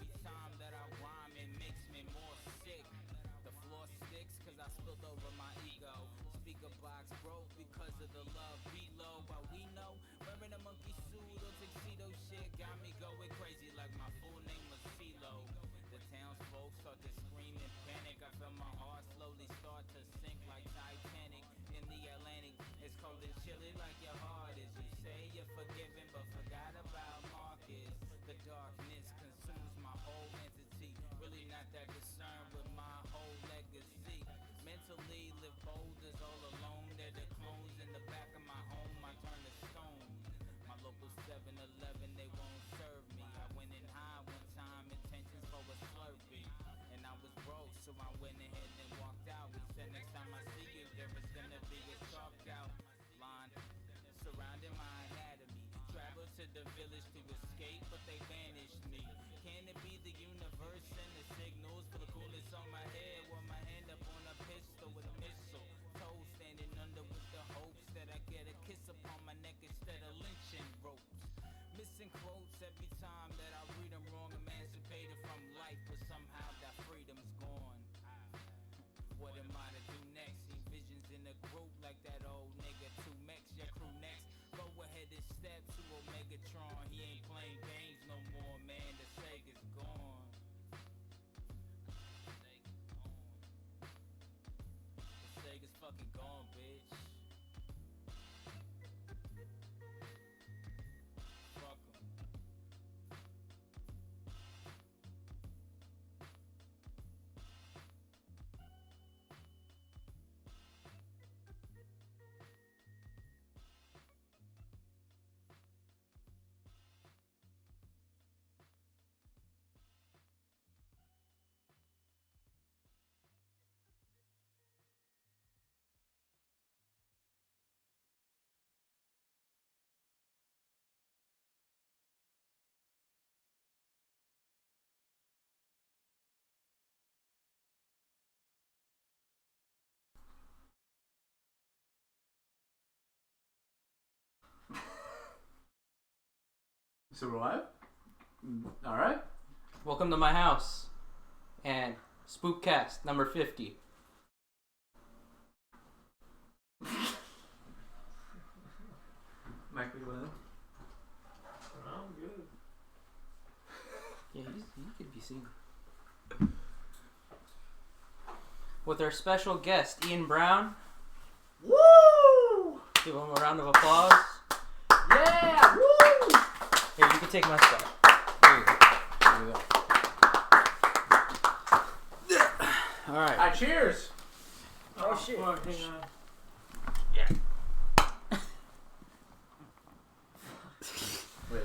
every time that I rhyme, it makes me more sick. The floor sticks cause I spilled over my ego. Speaker box broke because of the love below. But we know wearing a monkey suit or tuxedo shit got me going crazy like my full name was CeeLo. The townsfolk start to scream in panic. I feel my heart slowly start to sink like Titanic in the Atlantic. It's cold and chilly like your heart is. You say you're forgiven but forgot about Marcus. The darkness consumes my whole entity. Really not that concerned with my whole legacy. Mentally live boulders all alone. They're the clones in the back of my home. I turn to stone. My local 7-Eleven, they won't serve me. I went in high one time, intentions for a Slurpee. And I was broke, so I went ahead and walked out. We said next time I see you, there is gonna be a chalked out line surrounding my anatomy. Traveled to the village to escape, but they banished me. Can it be the universe and the signals for the coolness on my head? With my hand up on a pistol with a missile. Toes standing under with the hopes that I get a kiss upon my neck instead of lynching ropes. Missing quotes every time that I read them wrong. Emancipated from life, but somehow that freedom's gone. What am I to do next? See visions in a group like that old nigga 2Mex. Your crew next. Go ahead and step to Omegatron. He ain't playing games no more, man. The Sega's gone. The Sega's fucking gone, bitch. Fuck 'em. So we're live? Alright. Welcome to my house and SPOOPCAST number 50. Mike, we win. I'm good. Yeah, he could be seen. With our special guest, Eian Brown. Woo! Give him a round of applause. Yeah! Woo! Here, you can take my spot. There you go. There you go. Alright. Cheers! Oh, shit. Fuck, hang on. Yeah. Wait.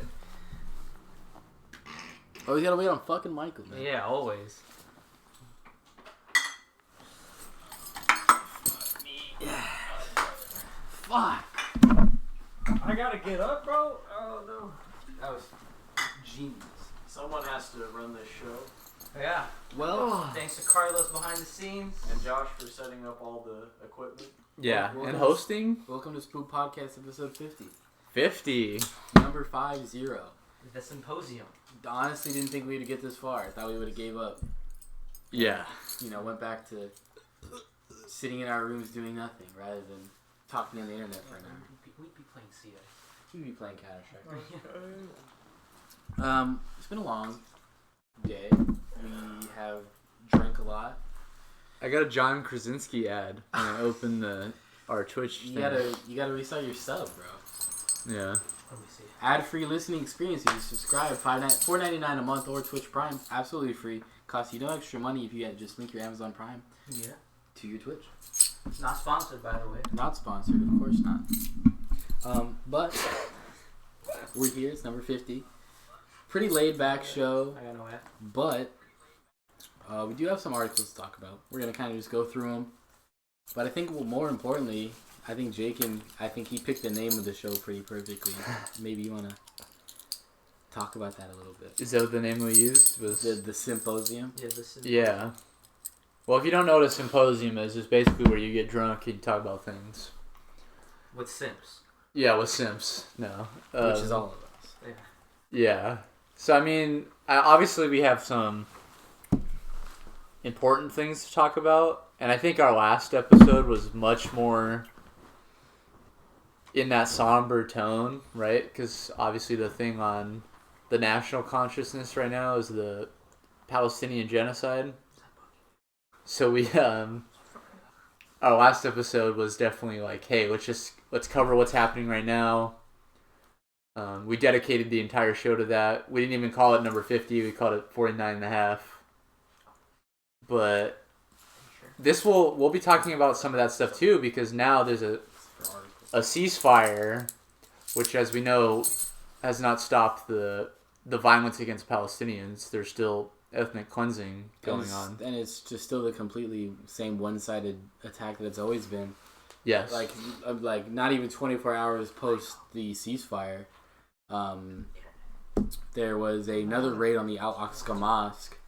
Oh, we gotta wait on fucking Michael, man. Yeah, always. Fuck! I gotta get up, bro? Oh, no. That was genius. Someone has to run this show. Yeah. Well, Thanks to Carlos behind the scenes. And Josh for setting up all the equipment. Yeah, Welcome and to- hosting welcome to Spoop Podcast episode 50. 50. Number 50. The Simposium. Honestly, didn't think we'd get this far. I thought we would have gave up. Yeah. You know, went back to sitting in our rooms doing nothing rather than talking on the internet for an hour. We'd be playing CS. We'd be playing Counter-Strike. It's been a long day. We have drank a lot. I got a John Krasinski ad when I opened our Twitch You thing. gotta restart your sub, bro. Yeah. Let me see. Ad-free listening experience if you subscribe. $4.99 a month or Twitch Prime. Absolutely free. Costs you no extra money if you just link your Amazon Prime Yeah. to your Twitch. Not sponsored, by the way. Not sponsored, of course not. But we're here. It's number 50. Pretty laid-back show, I got no ad. but we do have some articles to talk about. We're gonna kind of just go through them. But I think more importantly, I think Jacan, he picked the name of the show pretty perfectly. Maybe you wanna talk about that a little bit. Is that what the name we used? Was The Symposium. Yeah, the Simposium. Yeah. Well, if you don't know what a symposium is, it's basically where you get drunk and talk about things. With Simps. Yeah, with simps. No. Which is all of us. Yeah. Yeah. So, I mean, obviously we have some important things to talk about. And I think our last episode was much more in that somber tone, right? Because obviously the thing on the national consciousness right now is the Palestinian genocide. So we, our last episode was definitely like, hey, let's cover what's happening right now. We dedicated the entire show to that. We didn't even call it number 50. We called it 49.5. But we'll be talking about some of that stuff too, because now there's a ceasefire, which, as we know, has not stopped the violence against Palestinians. There's still ethnic cleansing going on. And it's just still the completely same one-sided attack that it's always been. Yes. Like not even 24 hours post the ceasefire, there was another raid on the Al-Aqsa Mosque,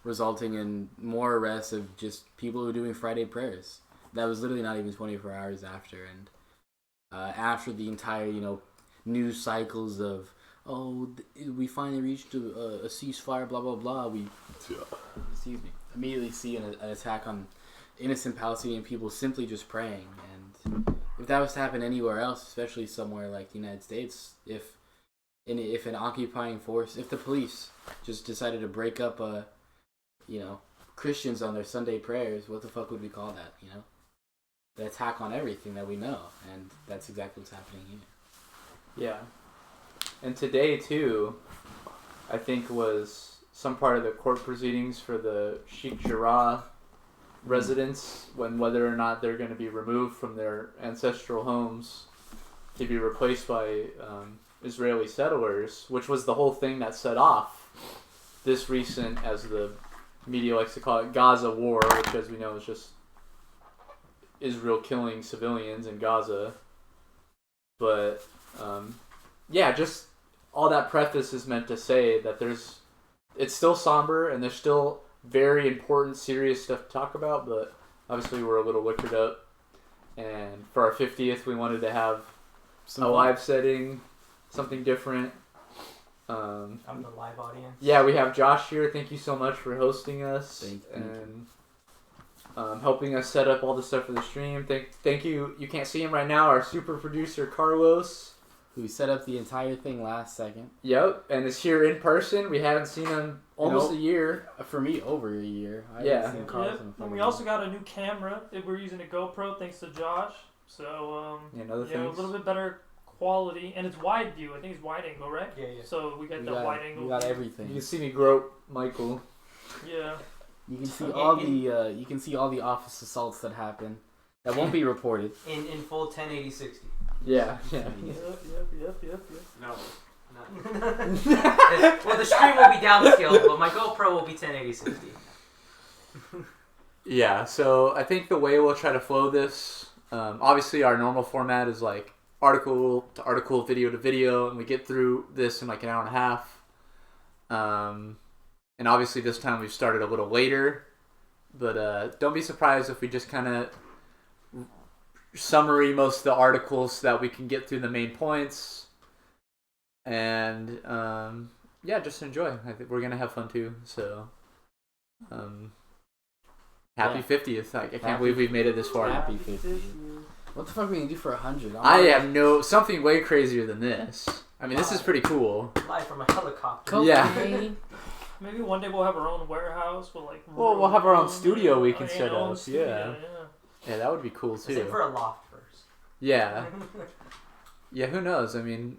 resulting in more arrests of just people who were doing Friday prayers. That was literally not even 24 hours after. And after the entire, news cycles of, we finally reached a ceasefire, blah, blah, blah, we immediately see an attack on innocent Palestinian people simply just praying. And if that was to happen anywhere else, especially somewhere like the United States, if an occupying force, if the police just decided to break up Christians on their Sunday prayers, what the fuck would we call that, The attack on everything that we know, and that's exactly what's happening here. Yeah. And today, too, I think was some part of the court proceedings for the Sheikh Jarrah residents, whether or not they're going to be removed from their ancestral homes to be replaced by Israeli settlers, which was the whole thing that set off this recent, as the media likes to call it, Gaza war, which, as we know, is just Israel killing civilians in Gaza. But just all that preface is meant to say that it's still somber and there's still very important, serious stuff to talk about, but obviously we're a little liquored up. And for our 50th, we wanted to have a live setting, something different. I'm the live audience. Yeah, we have Josh here. Thank you so much for hosting us. Thank you. And helping us set up all the stuff for the stream. Thank you. You can't see him right now. Our super producer, Carlos, who set up the entire thing last second. Yep, and is here in person. We haven't seen him almost a year. For me, over a year. And we also got a new camera. We're using a GoPro thanks to Josh. So, a little bit better quality. And it's wide view. I think it's wide angle, right? Yeah. So we got wide angle. We got everything. You can see me grope Michael. Yeah. You can see all the office assaults that happen that won't be reported. In full 1080-60. Yeah. Yep. No. Well, the stream will be downscaled, but my GoPro will be 1080-60. Yeah, so I think the way we'll try to flow this, obviously our normal format is like article to article, video to video, and we get through this in like an hour and a half. And obviously this time we've started a little later, but don't be surprised if we just kind of summary most of the articles so that we can get through the main points. And just enjoy. I think we're gonna have fun too. So happy 50th. I can't believe we've made it this far. Happy 50th. What the fuck are we gonna do for 100? I have something way crazier than this. I mean, this is pretty cool. Live from a helicopter. Yeah. Maybe one day we'll have our own warehouse. We'll have our own studio we can set up. Yeah, that would be cool too. Same for a loft first. Yeah. Yeah, who knows? I mean,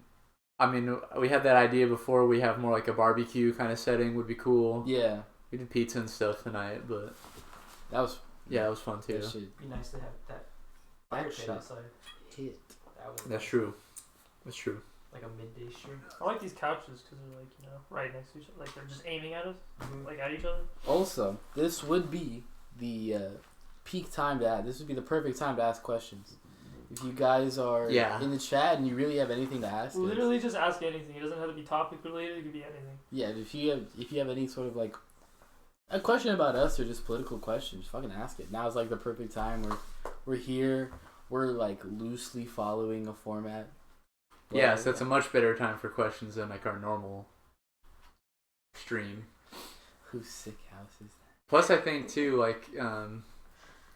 we had that idea before. We have more like a barbecue kind of setting would be cool. Yeah. We did pizza and stuff tonight, but that was fun too. It'd be nice to have that fire pit outside. Hit. That's true. That's true. Like a midday stream. I like these couches because they're right next to each other. Like they're just aiming at us, like at each other. Also, this would be the peak time to ask. This would be the perfect time to ask questions. If you guys are in the chat and you really have anything to ask, literally just ask anything. It doesn't have to be topic related. It could be anything. Yeah, if you have any sort of like a question about us or just political questions, fucking ask it. Now is like the perfect time. We're here. We're like loosely following a format. Yes, that's a much better time for questions than like our normal stream. Whose sick house is that? Plus, I think too, like,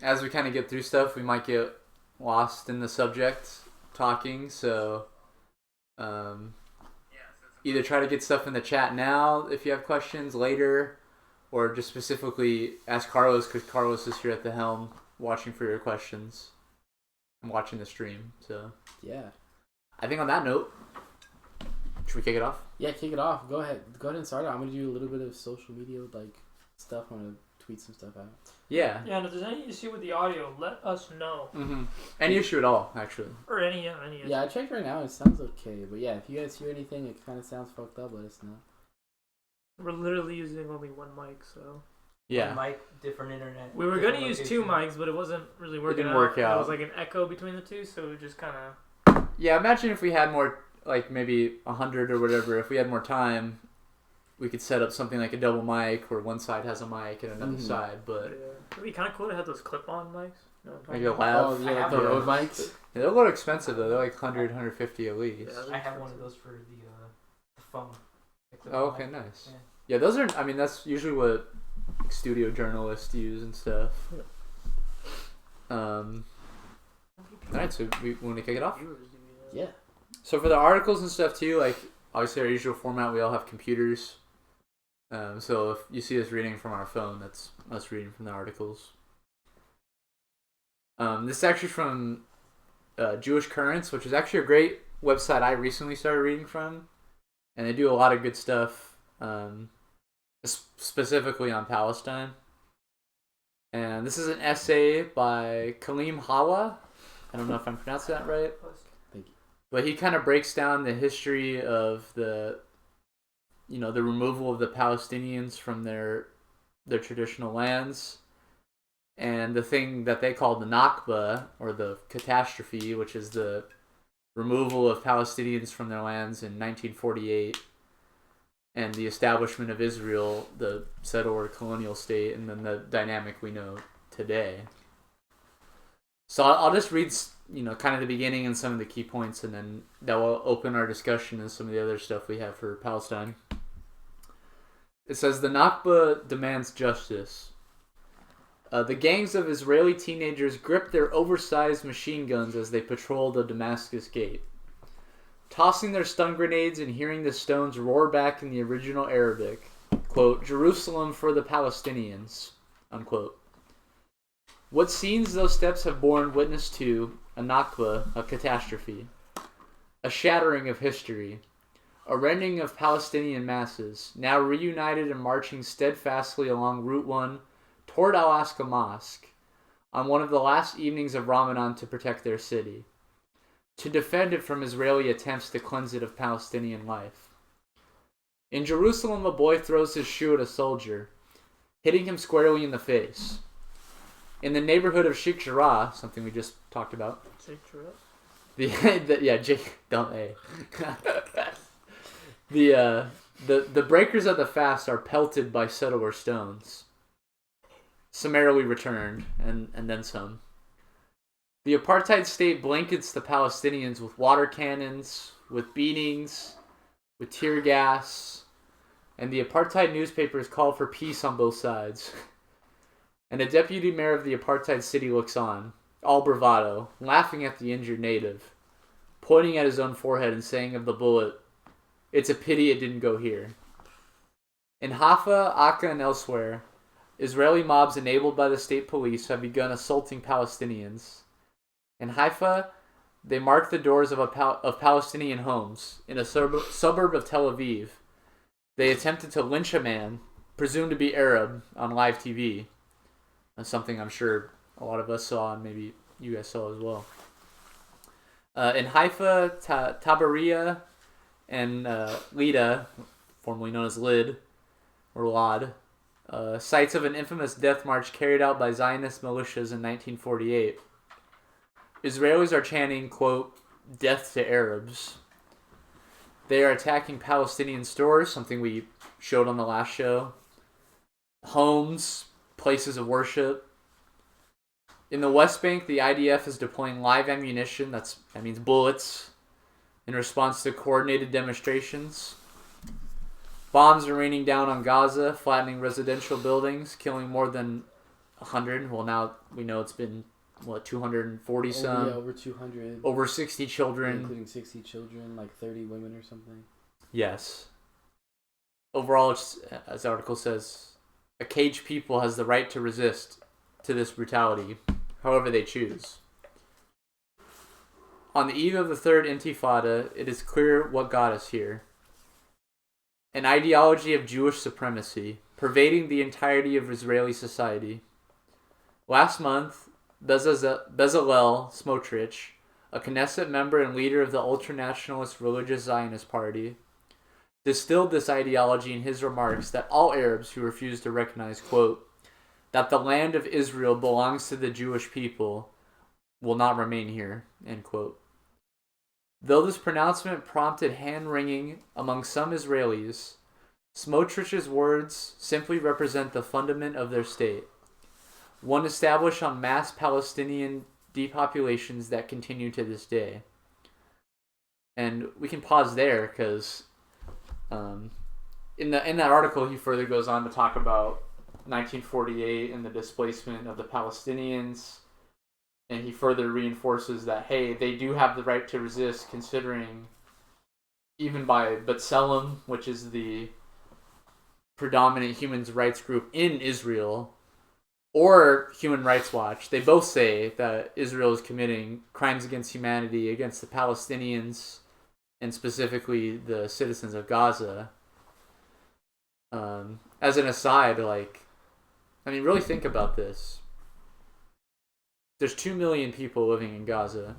as we kind of get through stuff, we might get lost in the subject talking. So, either try to get stuff in the chat now if you have questions later, or just specifically ask Carlos, because Carlos is here at the helm watching for your questions. I'm watching the stream, so yeah. I think on that note, should we kick it off? Yeah, kick it off. Go ahead and start it. I'm gonna do a little bit of social media like stuff. I'm gonna tweet some stuff out. Yeah. Yeah, and if there's any issue with the audio, let us know. Mm-hmm. Any issue at all, actually. Or any issue. Yeah, I checked right now. It sounds okay, but yeah, if you guys hear anything, it kind of sounds fucked up. Let us know. We're literally using only one mic, so. Yeah. One mic, different internet. We were gonna use two mics, but it wasn't really working. It didn't work out. It was like an echo between the two, so it just kind of. Yeah, imagine if we had more, like maybe 100 or whatever. If we had more time, we could set up something like a double mic where one side has a mic and another side. But it'd be kind of cool to have those clip-on mics. Like a lab. Like the Rode mics. Yeah, they're a little expensive though. They're like 100, 150 at least. Yeah, I have one of those for the phone. Oh, okay, nice. Yeah, those are. I mean, that's usually what studio journalists use and stuff. Alright, so we want to kick it off? Yeah. So for the articles and stuff too, like obviously our usual format, we all have computers. So if you see us reading from our phone, that's us reading from the articles. This is actually from Jewish Currents, which is actually a great website I recently started reading from, and they do a lot of good stuff, specifically on Palestine. And this is an essay by Kaleem Hawa. I don't know if I'm pronouncing that right. Thank you. But he kind of breaks down the history of the removal of the Palestinians from their traditional lands, and the thing that they call the Nakba, or the catastrophe, which is the removal of Palestinians from their lands in 1948, and the establishment of Israel, the settler colonial state, and then the dynamic we know today. So I'll just read, kind of the beginning and some of the key points, and then that will open our discussion and some of the other stuff we have for Palestine. It says, the Nakba demands justice. The gangs of Israeli teenagers grip their oversized machine guns as they patrol the Damascus Gate, tossing their stun grenades and hearing the stones roar back in the original Arabic, quote, "Jerusalem for the Palestinians," unquote. What scenes those steps have borne witness to, a Nakba, a catastrophe, a shattering of history, a rending of Palestinian masses, now reunited and marching steadfastly along Route 1 toward Al-Aqsa Mosque on one of the last evenings of Ramadan to protect their city, to defend it from Israeli attempts to cleanse it of Palestinian life. In Jerusalem, a boy throws his shoe at a soldier, hitting him squarely in the face. In the neighborhood of Sheikh Jarrah, something we just talked about. Sheikh Jarrah? The breakers of the fast are pelted by settler stones, summarily returned, and then some. The apartheid state blankets the Palestinians with water cannons, with beatings, with tear gas, and the apartheid newspapers call for peace on both sides. And a deputy mayor of the apartheid city looks on, all bravado, laughing at the injured native, pointing at his own forehead and saying of the bullet, "It's a pity it didn't go here." In Haifa, Akka, and elsewhere, Israeli mobs enabled by the state police have begun assaulting Palestinians. In Haifa, they marked the doors of Palestinian homes. In a suburb of Tel Aviv, they attempted to lynch a man, presumed to be Arab, on live TV. That's something I'm sure a lot of us saw, and maybe you guys saw as well. In Haifa, Tabaria, and Lida, formerly known as Lid, or Lod, sites of an infamous death march carried out by Zionist militias in 1948. Israelis are chanting, quote, "Death to Arabs." They are attacking Palestinian stores, something we showed on the last show, homes, places of worship. In the West Bank, the IDF is deploying live ammunition, that means bullets, in response to coordinated demonstrations. Bombs are raining down on Gaza, flattening residential buildings, killing more than 100. Well, now we know it's been, 240 some? Yeah, over 200. Over 60 children. Including 60 children, like 30 women or something. Yes. Overall, as the article says, a caged people has the right to resist to this brutality, however they choose. On the eve of the Third Intifada, it is clear what got us here. An ideology of Jewish supremacy, pervading the entirety of Israeli society. Last month, Bezalel Smotrich, a Knesset member and leader of the ultranationalist religious Zionist party, distilled this ideology in his remarks that all Arabs who refuse to recognize, quote, that the land of Israel belongs to the Jewish people will not remain here, end quote. Though this pronouncement prompted hand-wringing among some Israelis, Smotrich's words simply represent the fundament of their state, one established on mass Palestinian depopulations that continue to this day. And we can pause there because in that article he further goes on to talk about 1948 and the displacement of the Palestinians. And he further reinforces that, hey, they do have the right to resist, considering even by B'Tselem, which is the predominant human rights group in Israel, or Human Rights Watch, they both say that Israel is committing crimes against humanity against the Palestinians, and specifically the citizens of Gaza. As an aside, really think about this. There's 2 million people living in Gaza.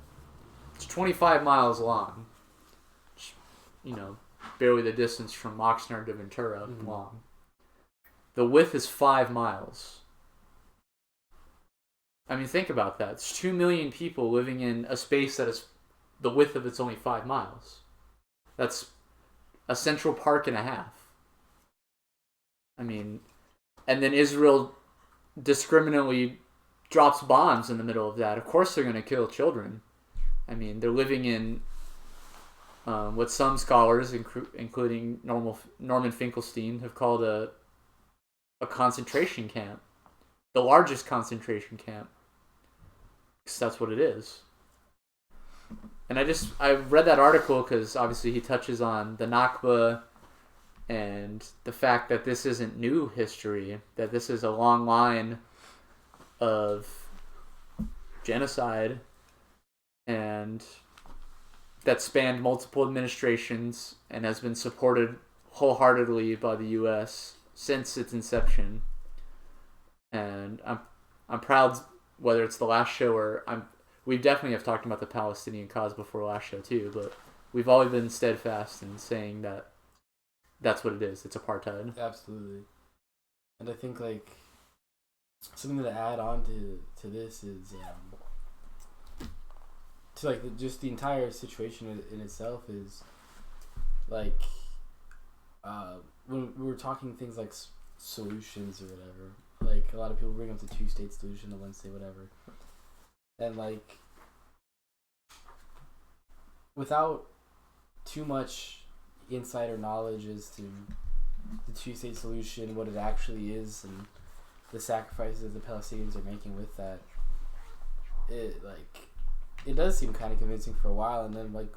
It's 25 miles long. Barely the distance from Oxnard to Ventura long. The width is 5 miles. Think about that. It's 2 million people living in a space that is the width of it's only 5 miles. That's a Central Park and a half. And then Israel discriminately drops bombs in the middle of that. Of course they're going to kill children. They're living in what some scholars, including Norman Finkelstein, have called a concentration camp. The largest concentration camp. Because that's what it is. And I read that article because obviously he touches on the Nakba and the fact that this isn't new history, that this is a long line of genocide and that spanned multiple administrations and has been supported wholeheartedly by the U.S. since its inception. And I'm proud, whether it's the last show or we definitely have talked about the Palestinian cause before last show too, but we've always been steadfast in saying that that's what it is. It's apartheid. Absolutely. And I think something to add on to this is just the entire situation in itself is when we were talking things like solutions or whatever, a lot of people bring up the 2-state solution, the 1-state whatever, and without too much insider knowledge as to the 2-state solution, what it actually is, and the sacrifices the Palestinians are making with that, it does seem kind of convincing for a while, and then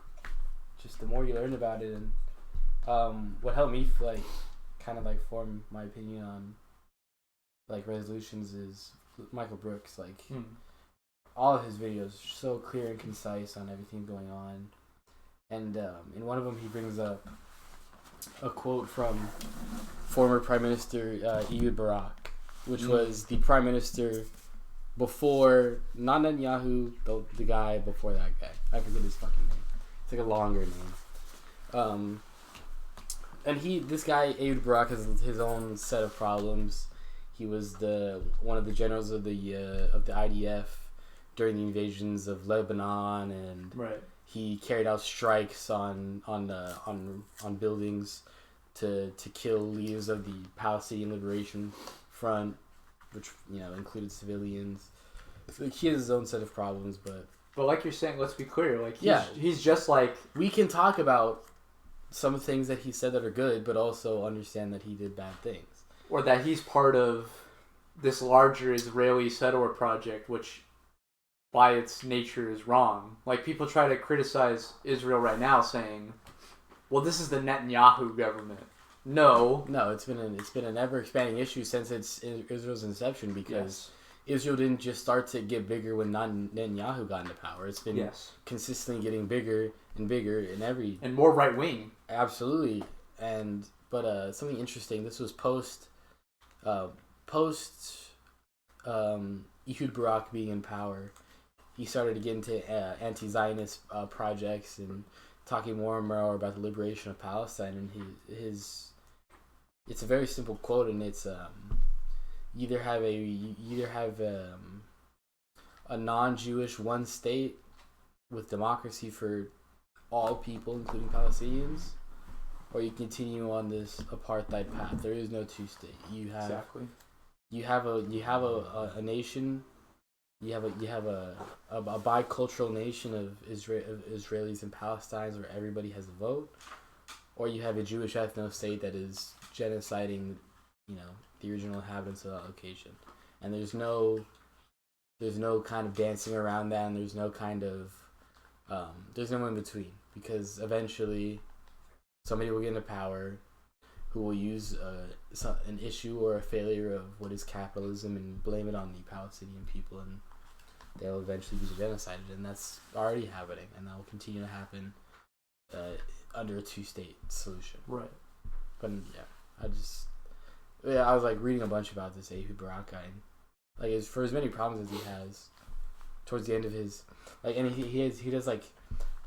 just the more you learn about it, and what helped me form my opinion on resolutions is Michael Brooks. All of his videos are so clear and concise on everything going on, and in one of them he brings up a quote from former Prime Minister Ehud Barak, which was the Prime Minister before, not Netanyahu, the guy before that guy. I forget his fucking name. It's a longer name. And this guy, Ehud Barak, has his own set of problems. He was one of the generals of the IDF during the invasions of Lebanon, and he carried out strikes on buildings to kill leaders of the Palestinian Liberation Front, which included civilians. So he has his own set of problems, but like you're saying, let's be clear. He's just we can talk about some things that he said that are good, but also understand that he did bad things. Or that he's part of this larger Israeli settler project, which by its nature is wrong. Like, people try to criticize Israel right now saying, well, this is the Netanyahu government. No, it's been an ever expanding issue since Israel's inception, because Israel didn't just start to get bigger when Netanyahu got into power. It's been consistently getting bigger and bigger and more right wing. Absolutely. But something interesting. This was post Ehud Barak being in power. He started to get into anti-Zionist projects and talking more and more about the liberation of Palestine. And it's a very simple quote, and it's you either have a non-Jewish one state with democracy for all people, including Palestinians, or you continue on this apartheid path. There is no two-state. You have a nation. You have a bicultural nation of Israelis and Palestinians where everybody has a vote, or you have a Jewish ethno-state that is genociding, the original inhabitants of that location. And there's no kind of dancing around that, and there's no kind of there's no in between, because eventually somebody will get into power who will use an issue or a failure of what is capitalism and blame it on the Palestinian people, and they'll eventually be genocided. And that's already happening, and that will continue to happen under a two-state solution. Right. But I was like reading a bunch about this Ehud Barak guy, and like for as many problems as he has towards the end of his and he does like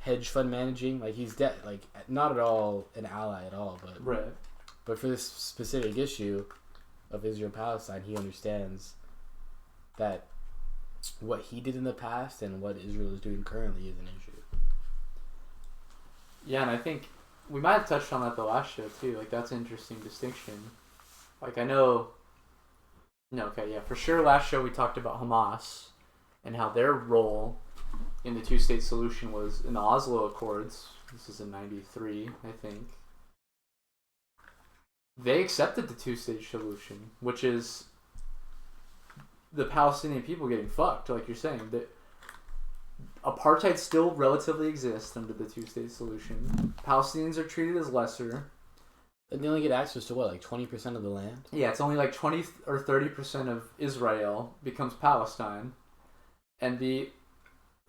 hedge fund managing. Like, he's not at all an ally at all, but for this specific issue of Israel Palestine, he understands that what he did in the past and what Israel is doing currently is an issue. Yeah, and I think we might have touched on that the last show too. Like, that's an interesting distinction. Like, for sure last show we talked about Hamas and how their role in the two-state solution was in the Oslo Accords. This is in 93, I think. They accepted the two-state solution, which is the Palestinian people getting fucked, like you're saying. That apartheid still relatively exists under the two-state solution. Palestinians are treated as lesser. And they only get access to 20% of the land? Yeah, it's only like 20 or 30% of Israel becomes Palestine. And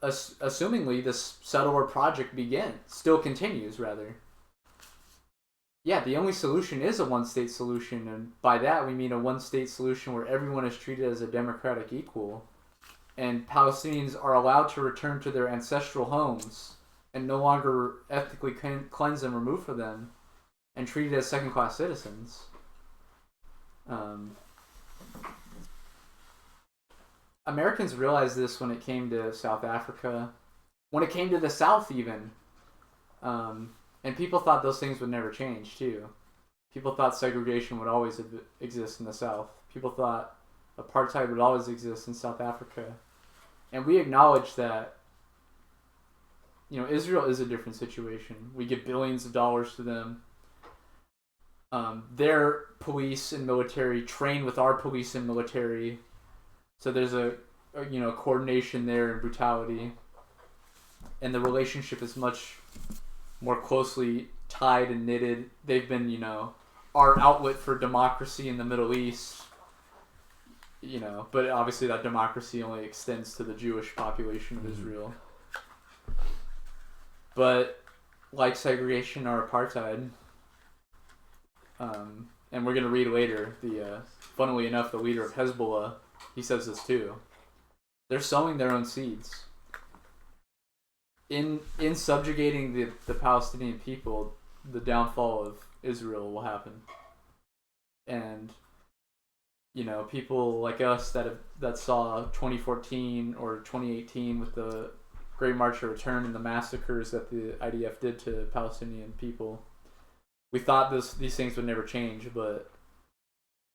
assumingly this settler project still continues, rather. Yeah, the only solution is a one-state solution, and by that we mean a one-state solution where everyone is treated as a democratic equal, and Palestinians are allowed to return to their ancestral homes and no longer ethnically cleansed and removed from them, and treated as second-class citizens. Americans realized this when it came to South Africa, when it came to the South even. And people thought those things would never change too. People thought segregation would always exist in the South. People thought apartheid would always exist in South Africa. And we acknowledge that, Israel is a different situation. We give billions of dollars to them. Their police and military train with our police and military. So there's a coordination there and brutality. And the relationship is much more closely tied and knitted. They've been, our outlet for democracy in the Middle East. But obviously that democracy only extends to the Jewish population of Israel. But like segregation or apartheid, and we're going to read later, funnily enough, the leader of Hezbollah, he says this too. They're sowing their own seeds. In subjugating the Palestinian people, the downfall of Israel will happen. And, people like us that saw 2014 or 2018 with the Great March of Return and the massacres that the IDF did to Palestinian people, we thought these things would never change, but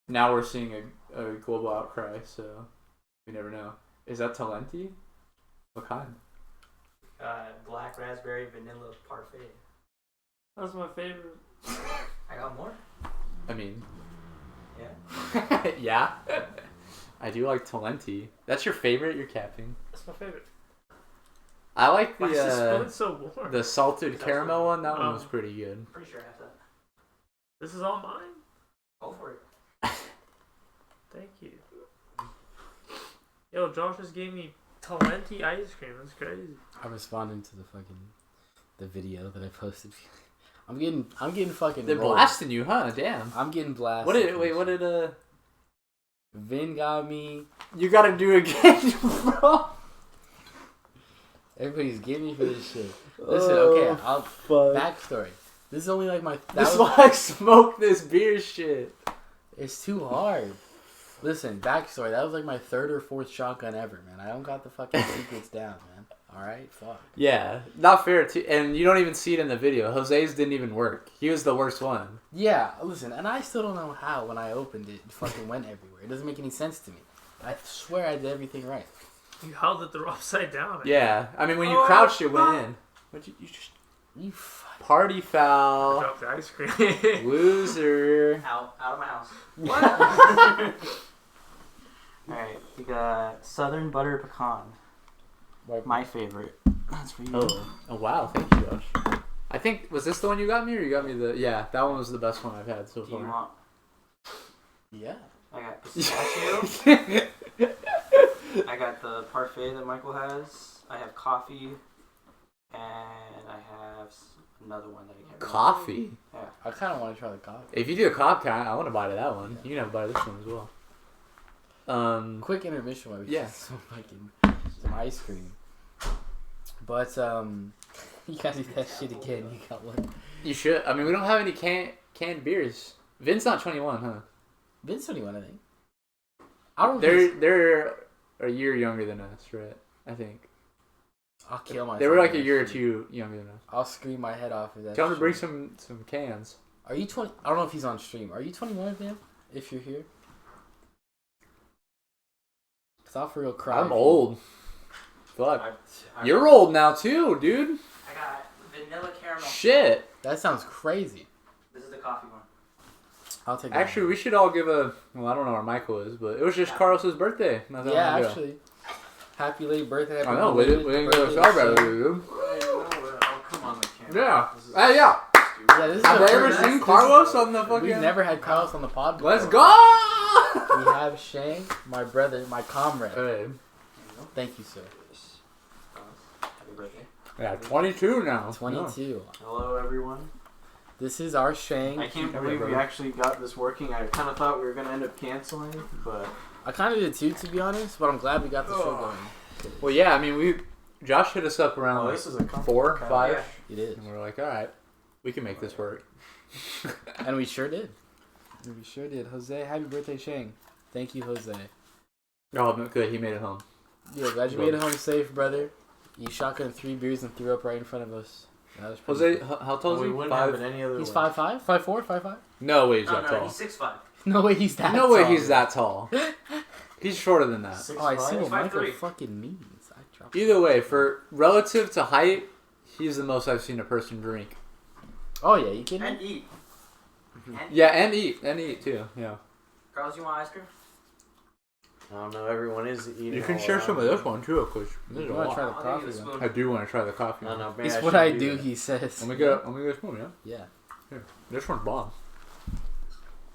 now we're seeing a global outcry, so we never know. Is that Talenti? What kind? Black raspberry vanilla parfait. That's my favorite. I got more. I mean, yeah. Yeah. I do like Talenti. That's your favorite? You're capping. That's my favorite. I like Why is this spoon so warm? the salted caramel one. That one was pretty good. Pretty sure I have that. This is all mine? Go for it. Thank you. Yo, Josh just gave me Talenti ice cream. That's crazy. I'm responding to the video that I posted. I'm getting fucking. They're rolled. blasting you, huh? Damn. I'm getting blasted. What did Vin got me. You gotta do again, bro. Everybody's getting me for this shit. Listen, okay, backstory. This is only like my. That's why I smoke this beer shit. It's too hard. Listen, backstory. That was like my 3rd or 4th shotgun ever, man. I don't got the fucking secrets down, man. All right, fuck. Yeah, not fair too. And you don't even see it in the video. Jose's didn't even work. He was the worst one. Yeah, listen, and I still don't know how when I opened it fucking went everywhere. It doesn't make any sense to me. I swear I did everything right. You held it the upside down. Yeah, I mean when you crouched, it went in. But you party foul. I dropped the ice cream. Loser. Out of my house. What? Alright, we got Southern Butter Pecan. My favorite. That's for you. Oh wow, thank you, Josh. I think, was this the one you got me, or you got me the... Yeah, that one was the best one I've had so far. Do you want... Yeah. I got pistachio. I got the parfait that Michael has. I have coffee. And I have another one that I can't remember. Coffee? Yeah. I kind of want to try the coffee. If you do a coffee, I want to buy that one. You can have a bite of this one as well. Quick intermission while we yeah. get some ice cream. But you gotta do that shit again. You got one. You should. I mean, we don't have any canned beers. Vin's not 21, huh? Vin's 21, I think. I don't. They're a year younger than us, right? I think. I'll kill myself. They were like a year or two younger than us. I'll scream my head off of that. Tell him to bring some cans. Are you 20? I don't know if he's on stream. Are you 21, Vin? If you're here. Cause I'll for real cry. I'm old. Fuck. You're old now too, dude. I got vanilla caramel. Shit. That sounds crazy. This is the coffee one. I'll take. Actually, we should all give a. Well, I don't know where Michael is, but it was just Carlos's birthday. Yeah, actually. Happy late birthday. I know, we didn't go celebrate it, dude. Oh, come on, the camera. Yeah. Hey, yeah. Yeah, this is Have I ever seen Carlos on the fucking... We've never had Carlos on the pod before. Let's go! We have Shane, my brother, my comrade. Hey. Thank you, sir. Happy birthday. Yeah, 22 now. 22. Yeah. Hello, everyone. This is our Shane. I can't believe we actually got this working. I kind of thought we were going to end up canceling, but... I kind of did too, to be honest, but I'm glad we got the show going. Well, yeah, I mean, Josh hit us up around this is a 4, 5. Yeah. It is. And we're like, alright, we can make this work. And we sure did. We sure did. Jose, happy birthday, Shane. Thank you, Jose. Oh, good, he made it home. Yeah, glad you made it home safe, brother. You shotgunned 3 beers and threw up right in front of us. That was Jose, cool. how tall is we he? wouldn't 5? have it any other He's way. 5'5"? 5'4"? 5'5"? No way he's No, that tall. he's 6'5". No way he's that No tall. way he's that tall. He's shorter than that. 6'5"? Oh, I see what 5'3". Michael fucking means. I dropped Either way, for relative to height, he's the most I've seen a person drink. Oh, yeah, you kidding me? And eat. Yeah, and eat too. Yeah. Carlos, you want ice cream? I don't know, everyone is eating. You can all share around some of me. this one too, cause this is You a want to lot. try the I'll coffee give you the one? I do want to try the coffee. I don't know, maybe It's I what should I do do, that. he says. Let me get a spoon, yeah? Yeah. Here. This one's bomb.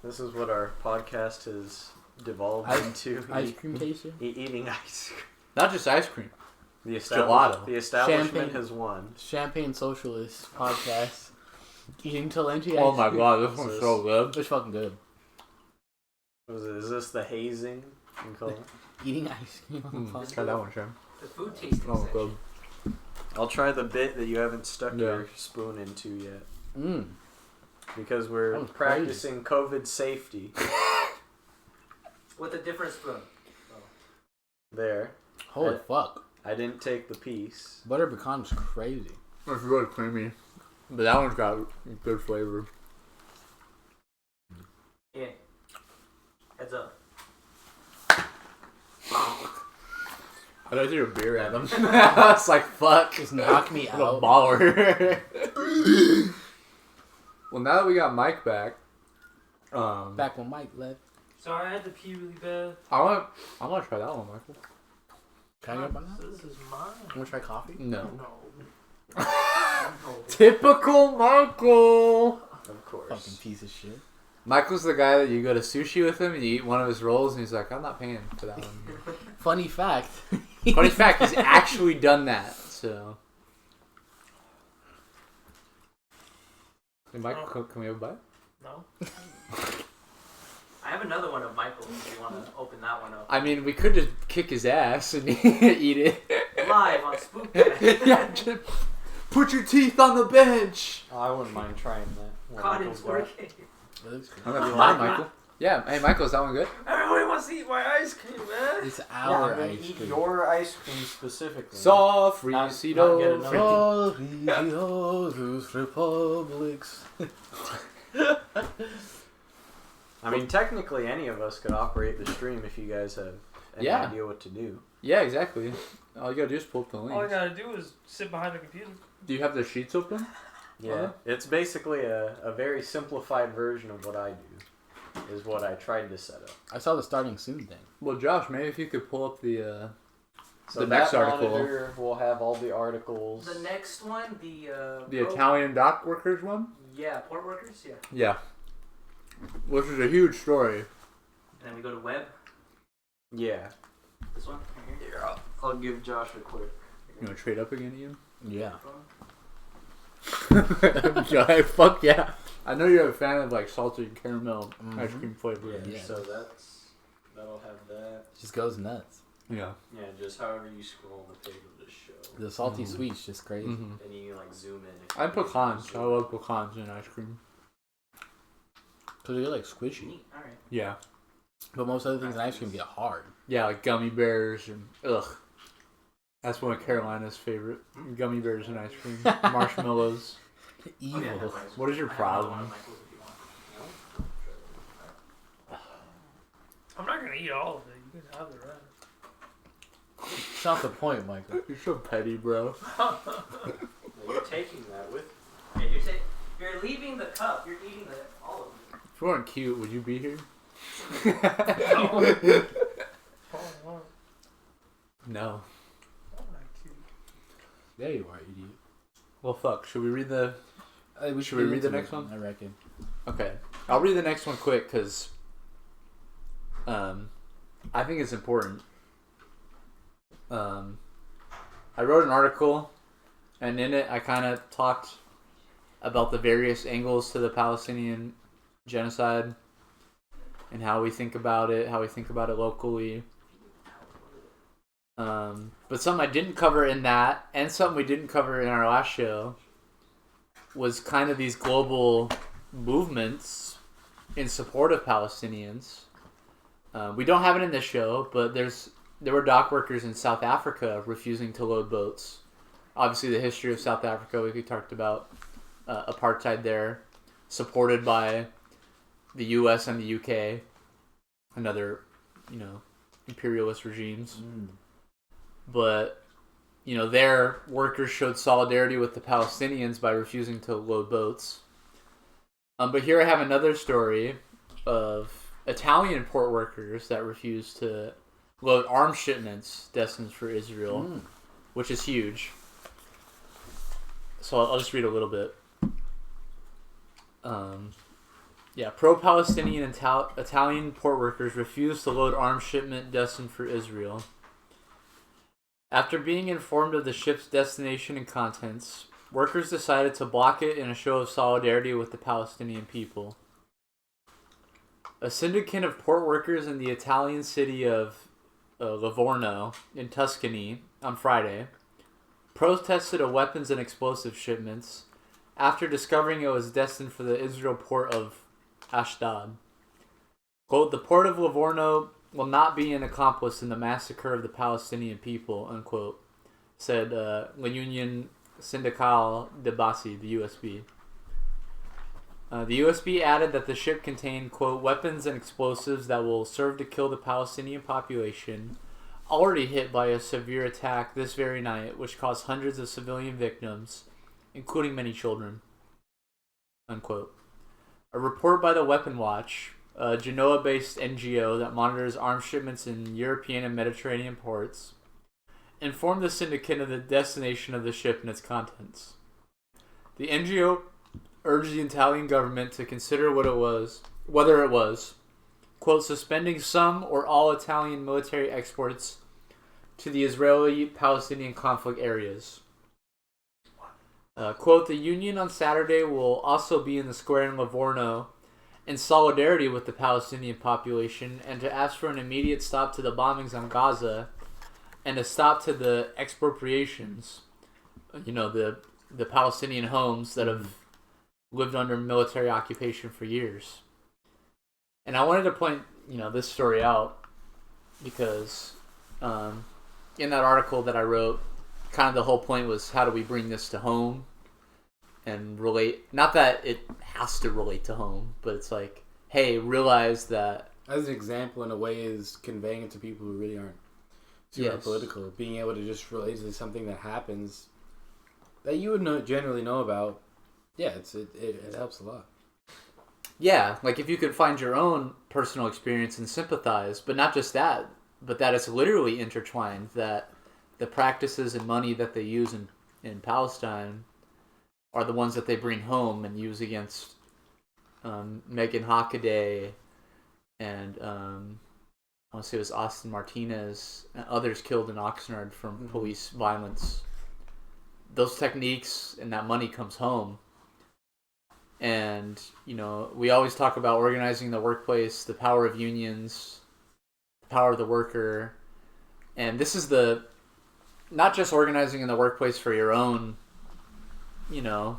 This is what our podcast has devolved into. Ice cream tasting? Eating ice cream. Not just ice cream. The Gelato. The establishment Champagne. has won. Champagne Socialist podcast. Eating Talenti ice Oh my cream. god, this one's so good. It's fucking good. Is this the hazing in color? Eating ice cream on the Let's podcast. try that one, Sharon. The food tasting Oh, section. good. I'll try the bit that you haven't stuck Yeah. your spoon into yet. Mmm. Because That we're was practicing COVID safety. With a different spoon. There. Holy fuck. I didn't take the piece. Butter pecan's crazy. It's really creamy. But that one's got good flavor. Yeah. Heads up. I thought you threw a beer at him. I was like, fuck. Just knock me I'm a out. baller. Well, now that we got Mike back, Back when Mike left. Sorry, I had to pee really bad. I want to try that one, Michael. Can I get a banana? This is mine. You want to try coffee? No. No. Typical Michael. Of course. Fucking piece of shit. Michael's the guy that you go to sushi with him and you eat one of his rolls and he's like, I'm not paying for that one. Funny fact. Funny fact, he's actually done that. So, hey, Michael, can we have a bite? No. I have another one of Michael's if you want to open that one up. I mean, we could just kick his ass and eat it. Live on Spoop. Yeah, just put your teeth on the bench. Oh, I wouldn't mind trying that. Caught in Michael's got. 4K. I'm gonna fly, Michael. Yeah, hey, Michael, is that one good? Everybody wants to eat my ice cream, man. It's Yeah, our I'm gonna ice eat cream. your ice cream specifically. Soft, Not Frito. get another- Sorry, those republics. I mean, technically, any of us could operate the stream if you guys have any Yeah. idea what to do. Yeah, exactly. All you gotta do is pull up the All I links. gotta do is sit behind the computer. Do you have the sheets open? Yeah, it's basically a very simplified version of what I do, is what I tried to set up. I saw the starting soon thing. Well, Josh, maybe if you could pull up the So The that next article. monitor will have all the articles. The next one, the Italian dock workers one. Yeah, port workers. Yeah. Yeah, which is a huge story. And then we go to web. Yeah. This one right here. Here, I'll give Josh a quick. You want to trade up again, Ian? Yeah. Fuck yeah! I know you're a fan of like salted caramel ice cream flavor. Yeah, Yeah. so that'll have that. Just goes nuts. Yeah. Yeah, just however you scroll on the page will just show. The salty sweet's just crazy. Mm-hmm. And you can like zoom in. if I you pecans. I zoom. love pecans in ice cream. Cause they're like squishy. Neat. All right. Yeah. But most other things in ice cream get hard. Yeah, like gummy bears and ugh. That's one of Carolina's favorite gummy bears and ice cream. Marshmallows. Evil. What is your problem? I'm not gonna eat all of it. You can have the rest. It's not the point, Michael. You're so petty, bro. No, you're taking that with you. Hey, you're leaving the cup. You're eating all of it. If you weren't cute, would you be here? Oh, No. I'm not cute. There you are, idiot. Well, fuck. Should we read the... Should we get read the into next it, one? I reckon. Okay. I'll read the next one quick because I think it's important. I wrote an article, and in it I kind of talked about the various angles to the Palestinian genocide and how we think about it, locally. But something I didn't cover in that, and something we didn't cover in our last show, was kind of these global movements in support of Palestinians. We don't have it in this show, but there were dock workers in South Africa refusing to load boats. Obviously, the history of South Africa, we talked about apartheid there, supported by the U.S. and the U.K., another, imperialist regimes. But, their workers showed solidarity with the Palestinians by refusing to load boats. But here I have another story of Italian port workers that refused to load arms shipments destined for Israel, which is huge. So I'll just read a little bit. Pro-Palestinian Italian port workers refused to load arms shipment destined for Israel. After being informed of the ship's destination and contents, workers decided to block it in a show of solidarity with the Palestinian people. A syndicate of port workers in the Italian city of Livorno in Tuscany on Friday protested a weapons and explosive shipments after discovering it was destined for the Israel port of Ashdod. Quote, "The port of Livorno will not be an accomplice in the massacre of the Palestinian people," unquote, said L'Union Syndicale de Basi, the USB. The USB added that the ship contained, quote, "weapons and explosives that will serve to kill the Palestinian population already hit by a severe attack this very night, which caused hundreds of civilian victims, including many children," unquote. A report by the Weapon Watch, a Genoa-based NGO that monitors arms shipments in European and Mediterranean ports, informed the syndicate of the destination of the ship and its contents. The NGO urged the Italian government to consider whether it was, quote, suspending some or all Italian military exports to the Israeli-Palestinian conflict areas. Quote, the Union on Saturday will also be in the square in Livorno in solidarity with the Palestinian population and to ask for an immediate stop to the bombings on Gaza and a stop to the expropriations, the Palestinian homes that have lived under military occupation for years. And I wanted to point, this story out because in that article that I wrote, kind of the whole point was how do we bring this to home and relate, not that it has to relate to home, but it's like, hey, realize that. As an example, in a way, is conveying it to people who really aren't super political. Being able to just relate to something that happens that you would generally know about. Yeah, it helps a lot. Yeah, like if you could find your own personal experience and sympathize, but not just that, but that it's literally intertwined, that the practices and money that they use in Palestine are the ones that they bring home and use against Megan Hockaday and I want to say it was Austin Martinez and others killed in Oxnard from police violence. Those techniques and that money comes home. And, we always talk about organizing the workplace, the power of unions, the power of the worker. And this is not just organizing in the workplace for your own, your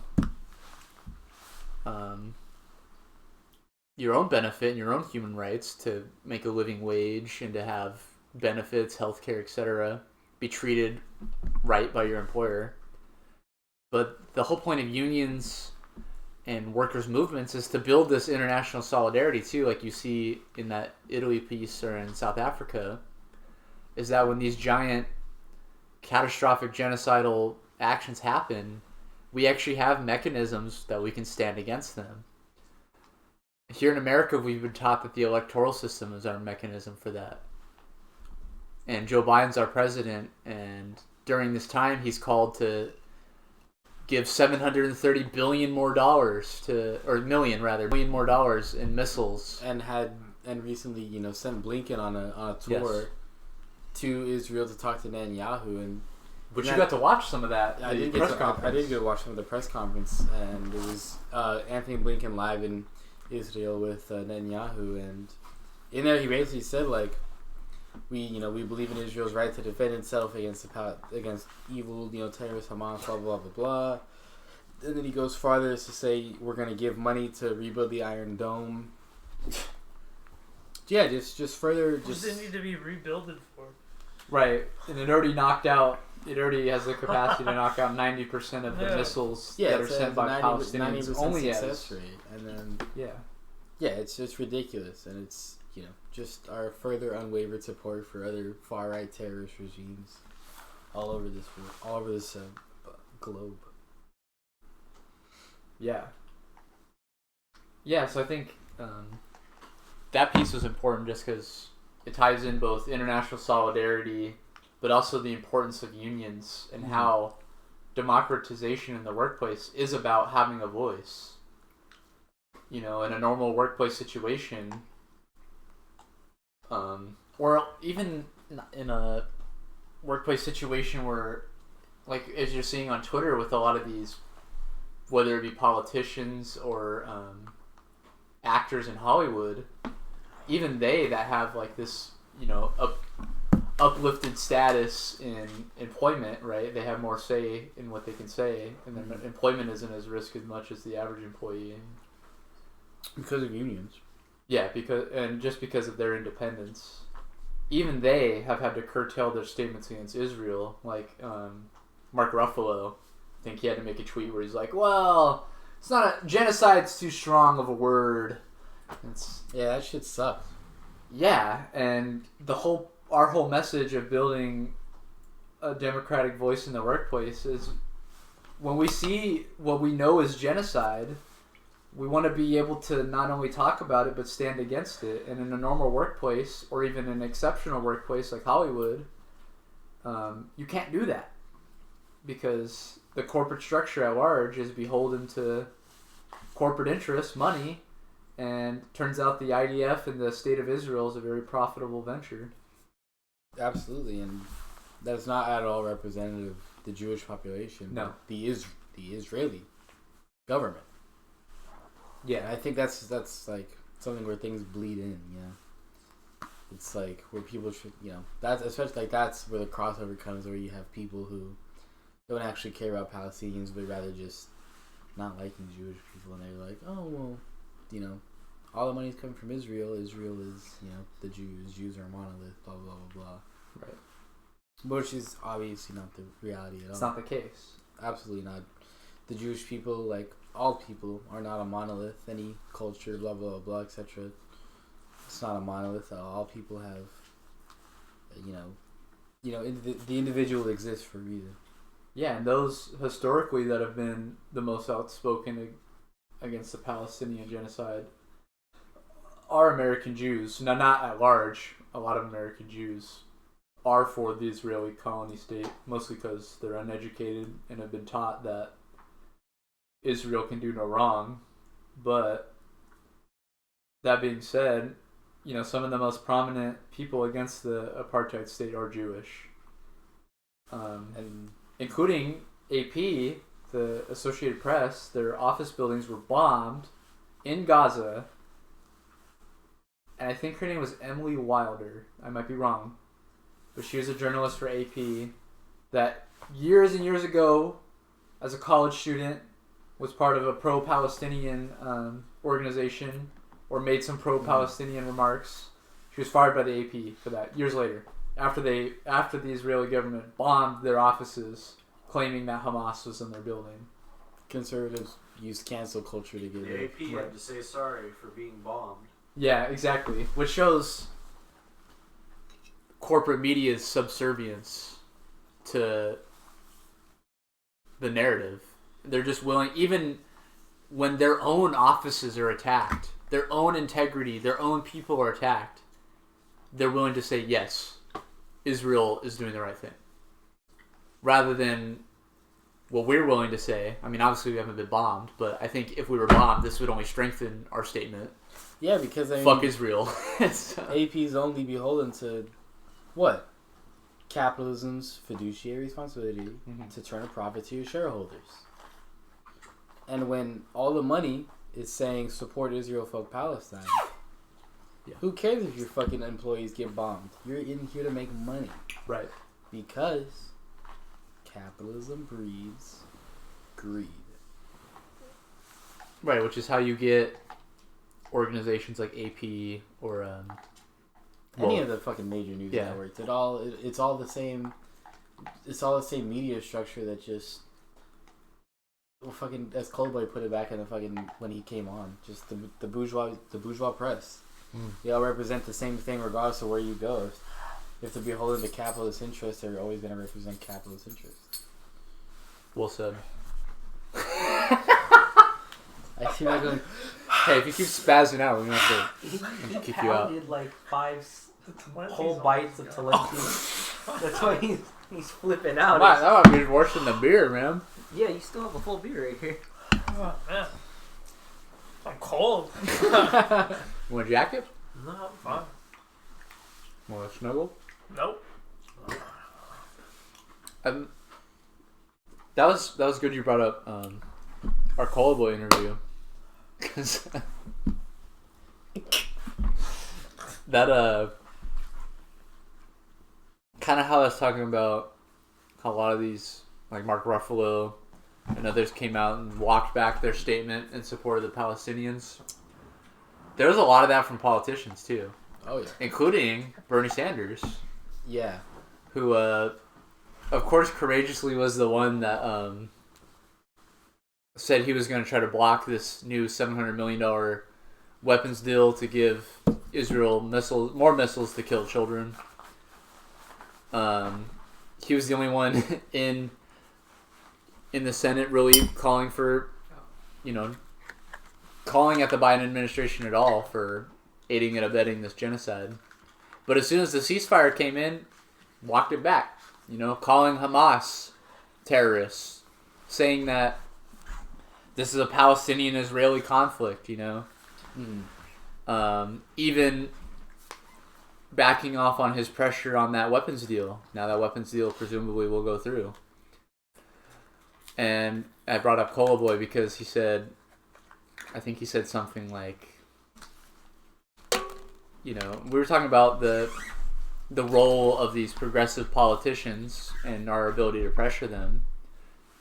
own benefit and your own human rights to make a living wage and to have benefits, healthcare, etc., be treated right by your employer. But the whole point of unions and workers' movements is to build this international solidarity too, like you see in that Italy piece or in South Africa, is that when these giant catastrophic genocidal actions happen, we actually have mechanisms that we can stand against them. Here in America, we've been taught that the electoral system is our mechanism for that. And Joe Biden's our president, and during this time, he's called to give $730 billion more dollars million more dollars in missiles, and recently sent Blinken on a tour to Israel to talk to Netanyahu, but you got to watch some of that. I did get to watch some of the press conference, and it was Anthony Blinken live in Israel with Netanyahu, and in there he basically said we believe in Israel's right to defend itself against evil terrorist Hamas, blah blah blah blah. And then he goes farther as to say we're going to give money to rebuild the Iron Dome. Yeah, just further. What does it need to be rebuilt for? Right, and it already knocked out. It already has the capacity to knock out 90% of the missiles that are sent by Palestinians. 90% only success rate, and then it's just ridiculous, and it's just our further unwavered support for other far right terrorist regimes all over this world, all over this globe. Yeah. So I think that piece was important just because it ties in both international solidarity, but also the importance of unions and how democratization in the workplace is about having a voice. In a normal workplace situation, or even in a workplace situation where, like as you're seeing on Twitter with a lot of these, whether it be politicians or actors in Hollywood, even they that have this, uplifted status in employment, right? They have more say in what they can say, and their employment isn't as risk as much as the average employee. Because of unions. Yeah, because of their independence. Even they have had to curtail their statements against Israel. Like Mark Ruffalo, I think he had to make a tweet where he's like, well, it's not genocide's too strong of a word. That shit sucks. Yeah, and our whole message of building a democratic voice in the workplace is when we see what we know is genocide, we want to be able to not only talk about it but stand against it. And in a normal workplace, or even an exceptional workplace like Hollywood, you can't do that because the corporate structure at large is beholden to corporate interests, money, and turns out the IDF and the State of Israel is a very profitable venture. Absolutely, and that's not at all representative of the Jewish population. No. The Israeli government. Yeah, I think that's like something where things bleed in, you know. It's like where people should, you know, that's especially like that's where the crossover comes, where you have people who don't actually care about Palestinians, but rather just not liking Jewish people, and they're like, oh well, you know, all the money's coming from Israel. Israel is, you know, the Jews. Jews are a monolith. Blah blah blah blah. Right. Which is obviously not the reality at all. It's not the case. Absolutely not. The Jewish people, like all people, are not a monolith. Any culture, blah blah blah, etc. It's not a monolith. All people have, the individual exists for a reason. Yeah, and those historically that have been the most outspoken against the Palestinian genocide are American Jews. Now, not at large. A lot of American Jews are for the Israeli colony state, mostly because they're uneducated and have been taught that Israel can do no wrong. But that being said, you know, some of the most prominent people against the apartheid state are Jewish, and including AP, the Associated Press. Their office buildings were bombed in Gaza, and I think her name was Emily Wilder. I might be wrong, but she was a journalist for AP that years and years ago, as a college student, was part of a pro-Palestinian organization, or made some pro-Palestinian remarks. She was fired by the AP for that years later, after the Israeli government bombed their offices, claiming that Hamas was in their building. Conservatives use cancel culture to get The AP had to say sorry for being bombed. Yeah, exactly. Which shows corporate media's subservience to the narrative. They're just willing, even when their own offices are attacked, their own integrity, their own people are attacked, they're willing to say, yes, Israel is doing the right thing. Rather than what we're willing to say. I mean, obviously we haven't been bombed, but I think if we were bombed, this would only strengthen our statement. Yeah, because I mean, fuck Israel. AP's only beholden to what? Capitalism's fiduciary responsibility to turn a profit to your shareholders. And when all the money is saying support Israel, fuck Palestine, who cares if your fucking employees get bombed? You're in here to make money. Right. Because capitalism breeds greed. Right, which is how you get organizations like AP or any of the fucking major news networks. It's all the same. It's all the same media structure that just, well, fucking, as Coldboy put it back in the fucking when he came on, just the bourgeois press. They all represent the same thing regardless of where you go. If they're beholden to capitalist interests, they're always going to represent capitalist interests. Well said. I see that going. Hey, if you keep spazzing out, we're going to have to kick you out. He pounded like 5 whole bites of Talenti. That's why he's flipping out. That might be worse than the beer, man. Yeah, you still have a full beer right here. Oh, man. I'm cold. You want a jacket? No, I'm fine. Want a snuggle? Nope. That was good you brought up our Call Boy interview. Because that kind of how I was talking about how a lot of these, like Mark Ruffalo and others, came out and walked back their statement in support of the Palestinians. There was a lot of that from politicians too. Oh yeah, including Bernie Sanders. Yeah, who of course courageously was the one that said he was going to try to block this new $700 million weapons deal to give Israel more missiles to kill children. He was the only one in the Senate really calling for, calling at the Biden administration at all for aiding and abetting this genocide. But as soon as the ceasefire came in, walked it back. Calling Hamas terrorists, saying that this is a Palestinian-Israeli conflict, even backing off on his pressure on that weapons deal. Now that weapons deal presumably will go through. And I brought up Cola Boy because I think he said something like, we were talking about the role of these progressive politicians and our ability to pressure them.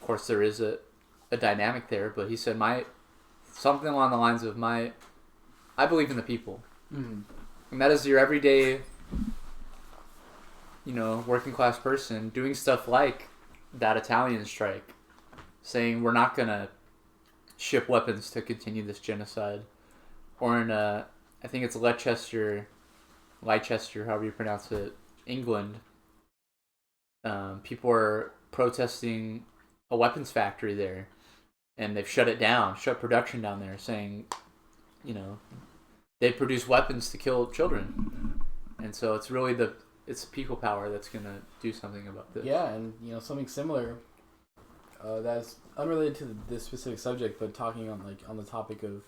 Of course, there is a dynamic there, but he said something along the lines of I believe in the people. Mm-hmm. And that is your everyday, working class person doing stuff like that Italian strike, saying we're not going to ship weapons to continue this genocide. Or in, I think it's Leicester, however you pronounce it, England, people are protesting a weapons factory there, and they've shut production down there, saying, they produce weapons to kill children. And so it's really it's people power that's going to do something about this. Yeah, and something similar that's unrelated to this specific subject, but talking on the topic of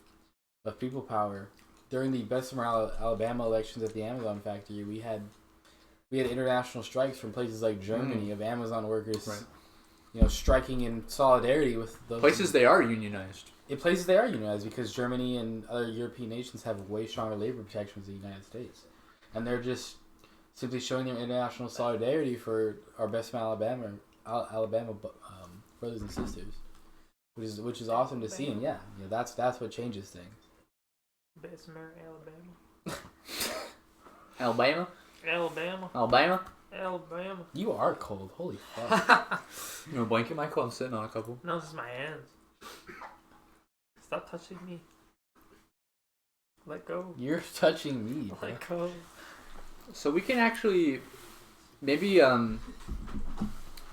people power. During the Bessemer, Alabama elections at the Amazon factory, we had international strikes from places like Germany of Amazon workers, right, striking in solidarity with those places they are unionized. In places they are unionized because Germany and other European nations have way stronger labor protections than the United States, and they're just simply showing their international solidarity for our Bessemer, Alabama brothers and sisters, which is awesome to see, and that's what changes things. Bessemer, Alabama. Alabama. You are cold. Holy fuck. You want a blanket, Michael? I'm sitting on a couple. No, this is my hands. Stop touching me. Let go. You're touching me. Let go. So we can actually maybe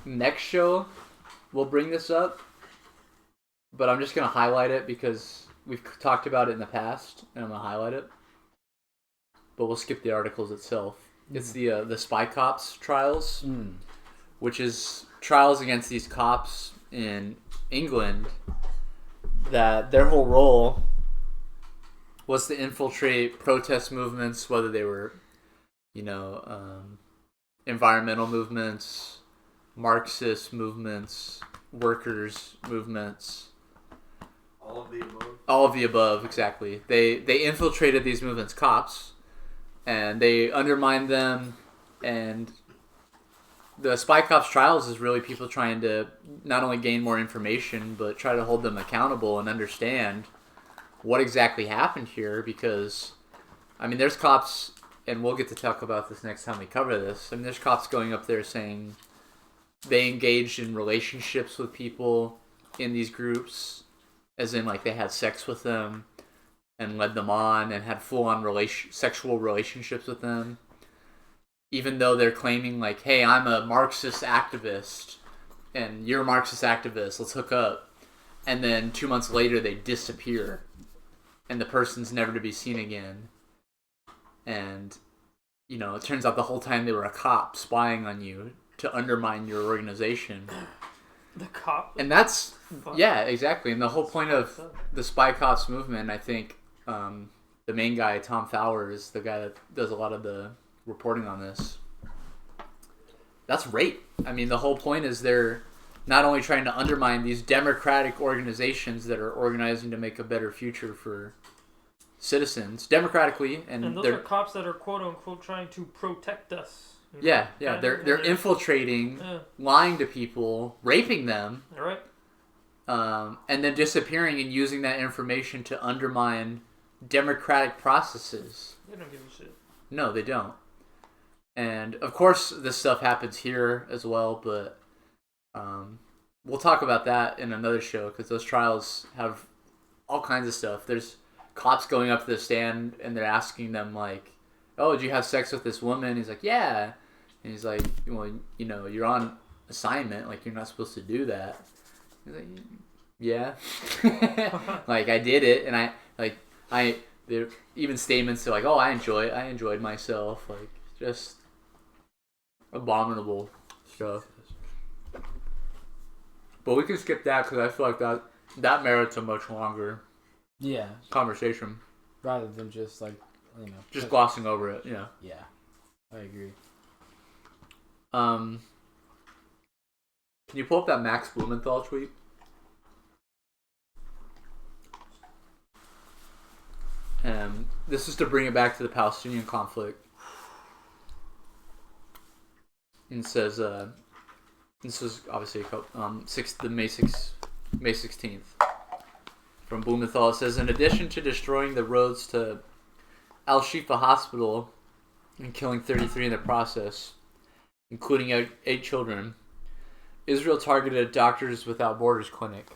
next show we'll bring this up, but I'm just gonna highlight it because we've talked about it in the past, and I'm gonna highlight it. But we'll skip the articles itself. It's the spy cops trials, which is trials against these cops in England. That their whole role was to infiltrate protest movements, whether they were, environmental movements, Marxist movements, workers' movements. All of the above? All of the above, exactly. They infiltrated these movements' cops, and they undermined them, and the Spy Cops trials is really people trying to not only gain more information, but try to hold them accountable and understand what exactly happened here, because, there's cops, and we'll get to talk about this next time we cover this, there's cops going up there saying they engaged in relationships with people in these groups, as in, they had sex with them and led them on and had full-on sexual relationships with them. Even though they're claiming, hey, I'm a Marxist activist, and you're a Marxist activist, let's hook up. And then 2 months later, they disappear, and the person's never to be seen again. And, it turns out the whole time they were a cop spying on you to undermine your organization. The cop? And that's, yeah, exactly. And the whole point of the Spy Cops movement, I think, the main guy, Tom Fowler, is the guy that does a lot of the reporting on this. That's rape. The whole point is they're not only trying to undermine these democratic organizations that are organizing to make a better future for citizens democratically, and those are cops that are quote unquote trying to protect us. Yeah, they're infiltrating, lying to people, raping them, right? And then disappearing and using that information to undermine democratic processes. They don't give a shit. No, they don't. And of course, this stuff happens here as well, but we'll talk about that in another show because those trials have all kinds of stuff. There's cops going up to the stand and they're asking them "Oh, did you have sex with this woman?" He's like, "Yeah," and he's like, "Well, you're on assignment. You're not supposed to do that." He's like, "Yeah, I did it," and Like there even statements to like, oh, I enjoyed myself, like just abominable stuff. But we can skip that because I feel like that merits a much longer conversation rather than just like just glossing over it. Yeah. Yeah, I agree. Can you pull up that Max Blumenthal tweet? This is to bring it back to the Palestinian conflict. And it says, this is obviously May 16th. From Blumenthal, it says, in addition to destroying the roads to Al-Shifa Hospital and killing 33 in the process, including 8 children, Israel targeted Doctors Without Borders clinic.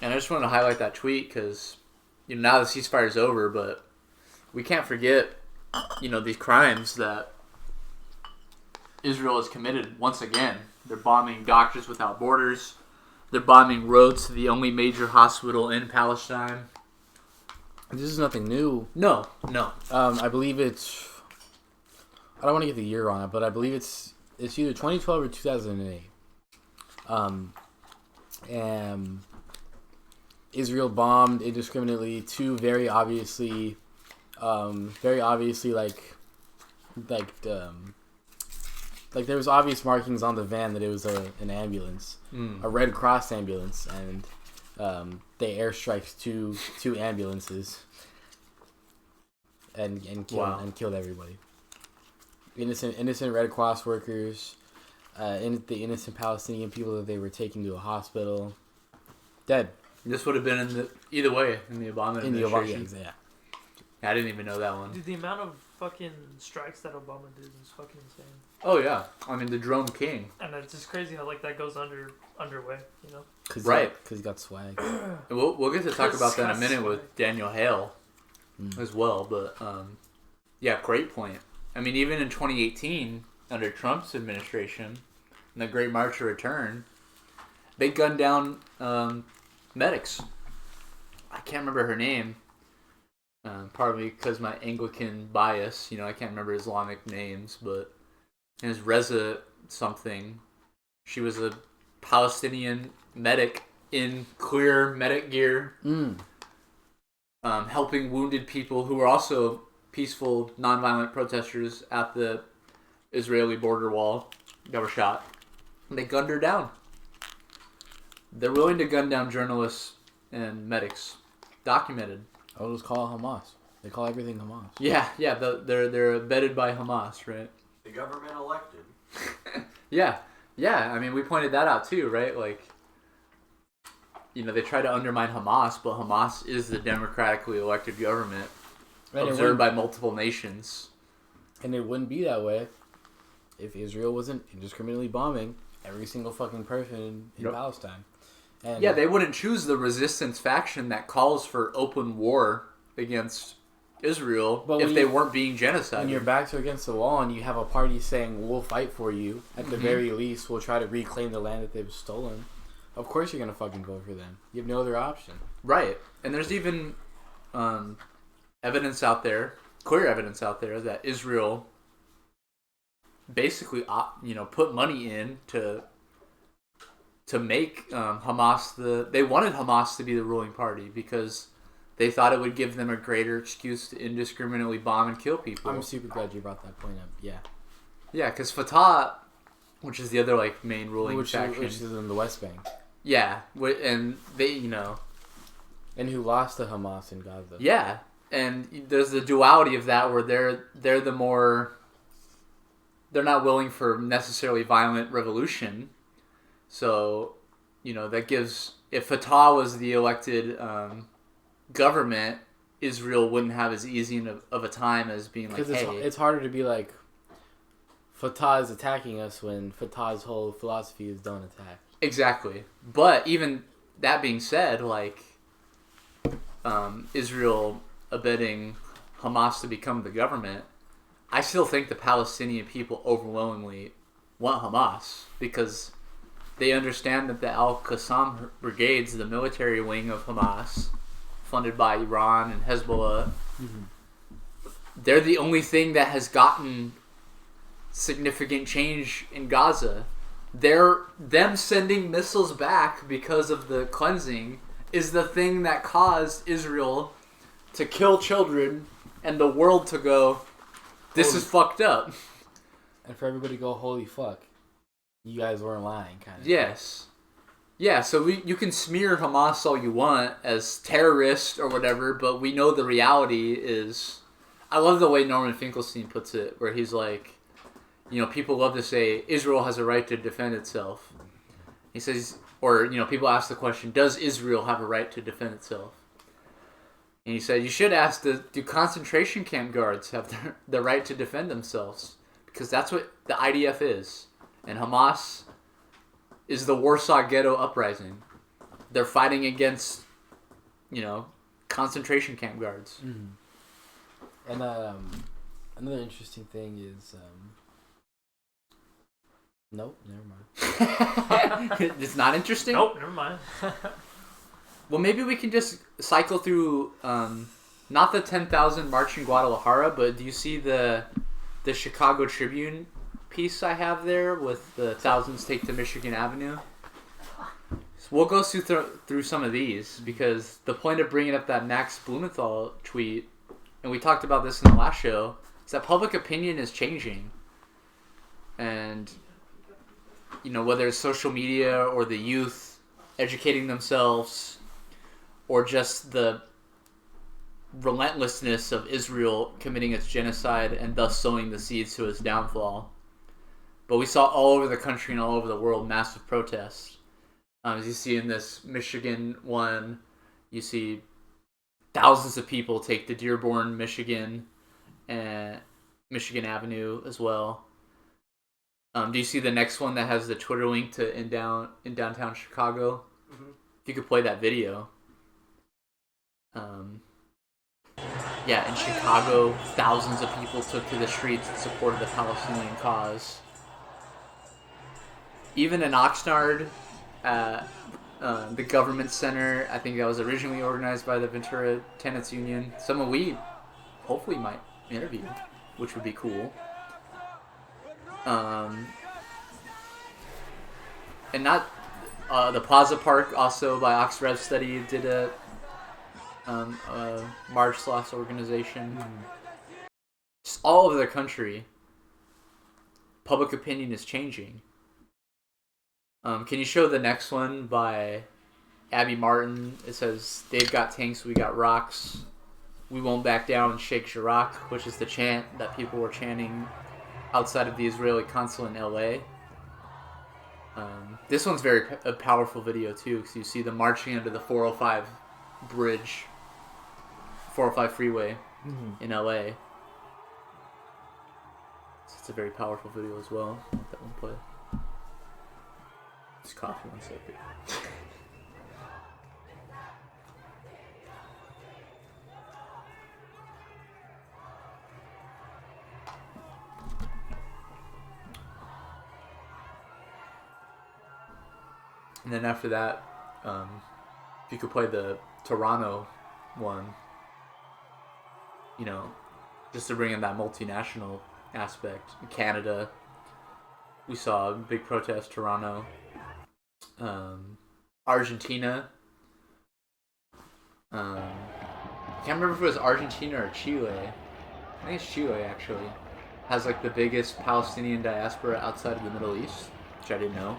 And I just wanted to highlight that tweet because, now the ceasefire is over, but we can't forget, these crimes that Israel has committed once again. They're bombing Doctors Without Borders. They're bombing roads to the only major hospital in Palestine. This is nothing new. No. I believe it's... I don't want to get the year on it, but I believe it's either 2012 or 2008. And Israel bombed indiscriminately 2 very obviously like there was obvious markings on the van that it was an ambulance, a Red Cross ambulance, and they airstriked two ambulances and killed everybody. Innocent Red Cross workers, the innocent Palestinian people that they were taking to a hospital, dead. This would have been either way in the Obama administration. Yeah. I didn't even know that one. Dude, the amount of fucking strikes that Obama did is fucking insane. Oh yeah, I mean the Drone King. And it's just crazy how that goes underway, Right, because he got swag. We'll get to talk about that in a minute with Daniel Hale as well. But yeah, great point. I mean, even in 2018 under Trump's administration, in the Great March of Return, they gunned down medics. I can't remember her name. Partly because my Anglican bias, I can't remember Islamic names, but it was Reza something. She was a Palestinian medic in clear medic gear, helping wounded people who were also peaceful, nonviolent protesters at the Israeli border wall that were shot. And they gunned her down. They're willing to gun down journalists and medics. Documented. I'll just call it Hamas. They call everything Hamas. Yeah. They're abetted by Hamas, right? The government elected. Yeah. I mean, we pointed that out too, right? Like, they try to undermine Hamas, but Hamas is the democratically elected government observed by multiple nations. And it wouldn't be that way if Israel wasn't indiscriminately bombing every single fucking person in Palestine. And yeah, they wouldn't choose the resistance faction that calls for open war against Israel if they weren't being genocided. When your backs are against the wall and you have a party saying, we'll fight for you, at the very least, we'll try to reclaim the land that they've stolen, of course you're going to fucking vote for them. You have no other option. Right. And there's even evidence out there, clear evidence out there, that Israel basically, put money in to make Hamas they wanted Hamas to be the ruling party because they thought it would give them a greater excuse to indiscriminately bomb and kill people. I'm super glad you brought that point up. Yeah. Yeah, because Fatah, which is the other main ruling faction, which is in the West Bank. Yeah, and they and who lost to Hamas in Gaza. Yeah, and there's the duality of that where they're the more, they're not willing for necessarily violent revolution. So, that gives, if Fatah was the elected government, Israel wouldn't have as easy of a time as being like, hey. Because it's harder to be like, Fatah is attacking us when Fatah's whole philosophy is don't attack. Exactly. But even that being said, Israel abetting Hamas to become the government, I still think the Palestinian people overwhelmingly want Hamas because they understand that the Al-Qassam brigades, the military wing of Hamas, funded by Iran and Hezbollah. They're the only thing that has gotten significant change in Gaza. Them sending missiles back because of the cleansing is the thing that caused Israel to kill children and the world to go, this is fucked up. And for everybody to go, holy fuck. You guys weren't lying, kind of. Yes. Yeah, so you can smear Hamas all you want as terrorists or whatever, but we know the reality is... I love the way Norman Finkelstein puts it, where he's like, you know, people love to say Israel has a right to defend itself. He says, or, you know, people ask the question, does Israel have a right to defend itself? And he said, you should ask, do concentration camp guards have the right to defend themselves? Because that's what the IDF is. And Hamas is the Warsaw Ghetto Uprising. They're fighting against, you know, concentration camp guards. And another interesting thing is... Nope, never mind. It's not interesting? Nope, never mind. Well, maybe we can just cycle through, not the 10,000 march in Guadalajara, but do you see the Chicago Tribune piece I have there with the thousands take to Michigan Avenue? So we'll go through some of these, because the point of bringing up that Max Blumenthal tweet, and we talked about this in the last show, is that public opinion is changing. And, you know, whether it's social media or the youth educating themselves, or just the relentlessness of Israel committing its genocide and thus sowing the seeds to its downfall. But we saw all over the country and all over the world massive protests. As you see in this Michigan one, you see thousands of people take to Dearborn, Michigan, and Michigan Avenue as well. Do you see the next one that has the Twitter link to in downtown Chicago? If you could play that video. Yeah, in Chicago, thousands of people took to the streets in support of the Palestinian cause. Even in Oxnard, the government center, I think that was originally organized by the Ventura Tenants Union. Someone we hopefully might interview, which would be cool. And not the Plaza Park, also by Oxford Study, did a march / organization. Just all over the country, public opinion is changing. Can you show the next one by Abby Martin? It says, they've got tanks, we got rocks. We won't back down and shake Chirac, which is the chant that people were chanting outside of the Israeli consulate in LA. This one's a powerful video too, because you see them marching under the 405 bridge, 405 freeway in LA. So it's a very powerful video as well. I'll let that one play. Just coffee 1 second. And then after that, if you could play the Toronto one, you know, just to bring in that multinational aspect. In Canada, we saw a big protest, Toronto. Argentina. I can't remember if it was Argentina or Chile. I think it's Chile, actually. Has like the biggest Palestinian diaspora outside of the Middle East, which I didn't know.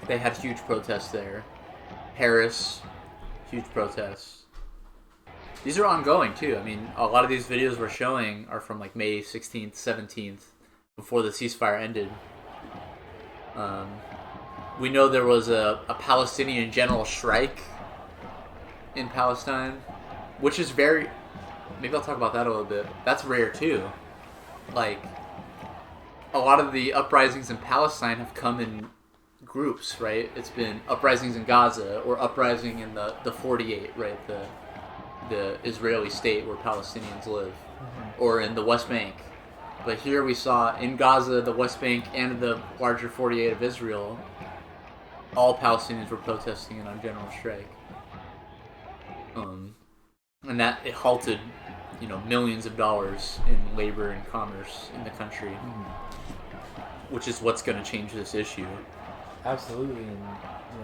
They had huge protests there. Paris, huge protests. These are ongoing too. I mean, a lot of these videos we're showing are from like May 16th, 17th, before the ceasefire ended. We know there was a Palestinian general strike in Palestine, which is very... Maybe I'll talk about that a little bit. That's rare too. Like, a lot of the uprisings in Palestine have come in groups, right? It's been uprisings in Gaza or uprising in the 48, right? The Israeli state where Palestinians live, or in the West Bank. But here we saw in Gaza, the West Bank, and the larger 48 of Israel, all Palestinians were protesting and on general strike. And that it halted, millions of dollars in labor and commerce in the country, which is what's going to change this issue. Absolutely, and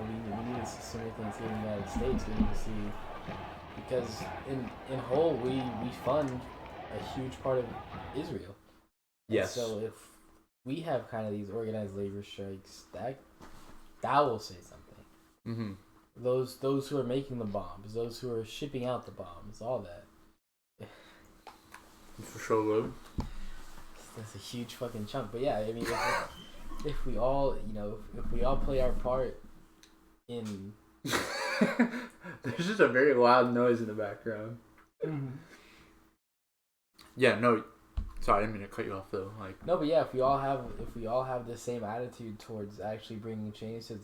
we need to see similar things here in the United States. We need to see, because in whole we fund a huge part of Israel. Yes. And so if we have kind of these organized labor strikes, that will say something. Mm-hmm. Those who are making the bombs, those who are shipping out the bombs, all that. For sure, Lou. That's a huge fucking chunk. But yeah, I mean, if we all, if we all play our part in... There's just a very loud noise in the background. Mm-hmm. Yeah, no... Sorry, I didn't mean to cut you off, though. No, but yeah, if we all have the same attitude towards actually bringing change to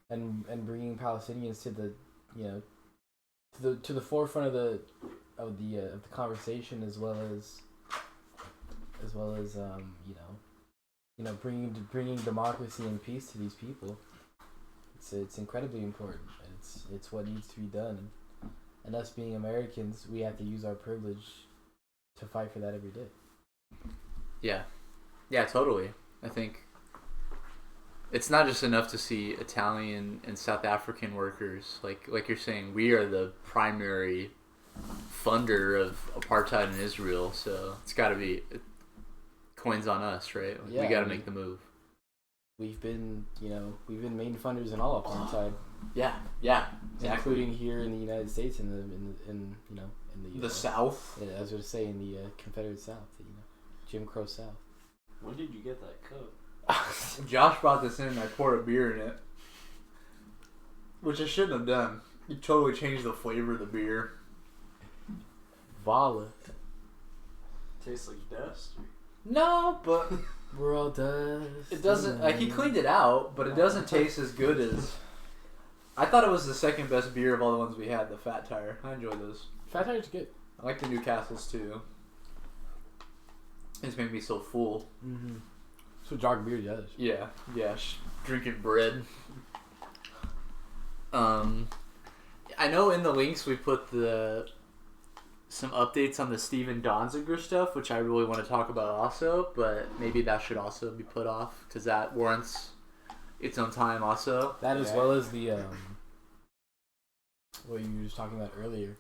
and bringing Palestinians to the forefront of the conversation, as well as bringing democracy and peace to these people, it's incredibly important. It's what needs to be done, and us being Americans, we have to use our privilege to fight for that every day. Yeah, totally. I think it's not just enough to see Italian and South African workers. Like you're saying, we are the primary funder of apartheid in Israel, so it's got to be coins on us, right? We got to make the move. We've been main funders in all apartheid. Yeah, exactly. Including here in the United States, in the South. I was going to say in the Confederate South, Jim Crow South. When did you get that coat? Josh brought this in and I poured a beer in it, which I shouldn't have done. You totally changed the flavor of the beer. Vala. Tastes like dust. No, but we're all dust. It doesn't. He cleaned it out, but it doesn't taste as good as. I thought it was the second best beer of all the ones we had. The Fat Tire. I enjoyed those. Fat Tire's good. I like the Newcastles too. It's made me so full. Mm-hmm. So dog beer does. Yeah. Drinking bread. I know in the links we put some updates on the Steven Donziger stuff, which I really want to talk about also, but maybe that should also be put off because that warrants its own time also. That as well as the what you were just talking about earlier.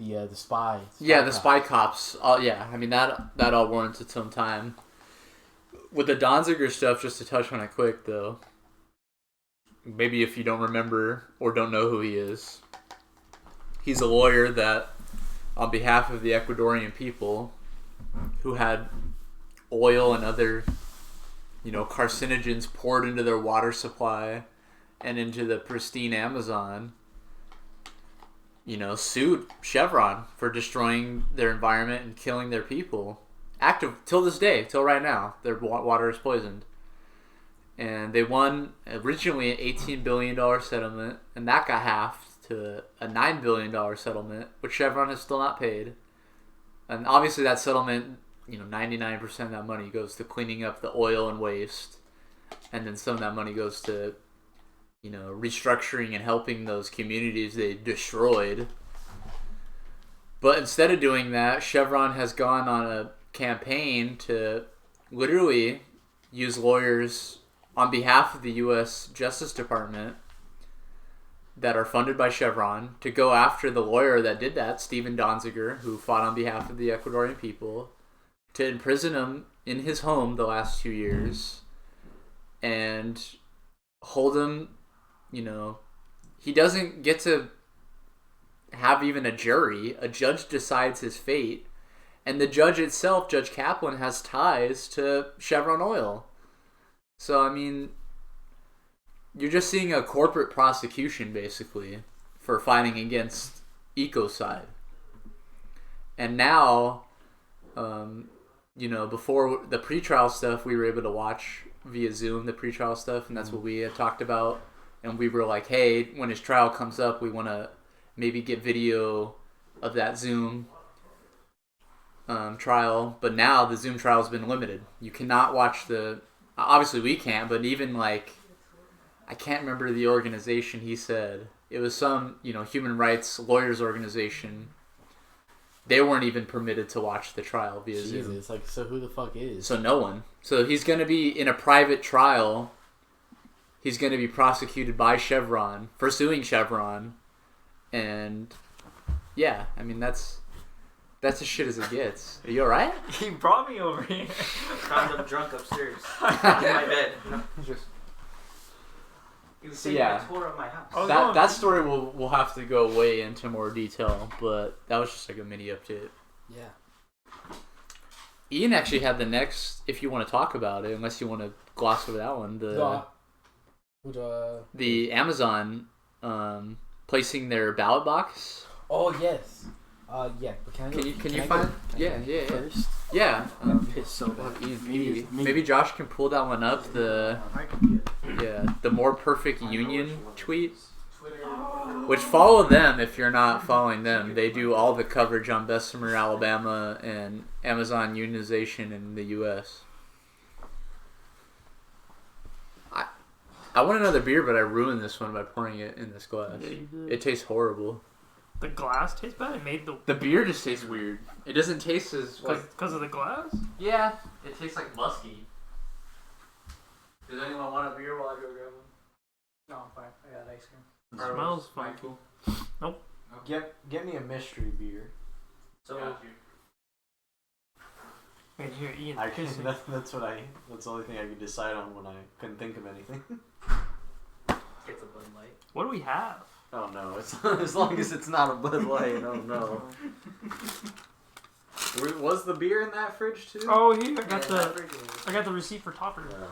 The spy. The spy cops. I mean that all warrants its own time. With the Donziger stuff, just to touch on it quick though. Maybe if you don't remember or don't know who he is, he's a lawyer that, on behalf of the Ecuadorian people, who had oil and other, carcinogens poured into their water supply and into the pristine Amazon, sued Chevron for destroying their environment and killing their people. Active till this day, till right now, their water is poisoned. And they won originally an $18 billion settlement, and that got halved to a $9 billion settlement, which Chevron has still not paid. And obviously that settlement, 99% of that money goes to cleaning up the oil and waste. And then some of that money goes to, restructuring and helping those communities they destroyed. But instead of doing that, Chevron has gone on a campaign to literally use lawyers on behalf of the U.S. Justice Department that are funded by Chevron to go after the lawyer that did that, Steven Donziger, who fought on behalf of the Ecuadorian people, to imprison him in his home the last 2 years and hold him, he doesn't get to have even a jury. A judge decides his fate. And the judge itself, Judge Kaplan, has ties to Chevron Oil. So, I mean, you're just seeing a corporate prosecution, basically, for fighting against ecocide. And now, before the pretrial stuff, we were able to watch via Zoom the pretrial stuff, and that's what we had talked about. And we were like, hey, when his trial comes up, we want to maybe get video of that Zoom trial. But now the Zoom trial has been limited. You cannot watch obviously we can't, but even I can't remember the organization he said. It was some, human rights lawyers organization. They weren't even permitted to watch the trial via Zoom. It's like, so who the fuck is? So no one. So he's going to be in a private trial. He's going to be prosecuted by Chevron for suing Chevron. And yeah, I mean, that's as shit as it gets. Are you alright? He brought me over here. Found him drunk upstairs in my bed. He was taking a tour of my house. That story we'll have to go way into more detail, but that was just like a mini update. Yeah. Ian actually had the next, if you want to talk about it, unless you want to gloss over that one, the Amazon placing their ballot box. Oh yes. Yeah. But can you find? Yeah. First? Yeah. I'm pissed so bad. Maybe Josh can pull that one up. The More Perfect Union tweet. Which, follow them if you're not following them. They do all the coverage on Bessemer, Alabama, and Amazon unionization in the U.S. I want another beer, but I ruined this one by pouring it in this glass. Yeah, you did. It tastes horrible. The glass tastes bad? It made the beer just tastes weird. It doesn't taste as... Because of the glass? Yeah. It tastes like musky. Does anyone want a beer while I go grab one? No, I'm fine. I got ice cream. It smells funky. Nope. Get me a mystery beer. So, Wait, here, Ian. That's the only thing I could decide on when I couldn't think of anything. It's a Bud Light. What do we have? Oh no, as long as it's not a Bud Light, oh no. Was the beer in that fridge too? Oh, here, I got the receipt for Topper. Yeah.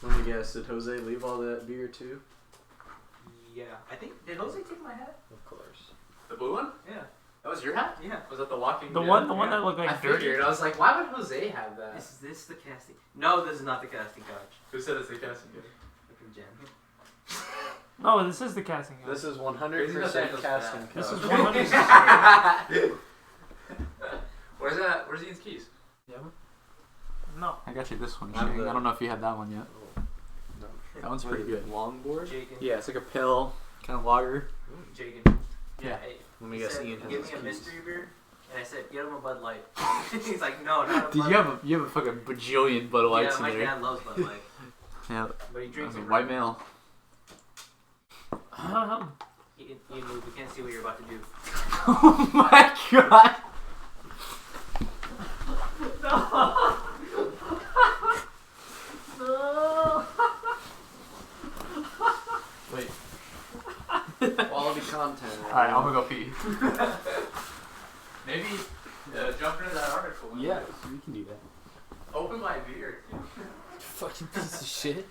Let me guess, did Jose leave all that beer too? Yeah, I think. Did Jose take my hat? Of course. The blue one? Yeah. That was your hat? Yeah. Was that the Walking The Dead? one that looked like I figured. dirty. I was like, why would Jose have that? Is this the casting? No, this is not the casting couch. Who said it's the casting couch? Look at Jen. No, this is the casting couch. This is 100% casting couch. This is 100%. Where's that? Where's Ian's keys? Yeah. No. I got you this one. I don't know if you had that one yet. No. That one's pretty good. Longboard? Jacan. Yeah, it's like a pill kind of lager. Jacan. Yeah. Hey, Let me he guess, said, Ian has give his me a keys. mystery beer. And I said, get him a Bud Light. He's like, no, not a Bud Dude, Light. you have a fucking bajillion Bud Lights Yeah, my in there. dad loves Bud Light. Yeah. But he drinks I'm a it. white male. Ian, move. We can't see what you're about to do. Oh my god. Wait. Quality content. Alright, I'm gonna go pee. Maybe jump into that article. Yeah, we can do that. Open my beer. Fucking piece of shit.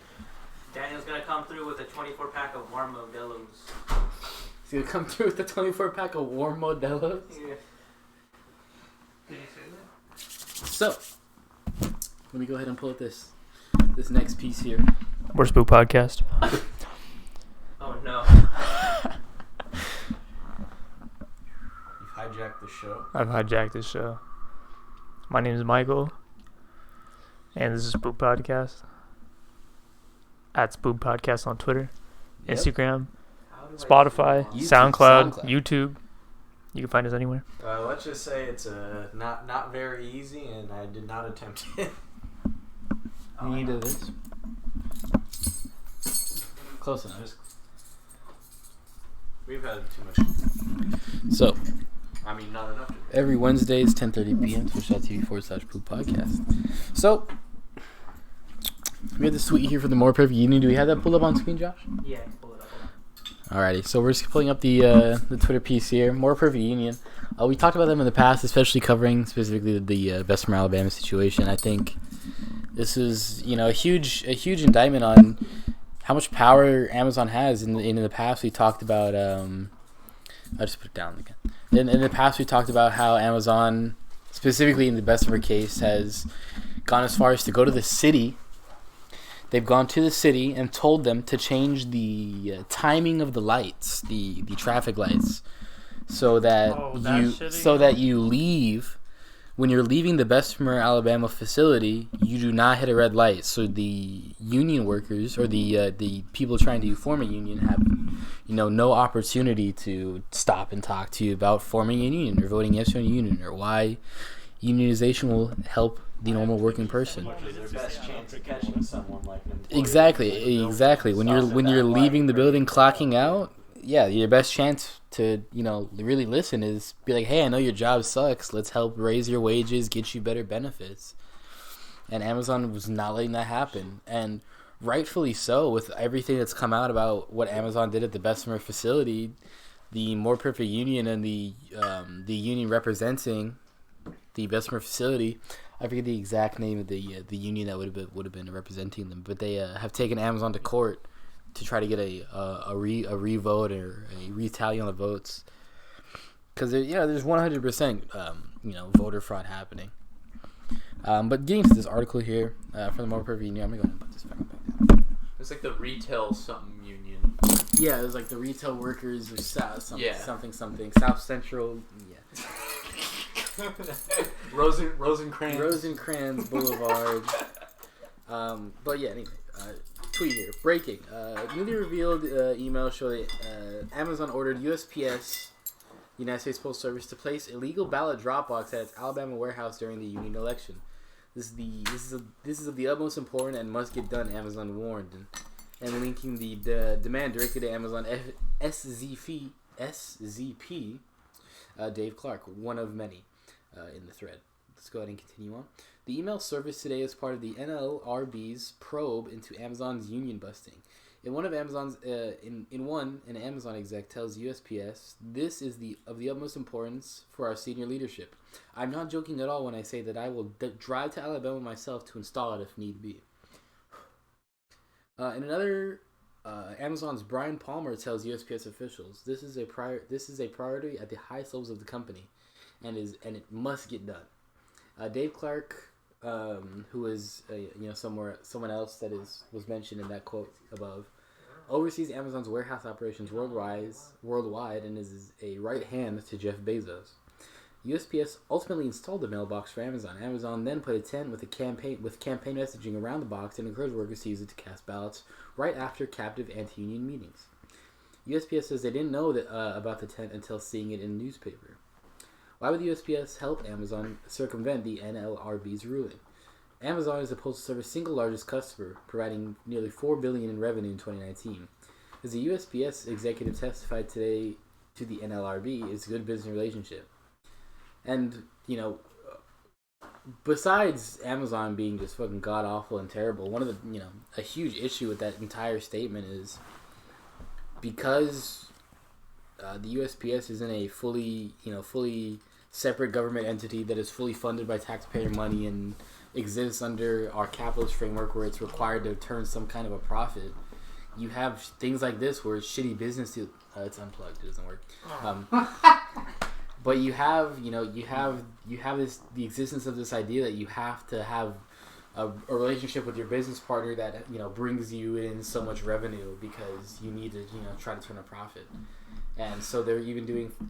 Daniel's gonna come through with a 24-pack of warm Modelo's. He's gonna come through with a 24-pack of warm Modelo's. Yeah. Did you say that? So, let me go ahead and pull up this next piece here. We're Spoop Podcast. Oh no. You've hijacked the show. I've hijacked this show. My name is Michael, and this is Spoop Podcast. At Spoop Podcast on Twitter, Yep. Instagram, How do I Spotify, see SoundCloud, YouTube. You can find us anywhere. Let's just say it's not very easy, and I did not attempt it. Need of this. Close enough. We've had too much. So, I mean, not enough. every Wednesday is 10:30 p.m. Twitch.tv/Spoop Podcast. So, we have this tweet here for the More Perfect Union. Do we have that pulled up on screen, Josh? Yeah, I can pull it up. Alrighty, so we're just pulling up the Twitter piece here. More Perfect Union. We talked about them in the past, especially covering specifically the Bessemer, Alabama situation. I think this is a huge indictment on how much power Amazon has. In the past, we talked about I'll just put it down again. In the past, we talked about how Amazon, specifically in the Bessemer case, has gone as far as to go to the city. They've gone to the city and told them to change the timing of the lights, the traffic lights, so that you leave when you're leaving the Bessemer, Alabama facility, you do not hit a red light. So the union workers or the people trying to form a union have, no opportunity to stop and talk to you about forming a union or voting yes to a union or why unionization will help the normal working person. Their best chance of catching someone like an employee. Exactly. When you're leaving the building, clocking out, yeah, your best chance to really listen is be like, hey, I know your job sucks. Let's help raise your wages, get you better benefits. And Amazon was not letting that happen, and rightfully so. With everything that's come out about what Amazon did at the Bessemer facility, the More Perfect Union and the union representing the Bessemer facility, I forget the exact name of the union that would have been representing them, but they have taken Amazon to court to try to get a re-vote or a retally on the votes, because there's 100% voter fraud happening. But getting to this article here from the More Perfect Union, I'm gonna go ahead and put this back down. It's like the retail something union. Yeah, it was like the retail workers or something South Central. Yeah. Rosencrantz Boulevard. But yeah, anyway, tweet here. Breaking. Newly revealed email show that Amazon ordered USPS, United States Postal Service, to place illegal ballot dropbox at its Alabama warehouse during the union election. This is of the utmost importance and must get done, Amazon warned, and linking the demand directly to Amazon SZP, Dave Clark, one of many in the thread. Let's go ahead and continue on. The email surfaced today as part of the NLRB's probe into Amazon's union busting. In one of Amazon's, an Amazon exec tells USPS, "This is of the utmost importance for our senior leadership. I'm not joking at all when I say that I will drive to Alabama myself to install it if need be." In another, Amazon's Brian Palmer tells USPS officials, "This is a priority at the highest levels of the company, and it must get done." Dave Clark, who is someone else that was mentioned in that quote above, oversees Amazon's warehouse operations worldwide and is a right hand to Jeff Bezos. USPS ultimately installed the mailbox for Amazon. Amazon then put a tent with campaign messaging around the box and encouraged workers to use it to cast ballots right after captive anti-union meetings. USPS says they didn't know about the tent until seeing it in the newspaper. Why would the USPS help Amazon circumvent the NLRB's ruling? Amazon is the Postal Service's single largest customer, providing nearly $4 billion in revenue in 2019. As the USPS executive testified today to the NLRB, it's a good business relationship. And, besides Amazon being just fucking god-awful and terrible, one of the, a huge issue with that entire statement is because the USPS isn't a fully separate government entity that is fully funded by taxpayer money and exists under our capitalist framework where it's required to turn some kind of a profit. You have things like this where it's shitty business. It's unplugged. It doesn't work. But you have the existence of this idea that you have to have a relationship with your business partner that brings you in so much revenue because you need to try to turn a profit. And so they're even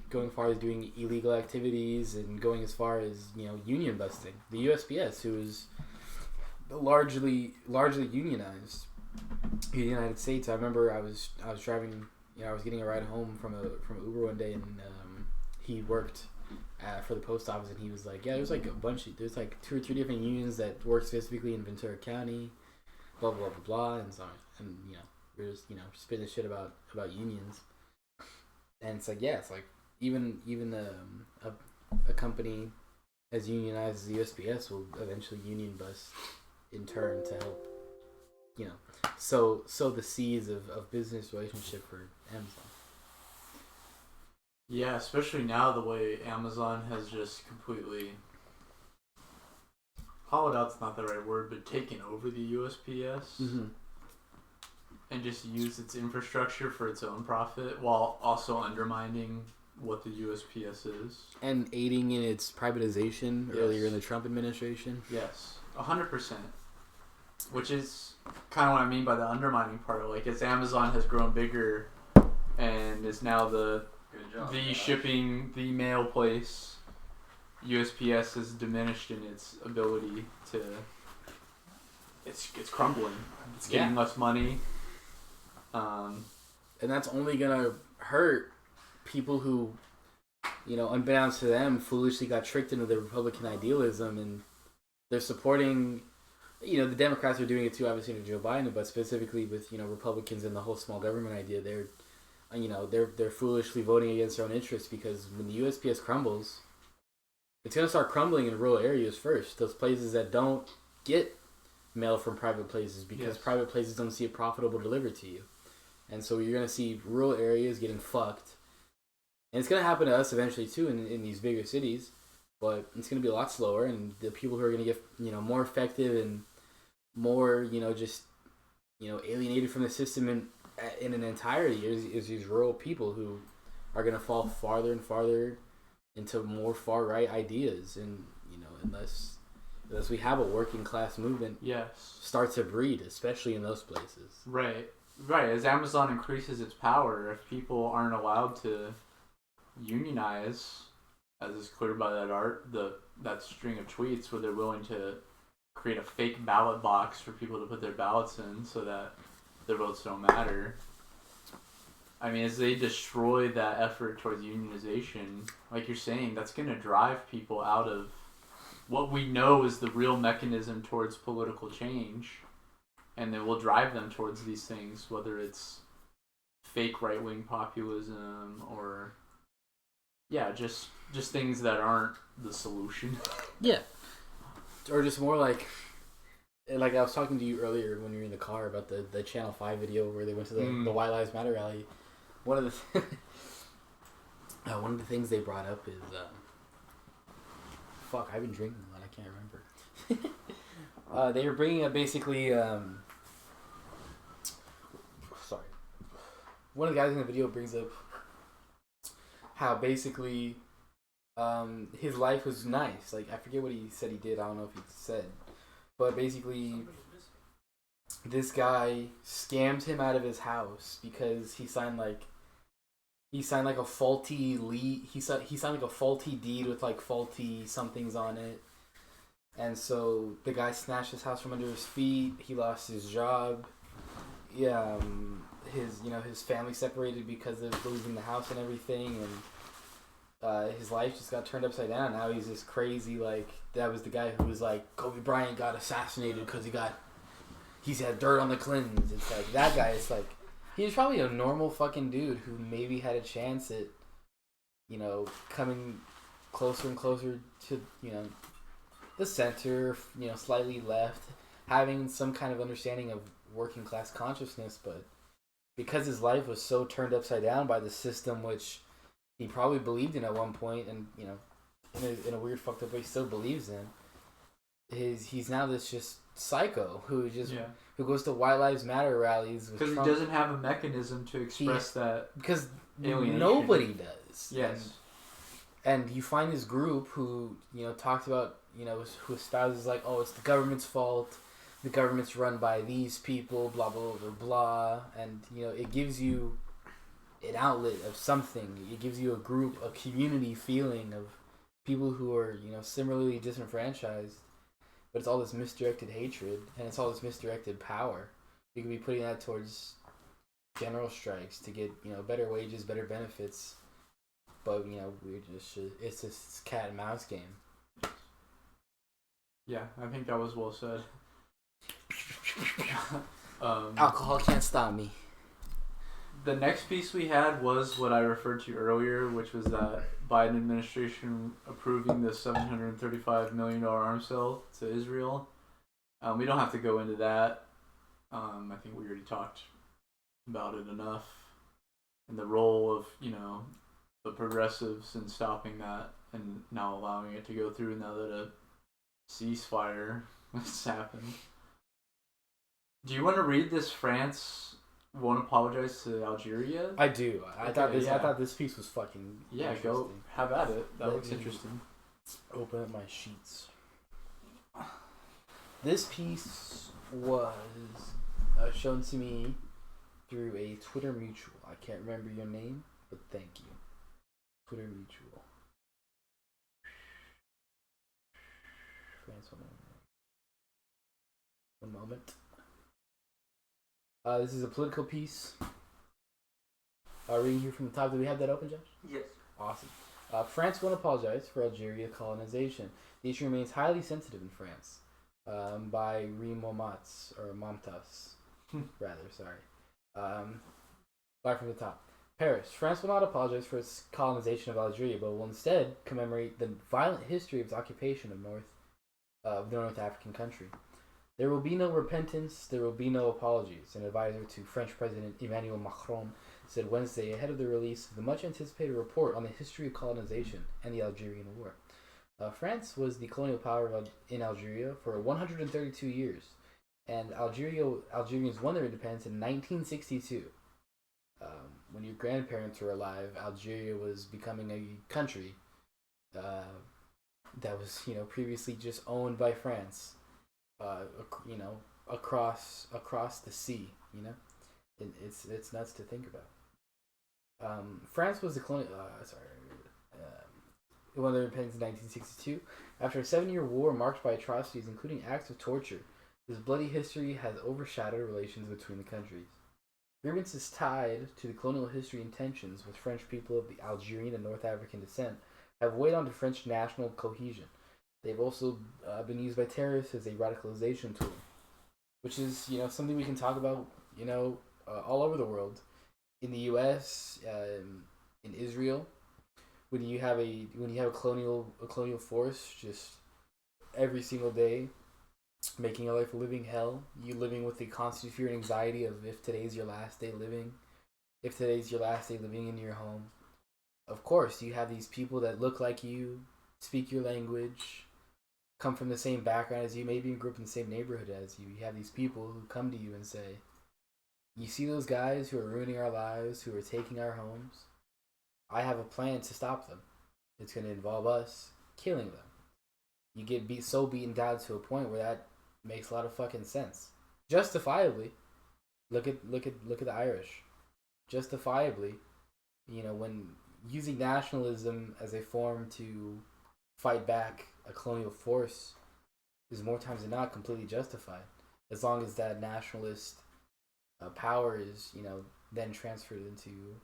going as far as doing illegal activities and going as far as union busting. The USPS, who is largely unionized in the United States. I remember I was driving, I was getting a ride home from Uber one day, and he worked for the post office, and he was like, "Yeah, there's like 2 or 3 different unions that work specifically in Ventura County, blah blah blah blah," and so we're just spitting shit about unions. And it's like, yeah, it's like even a company as unionized as the USPS will eventually union bust in turn to help, sow the seeds of business relationship for Amazon. Yeah, especially now the way Amazon has just completely hollowed out's not the right word, but taken over the USPS. Mm-hmm. And just use its infrastructure for its own profit while also undermining what the USPS is. And aiding in its privatization earlier in the Trump administration. Yes, 100%. Which is kind of what I mean by the undermining part. Like, as Amazon has grown bigger and is now the shipping, the mail place, USPS has diminished in its ability to. It's crumbling. It's getting less money. And that's only gonna hurt people who, unbeknownst to them, foolishly got tricked into the Republican idealism, and they're supporting. The Democrats are doing it too, obviously, to Joe Biden, but specifically with Republicans and the whole small government idea. They're foolishly voting against their own interests, because when the USPS crumbles, it's gonna start crumbling in rural areas first. Those places that don't get mail from private places, because private places don't see it profitable to deliver to you. And so you're going to see rural areas getting fucked. And it's going to happen to us eventually too in these bigger cities, but it's going to be a lot slower, and the people who are going to get, more effective and more, alienated from the system in an entirety is these rural people who are going to fall farther and farther into more far right ideas, and unless we have a working class movement start to breed, especially in those places. Right. As Amazon increases its power, if people aren't allowed to unionize, as is clear by that string of tweets where they're willing to create a fake ballot box for people to put their ballots in so that their votes don't matter. I mean, as they destroy that effort towards unionization, like you're saying, that's going to drive people out of what we know is the real mechanism towards political change, and it will drive them towards these things, whether it's fake right-wing populism or just things that aren't the solution. Yeah. Or just more like I was talking to you earlier when you were in the car about the Channel 5 video where they went to the White Lives Matter rally. One of the things they brought up is I've been drinking a lot, I can't remember. They were bringing up basically one of the guys in the video brings up how basically his life was nice. Like, I forget what he said he did, I don't know if he said, but basically this guy scammed him out of his house because he signed like a faulty he signed like a faulty deed with like faulty somethings on it. And so the guy snatched his house from under his feet. He lost his job. Yeah, his family separated because of losing the house and everything, and his life just got turned upside down. Now he's this crazy, like, that was the guy who was like, Kobe Bryant got assassinated because he's had dirt on the Clintons. It's like, that guy is like, he was probably a normal fucking dude who maybe had a chance at, coming closer and closer to, the center, slightly left, having some kind of understanding of working class consciousness, but because his life was so turned upside down by the system, which he probably believed in at one point, and in a weird fucked up way still believes in, he's now this just psycho who goes to White Lives Matter rallies because he doesn't have a mechanism to express that, because alienation. Nobody does. Yes. And you find this group who talks about who espouses like, oh, it's the government's fault, the government's run by these people, blah blah blah blah, and it gives you an outlet of something. It gives you a group, a community feeling of people who are similarly disenfranchised, but it's all this misdirected hatred and it's all this misdirected power. You could be putting that towards general strikes to get better wages, better benefits, but it's this cat and mouse game. Yeah, I think that was well said. Alcohol can't stop me. The next piece we had was what I referred to earlier, which was that Biden administration approving the $735 million arms sale to Israel. We don't have to go into that. I think we already talked about it enough. And the role of, the progressives in stopping that and now allowing it to go through now that a ceasefire has happened. Do you want to read this? France won't apologize to Algeria? I do. I thought this piece was fucking interesting. Go have at it. That looks interesting. Open up my sheets. This piece was shown to me through a Twitter mutual. I can't remember your name, but thank you. Twitter mutual. France. One moment. This is a political piece. Reading here from the top. Do we have that open, Josh? Yes. Awesome. France won't apologize for Algeria colonization. The issue remains highly sensitive in France. By Momtas, or Momtas, rather, sorry. Back from the top. Paris. France will not apologize for its colonization of Algeria, but will instead commemorate the violent history of its occupation of the North African country. There will be no repentance, there will be no apologies, an advisor to French President Emmanuel Macron said Wednesday ahead of the release of the much-anticipated report on the history of colonization and the Algerian War. France was the colonial power in Algeria for 132 years, and Algerians won their independence in 1962. When your grandparents were alive, Algeria was becoming a country that was, previously just owned by France. Across the sea. It's nuts to think about. France was the colonial. It won their independence in 1962 after a 7-year war marked by atrocities, including acts of torture. This bloody history has overshadowed relations between the countries. Grievances tied to the colonial history and tensions with French people of the Algerian and North African descent have weighed on the French national cohesion. They've also been used by terrorists as a radicalization tool, which is something we can talk about all over the world. In the U.S., in Israel, when you have a colonial force just every single day making your life a living hell, you living with the constant fear and anxiety of if today's your last day living in your home. Of course, you have these people that look like you, speak your language, come from the same background as you, maybe even grew up in the same neighborhood as you. You have these people who come to you and say, you see those guys who are ruining our lives, who are taking our homes? I have a plan to stop them. It's going to involve us killing them. You get beaten down to a point where that makes a lot of fucking sense. Justifiably. Look at the Irish. Justifiably, when using nationalism as a form to fight back a colonial force is more times than not completely justified, as long as that nationalist power is then transferred into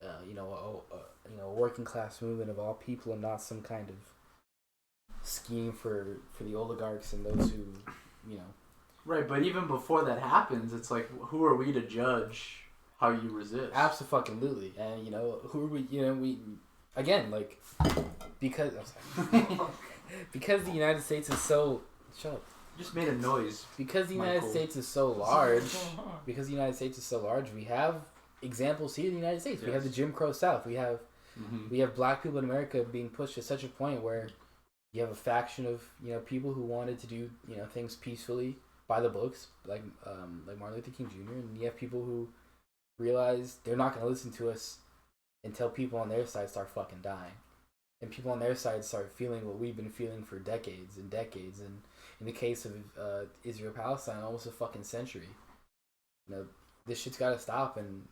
a working class movement of all people, and not some kind of scheme for the oligarchs and those who Right, but even before that happens, it's like, who are we to judge how you resist? Absolutely. And who are we? We again, because because the United States is so shut up. Just made a noise. Because the United States is so large. Because the United States is so large, we have examples here in the United States. Yes. We have the Jim Crow South. We have black people in America being pushed to such a point where you have a faction of people who wanted to do things peacefully by the books, like Martin Luther King Jr. And you have people who realize they're not going to listen to us until people on their side start fucking dying, and people on their side start feeling what we've been feeling for decades and decades. And in the case of Israel Palestine, almost a fucking century. This shit's got to stop. And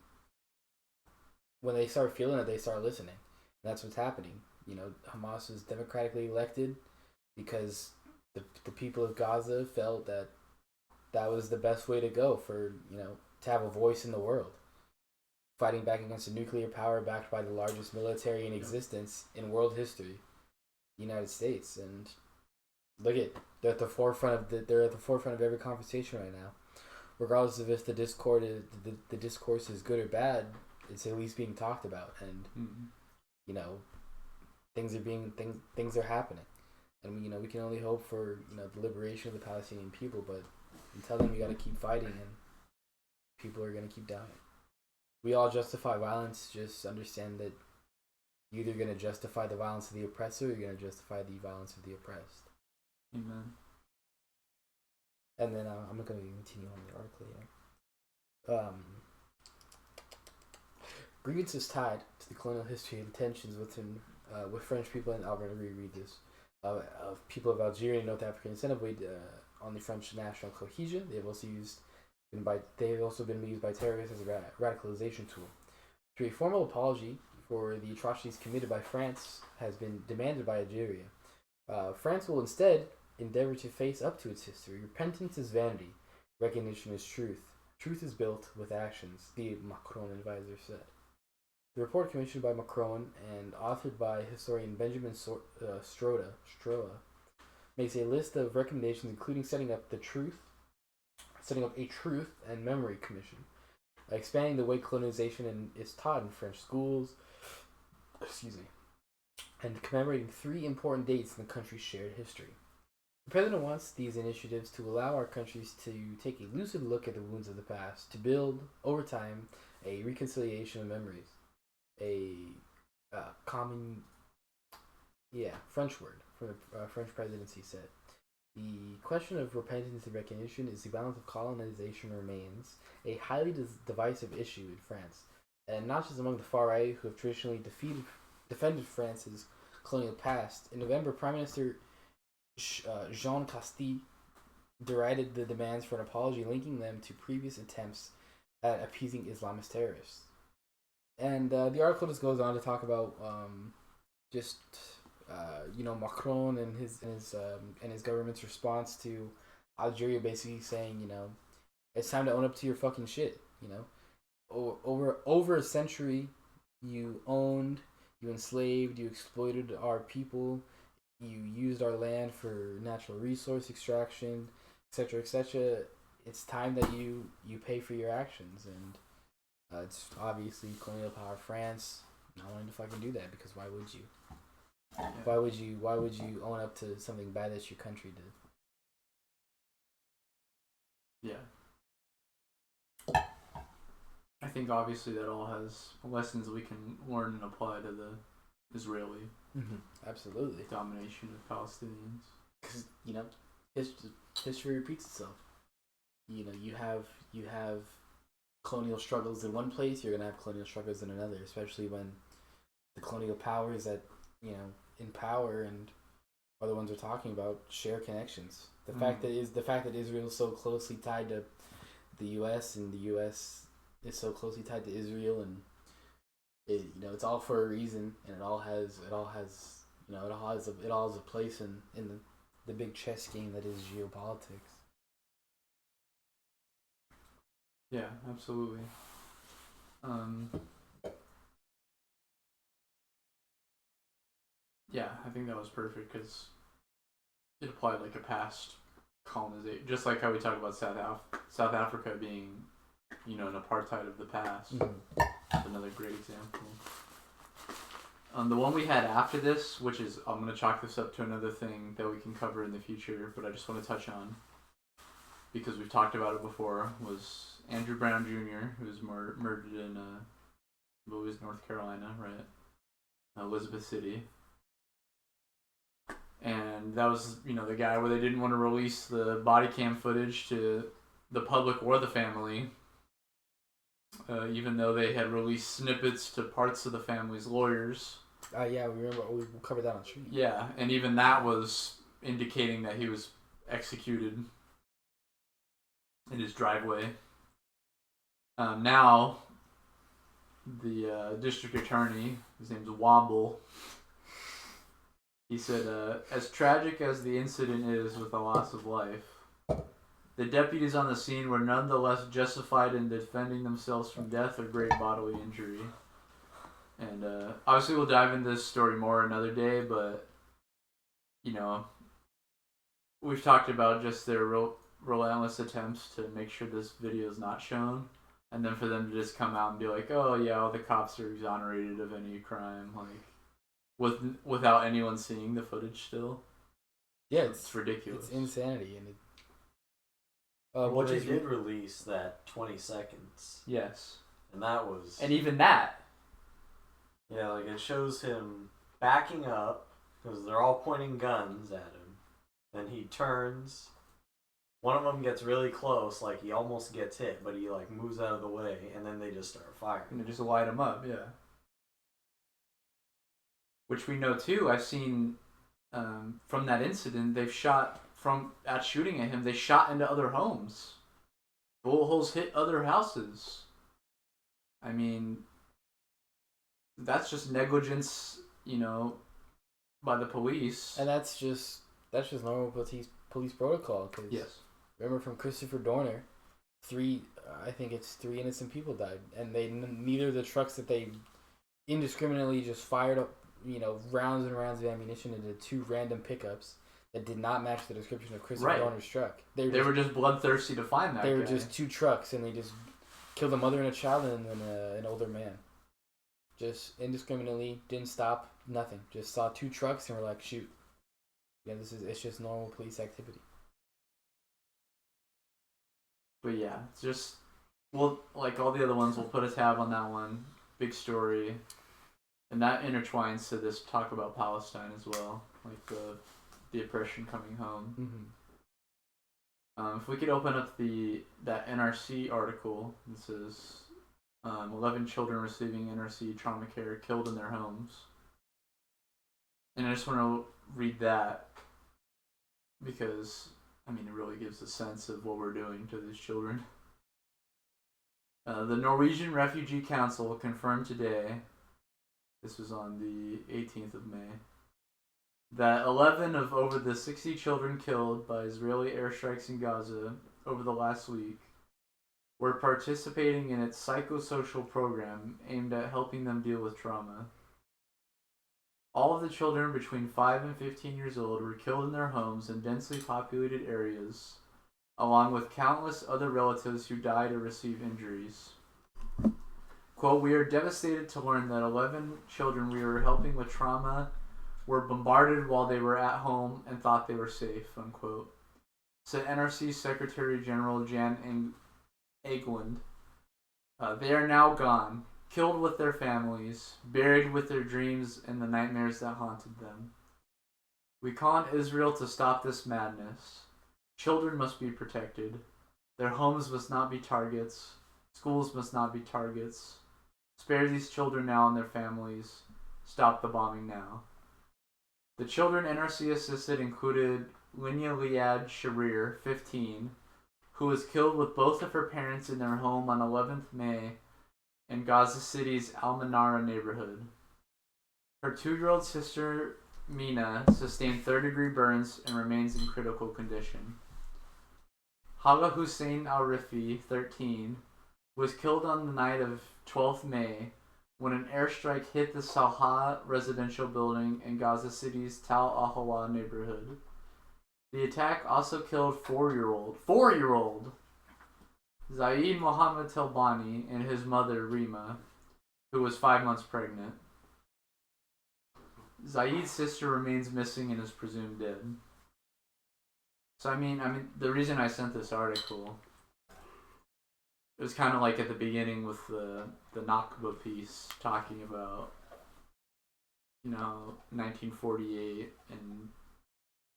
when they start feeling it, they start listening. And that's what's happening. Hamas was democratically elected because the people of Gaza felt that was the best way to go for to have a voice in the world, fighting back against a nuclear power backed by the largest military in existence in world history, the United States. And look at they're at the forefront of every conversation right now, regardless of if the discourse is good or bad. It's at least being talked about, and things are happening, and we can only hope for the liberation of the Palestinian people. But until then, we got to keep fighting, and people are gonna keep dying. We all justify violence. Just understand that you're either gonna justify the violence of the oppressor, or you're gonna justify the violence of the oppressed. Amen. And then I'm not gonna continue on the article here. Grievances tied to the colonial history and tensions with French people, and I'm going to reread this, of people of Algeria and North African descent weighed on the French national cohesion. They've also been used by terrorists as a radicalization tool. A formal apology for the atrocities committed by France has been demanded by Algeria. France will instead endeavor to face up to its history. Repentance is vanity. Recognition is truth. Truth is built with actions, the Macron advisor said. The report, commissioned by Macron and authored by historian Benjamin Stroda, makes a list of recommendations, including setting up a truth and memory commission, expanding the way colonization is taught in French schools, and commemorating 3 important dates in the country's shared history. The president wants these initiatives to allow our countries to take a lucid look at the wounds of the past, to build, over time, a reconciliation of memories. A common, French word from the French presidency said. The question of repentance and recognition is the balance of colonization remains a highly divisive issue in France, and not just among the far right who have traditionally defended France's colonial past. In November, Prime Minister Jean Castex derided the demands for an apology, linking them to previous attempts at appeasing Islamist terrorists. And the article just goes on to talk about Macron and his government's response to Algeria, basically saying, it's time to own up to your fucking shit. Over a century, you owned, you enslaved, you exploited our people, you used our land for natural resource extraction, etc., etc. It's time that you pay for your actions, and it's obviously colonial power France not wanting to fucking do that, because why would you? Yeah. Why would you own up to something bad that your country did? Yeah. I think obviously that all has lessons we can learn and apply to the Israeli absolutely domination of Palestinians. Because history repeats itself. You have colonial struggles in one place, you're gonna have colonial struggles in another, especially when the colonial powers that in power and are the ones we're talking about share connections. The fact that Israel is so closely tied to the U.S. and the U.S. is so closely tied to Israel, and it's all for a reason, and it all has a place in the big chess game that is geopolitics. Yeah, absolutely. Yeah, I think that was perfect because it applied like a past colonization, just like how we talk about South Africa being, an apartheid of the past. That's another great example. The one we had after this, which is, I'm going to chalk this up to another thing that we can cover in the future, but I just want to touch on, because we've talked about it before, was Andrew Brown Jr., who was murdered in North Carolina, right? Elizabeth City. And that was, the guy where they didn't want to release the body cam footage to the public or the family, even though they had released snippets to parts of the family's lawyers. Yeah, we remember. We covered that on stream. Yeah, and even that was indicating that he was executed in his driveway. Now, the district attorney, his name's Womble, he said, as tragic as the incident is with the loss of life, the deputies on the scene were nonetheless justified in defending themselves from death or great bodily injury. And obviously we'll dive into this story more another day, but, we've talked about just their relentless attempts to make sure this video is not shown. And then for them to just come out and be like, oh yeah, all the cops are exonerated of any crime, without anyone seeing the footage still. Yeah, it's ridiculous. It's insanity, and they did release that 20 seconds. Yes. And that was... And even that. Yeah, it shows him backing up, because they're all pointing guns at him. Then he turns. One of them gets really close, he almost gets hit, but he, moves out of the way, and then they just start firing. And they just light him up, yeah. Which we know, too. I've seen, from that incident, they've shot... at shooting at him, they shot into other homes. Bullet holes hit other houses. I mean, that's just negligence, by the police. And that's just normal police protocol. Cause yes. Remember from Christopher Dorner, three innocent people died, and neither of the trucks that they indiscriminately just fired up, rounds and rounds of ammunition into 2 random pickups that did not match the description of Christopher Dorner's truck. They were just bloodthirsty to find that guy. They were just 2 trucks, and they just killed a mother and a child and then an older man. Just indiscriminately, didn't stop, nothing. Just saw 2 trucks and were like, shoot. Yeah, it's just normal police activity. But yeah, it's just, like all the other ones, we'll put a tab on that one. Big story. And that intertwines to this talk about Palestine as well. Like the oppression coming home. Mm-hmm. If we could open up that NRC article, this is 11 children receiving NRC trauma care killed in their homes. And I just want to read that because, it really gives a sense of what we're doing to these children. The Norwegian Refugee Council confirmed today, this was on the 18th of May, that 11 of over the 60 children killed by Israeli airstrikes in Gaza over the last week were participating in its psychosocial program aimed at helping them deal with trauma. All of the children between 5 and 15 years old were killed in their homes in densely populated areas, along with countless other relatives who died or received injuries. Quote, "We are devastated to learn that 11 children we were helping with trauma were bombarded while they were at home and thought they were safe," unquote, said NRC Secretary General Jan Egeland. They are now gone, killed with their families, buried with their dreams and the nightmares that haunted them. We call on Israel to stop this madness. Children must be protected. Their homes must not be targets. Schools must not be targets. Spare these children now and their families. Stop the bombing now. The children NRC assisted included Linya Liad Sharir, 15, who was killed with both of her parents in their home on 11th May in Gaza City's Al-Manara neighborhood. Her 2-year-old sister, Mina, sustained 3rd-degree burns and remains in critical condition. Hala Hussein Al-Rifi, 13, was killed on the night of 12th May when an airstrike hit the Salha residential building in Gaza City's Tal Al-Hawa neighborhood. The attack also killed 4-year-old Zaid Mohammed Telbani and his mother, Rima, who was 5 months pregnant. Zaid's sister remains missing and is presumed dead. So, the reason I sent this article, it was kind of like at the beginning with the Nakba piece, talking about, 1948 and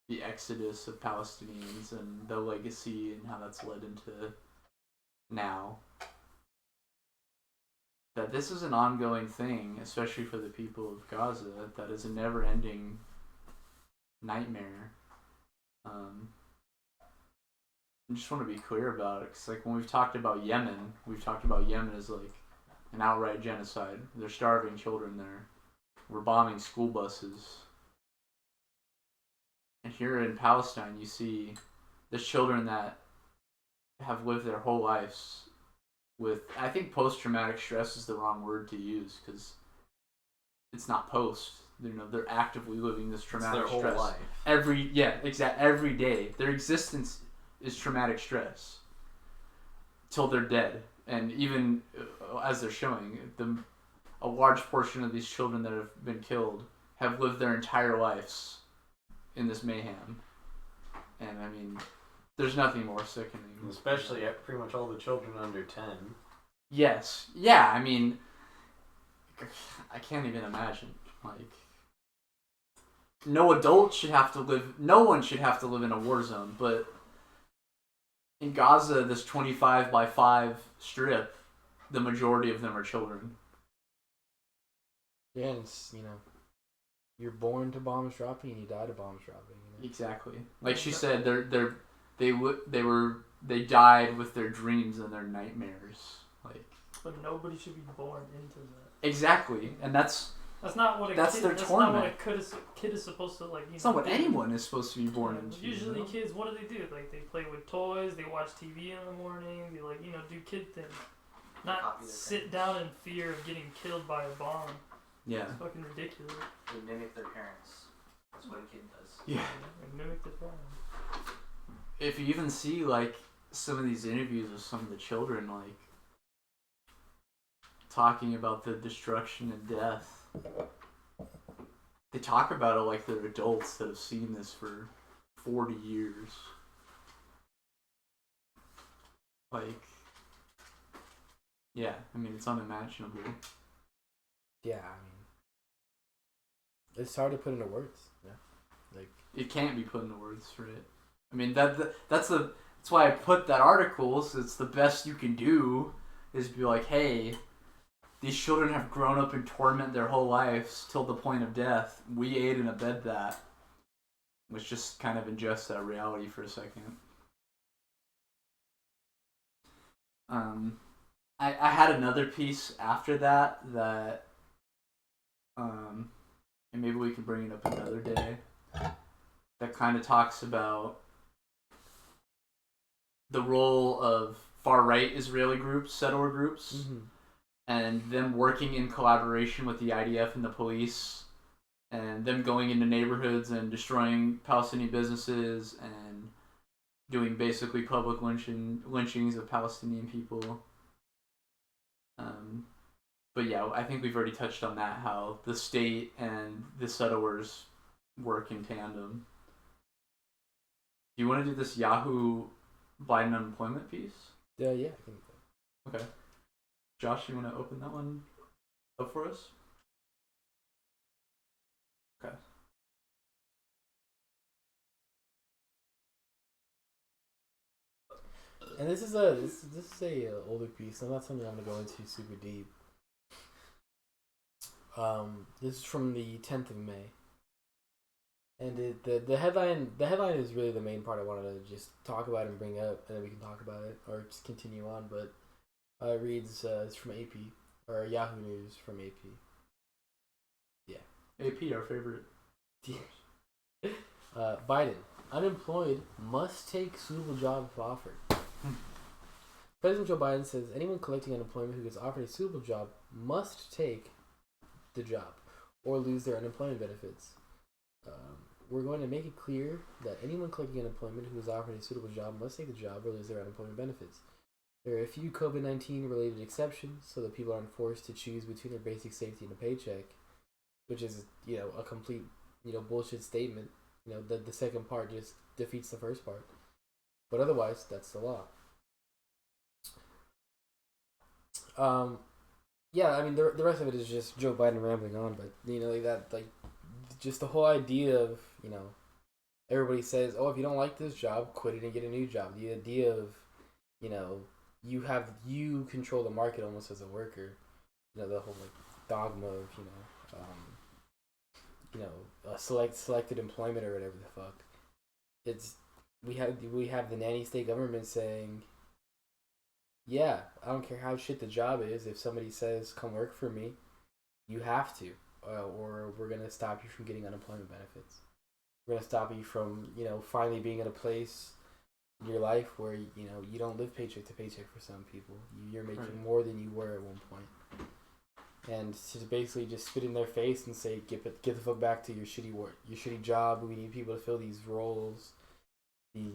the exodus of Palestinians and the legacy and how that's led into now. That this is an ongoing thing, especially for the people of Gaza, that is a never-ending nightmare. I just want to be clear about it, because when we've talked about Yemen as an outright genocide. They're starving children there. We're bombing school buses. And here in Palestine, you see there's children that have lived their whole lives with, I think post-traumatic stress is the wrong word to use, because it's not post. They're actively living this traumatic stress. Their whole life. Every day. Their existence is traumatic stress till they're dead. And even as they're showing, a large portion of these children that have been killed have lived their entire lives in this mayhem. And there's nothing more sickening. Especially pretty much all the children under 10. Yes. Yeah, I can't even imagine. No one should have to live in a war zone, but in Gaza, this 25 by 5 strip, the majority of them are children. Yeah, and it's, you're born to bombs dropping and you die to bombs dropping. Exactly. Like she said, they died with their dreams and their nightmares. But nobody should be born into that. Exactly, and that's That's not what That's their torment. Not what a kid is supposed to like. It's not what anyone is supposed to be born into. Usually, kids, what do? Like they play with toys, they watch TV in the morning, they do kid things. Not sit down in fear of getting killed by a bomb. Yeah. It's fucking ridiculous. They mimic their parents. That's what a kid does. Yeah. They mimic their parents. If you even see like some of these interviews with some of the children, like talking about the destruction and death, they talk about it like they're adults that have seen this for 40 years. Like, yeah, I mean, it's unimaginable. Yeah, I mean, it's hard to put into words. Yeah, like it can't be put into words, right? I mean, that's why I put that article. So it's the best you can do is be like, hey, these children have grown up in torment their whole lives till the point of death. We aid and abet that. Let's just kind of ingest that reality for a second. I had another piece after that, and maybe we can bring it up another day, that kind of talks about the role of far-right Israeli groups, settler groups, and them working in collaboration with the IDF and the police, and them going into neighborhoods and destroying Palestinian businesses and doing basically public lynchings of Palestinian people. But yeah, I think we've already touched on that, how the state and the settlers work in tandem. Do you want to do this Yahoo Biden unemployment piece? Yeah, I can. Okay. Josh, you want to open that one up for us? Okay. And this is a older piece. So not something I'm gonna go into super deep. This is from the 10th of May, and the headline is really the main part I wanted to just talk about and bring up, and then we can talk about it or just continue on. But it reads it's from AP or Yahoo News from AP. Yeah, AP, our favorite. Biden, unemployed must take suitable job if offered. President Joe Biden says anyone collecting unemployment who gets offered a suitable job must take the job or lose their unemployment benefits. We're going to make it clear that anyone collecting unemployment who is offered a suitable job must take the job or lose their unemployment benefits. There are a few COVID-19 related exceptions so that people aren't forced to choose between their basic safety and a paycheck, which is, a complete, bullshit statement. The second part just defeats the first part. But otherwise, that's the law. Yeah, I mean, the rest of it is just Joe Biden rambling on, but, just the whole idea of, everybody says, oh, if you don't like this job, quit it and get a new job. The idea of, you control the market almost as a worker. The whole, dogma of, selected employment or whatever the fuck. We have the nanny state government saying, yeah, I don't care how shit the job is. If somebody says, come work for me, you have to. Or we're going to stop you from getting unemployment benefits. We're going to stop you from, finally being in a place in your life where, you don't live paycheck to paycheck for some people. You're making more than you were at one point. And to basically just spit in their face and say, get the fuck back to your shitty work, your shitty job. We need people to fill these roles. These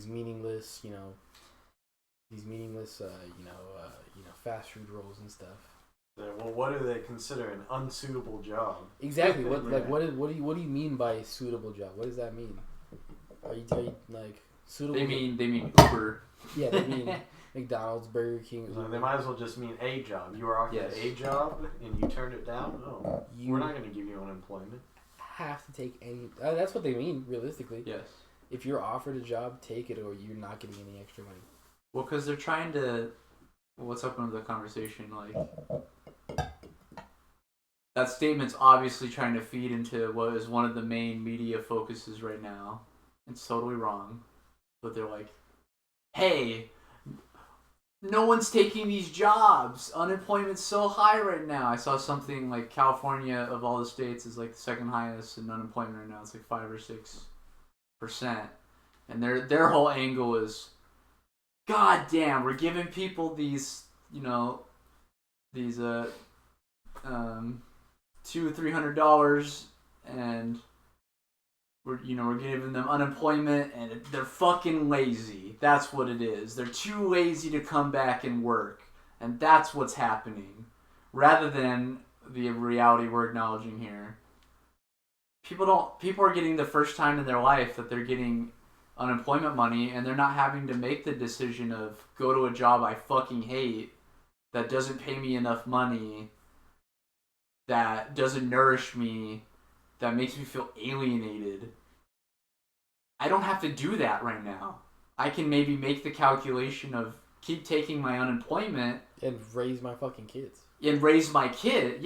meaningless, fast food roles and stuff. Yeah, well, what do they consider an unsuitable job? Exactly. What do you mean by a suitable job? What does that mean? Are you suitable? They mean Uber. Yeah, they mean McDonald's, Burger King. So they might as well just mean a job. You were offered a job and you turned it down. Oh, we're not going to give you unemployment. Have to take any. That's what they mean, realistically. Yes. If you're offered a job, take it, or you're not getting any extra money. Well, because they're trying to. What's up with the conversation? That statement's obviously trying to feed into what is one of the main media focuses right now. It's totally wrong, but they're like, "Hey, no one's taking these jobs. Unemployment's so high right now. I saw something like California, of all the states, is like the second highest in unemployment right now. It's like 5 or 6%. And their whole angle is, God damn, we're giving people these, these $200-300, and we're giving them unemployment, and they're fucking lazy. That's what it is. They're too lazy to come back and work, and that's what's happening. Rather than the reality we're acknowledging here. People are getting the first time in their life that they're getting unemployment money, and they're not having to make the decision of go to a job I fucking hate that doesn't pay me enough money, that doesn't nourish me, that makes me feel alienated. I don't have to do that right now. I can maybe make the calculation of keep taking my unemployment and raise my fucking kids. And raise my kids,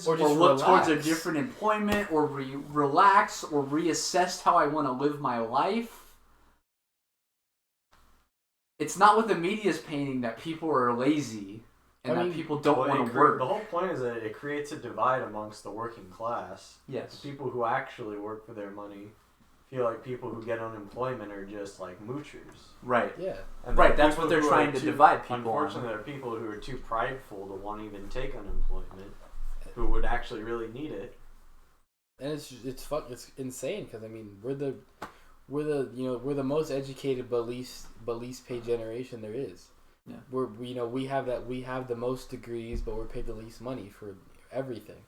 or look towards a different employment, or relax, or reassess how I want to live my life. It's not what the media's painting that people are lazy and that people don't want to work. The whole point is that it creates a divide amongst the working class. Yes. The people who actually work for their money feel like people who get unemployment are just like moochers. Right. Yeah. And right. That's what they're trying to divide people. Unfortunately, there are people who are too prideful to want to even take unemployment, who would actually really need it. And it's insane because I mean we're the most educated but least paid generation there is. Yeah. We have the most degrees, but we're paid the least money for everything.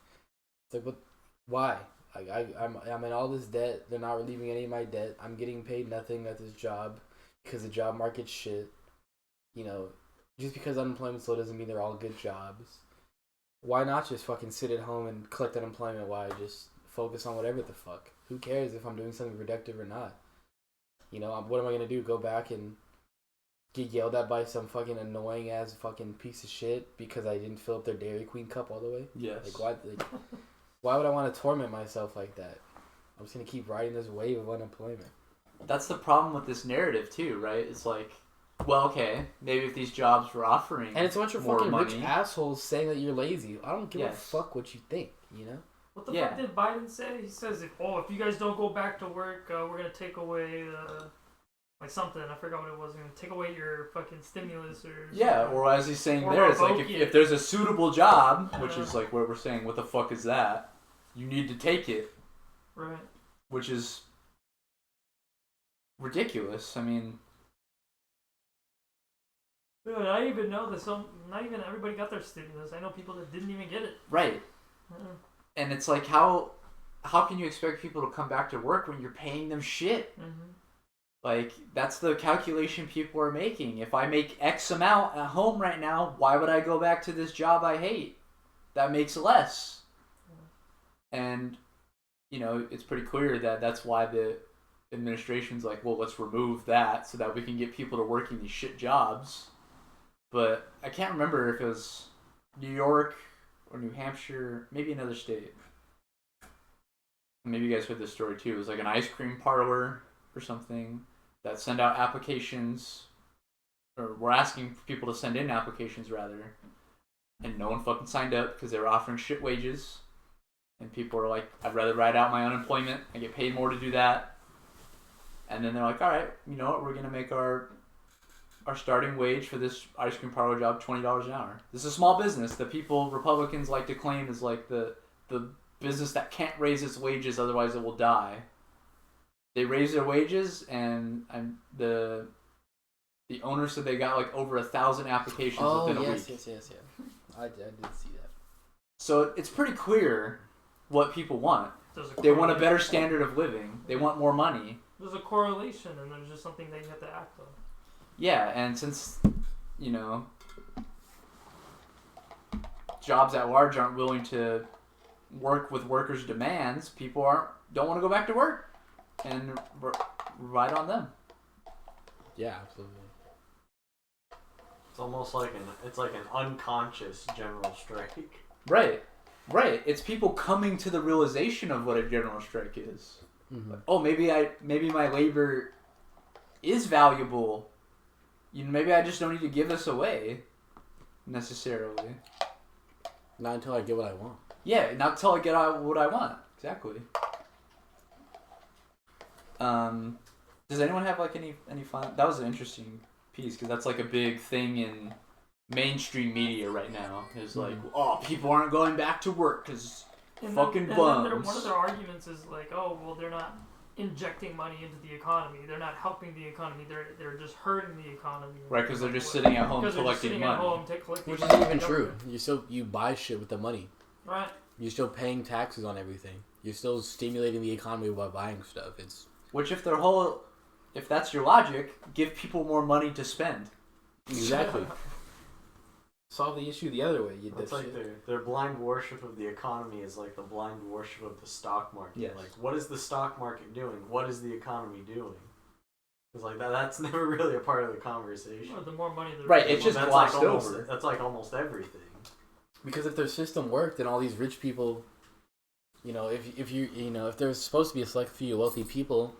It's like, but why? I'm in all this debt. They're not relieving any of my debt. I'm getting paid nothing at this job because the job market's shit. Just because unemployment's low doesn't mean they're all good jobs. Why not just fucking sit at home and collect unemployment while I just focus on whatever the fuck? Who cares if I'm doing something productive or not? What am I gonna do? Go back and get yelled at by some fucking annoying ass fucking piece of shit because I didn't fill up their Dairy Queen cup all the way? Yes. Why would I want to torment myself like that? I'm just going to keep riding this wave of unemployment. That's the problem with this narrative, too, right? It's like, well, okay, maybe if these jobs were offering and it's a bunch of more fucking money, rich assholes saying that you're lazy. I don't give a fuck what you think, What the fuck did Biden say? He says, if you guys don't go back to work, we're going to take away, something. I forgot what it was. We're going to take away your fucking stimulus or something. Yeah, or as he's saying there, it's like, if there's a suitable job, which is like where we're saying, what the fuck is that? You need to take it. Right. Which is ridiculous. I mean... Dude, I even know that not even everybody got their stimulus. I know people that didn't even get it. Right. And it's like, how can you expect people to come back to work when you're paying them shit? Mm-hmm. Like, that's the calculation people are making. If I make X amount at home right now, why would I go back to this job I hate? That makes less. And, it's pretty clear that that's why the administration's like, well, let's remove that so that we can get people to work in these shit jobs. But I can't remember if it was New York or New Hampshire, maybe another state. Maybe you guys heard this story too. It was like an ice cream parlor or something that send out applications, or were asking people to send in applications rather, and no one fucking signed up because they were offering shit wages. And people were like, I'd rather ride out my unemployment. I get paid more to do that. And then they're like, all right, you know what? We're going to make our starting wage for this ice cream parlor job $20 an hour. This is a small business that Republicans like to claim is like the business that can't raise its wages, otherwise it will die. They raised their wages, and the owner said they got like over 1,000 applications within a week. Yes. I did see that. So it's pretty clear what people want. They want a better standard of living. They want more money. There's a correlation, and there's just something that you have to act on. Yeah, and since, jobs at large aren't willing to work with workers' demands, people don't want to go back to work, and ride on them. Yeah, absolutely. It's almost like an unconscious general strike. Right. It's people coming to the realization of what a general strike is. Mm-hmm. Like, oh, maybe my labor is valuable maybe I just don't need to give this away necessarily. Not until I get what I want. Yeah, not until I get what I want. Exactly. Does anyone have like any fun? That was an interesting piece because that's like a big thing in mainstream media right now. Is like, oh, people aren't going back to work because fucking bums. One of their arguments is like, oh, well, they're not injecting money into the economy. They're not helping the economy. They're just hurting the economy. Right, because they're just sitting at home collecting money. Which isn't even true. You buy shit with the money. Right. You're still paying taxes on everything. You're still stimulating the economy by buying stuff. If that's your logic, give people more money to spend. Exactly. Solve the issue the other way. It's like their blind worship of the economy is like the blind worship of the stock market. Yes. Like, what is the stock market doing? What is the economy doing? It's like that's never really a part of the conversation. Well, the more money, it's just glossed over. That's like almost everything. Because if their system worked, then all these rich people, if there's supposed to be a select few wealthy people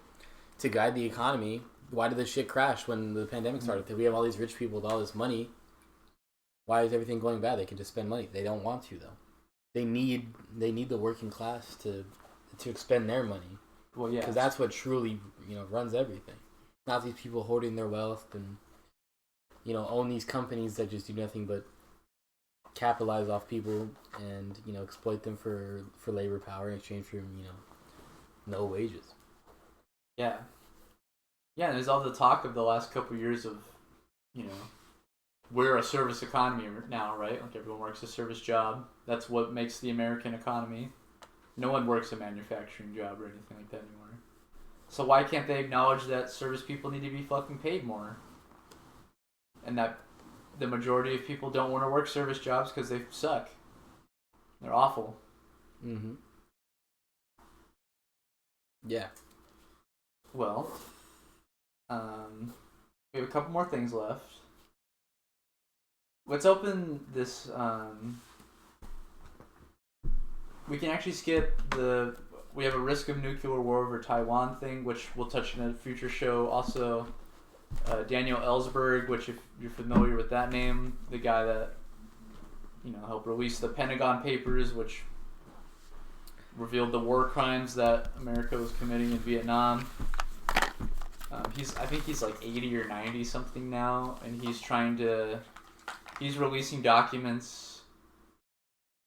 to guide the economy, why did this shit crash when the pandemic started? Because we have all these rich people with all this money. Why is everything going bad? They can just spend money. They don't want to though. They need the working class to expend their money. Well, yeah, because that's what truly runs everything. Not these people hoarding their wealth and own these companies that just do nothing but capitalize off people and exploit them for labor power in exchange for no wages. Yeah. There's all the talk of the last couple of years of we're a service economy now, right? Like everyone works a service job. That's what makes the American economy. No one works a manufacturing job or anything like that anymore. So why can't they acknowledge that service people need to be fucking paid more? And that the majority of people don't want to work service jobs because they suck. They're awful. Mm-hmm. Yeah. Well, we have a couple more things left. Let's open this. We can actually skip we have a risk of nuclear war over Taiwan thing, which we'll touch in a future show. Also, Daniel Ellsberg, which if you're familiar with that name, the guy that helped release the Pentagon Papers, which revealed the war crimes that America was committing in Vietnam. I think he's like 80 or 90 something now, and he's releasing documents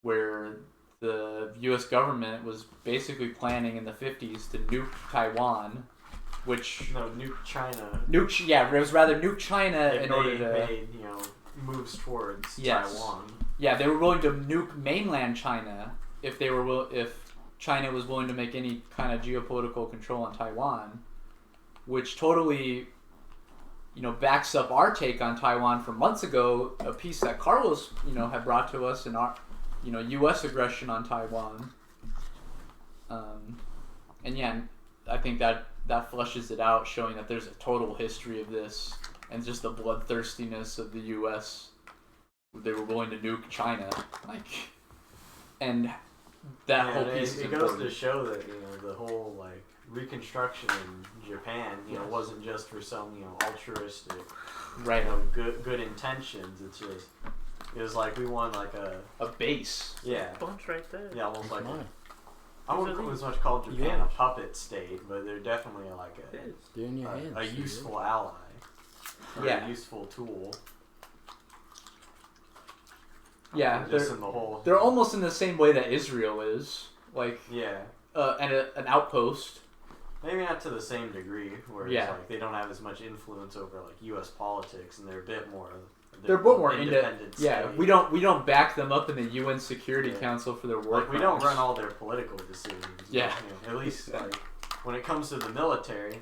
where the U.S. government was basically planning in the 50s to nuke Taiwan, nuke China. It was rather nuke China in order to made moves towards Taiwan. Yeah, they were willing to nuke mainland China if China was willing to make any kind of geopolitical control on Taiwan, which totally backs up our take on Taiwan from months ago, a piece that Carlos had brought to us in our U.S. aggression on Taiwan. And yeah, I think that fleshes it out, showing that there's a total history of this and just the bloodthirstiness of the U.S. They were willing to nuke China, and that whole piece. It goes to show that the whole Reconstruction in Japan, wasn't just for some altruistic, good intentions. It was like we won a base. Yeah. Bunch right there. Yeah, almost like I wouldn't as much call Japan a puppet state, but they're definitely a useful ally. Or a useful tool. Yeah, they're almost in the same way that Israel is, and an outpost. Maybe not to the same degree, where they don't have as much influence over U.S. politics, and they're a bit more. They're a bit more independent. Yeah, we don't back them up in the UN Security Council for their work. We don't run all their political decisions. Yeah, at least when it comes to the military,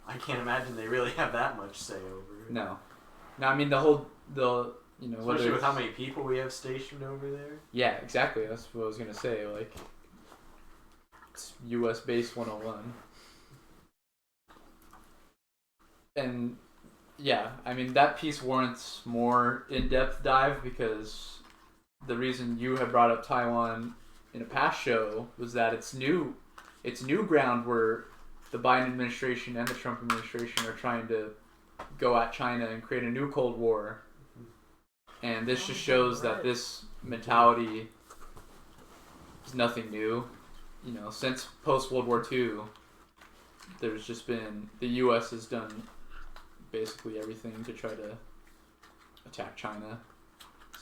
I can't imagine they really have that much say over it. No, I mean especially with how many people we have stationed over there. Yeah, exactly. That's what I was gonna say. It's U.S. Base 101. And yeah, I mean that piece warrants more in-depth dive because the reason you had brought up Taiwan in a past show was that it's new ground where the Biden administration and the Trump administration are trying to go at China and create a new Cold War. And this just shows that this mentality is nothing new. You know, since post-World War II, there's just been, the U.S. has done basically everything to try to attack China.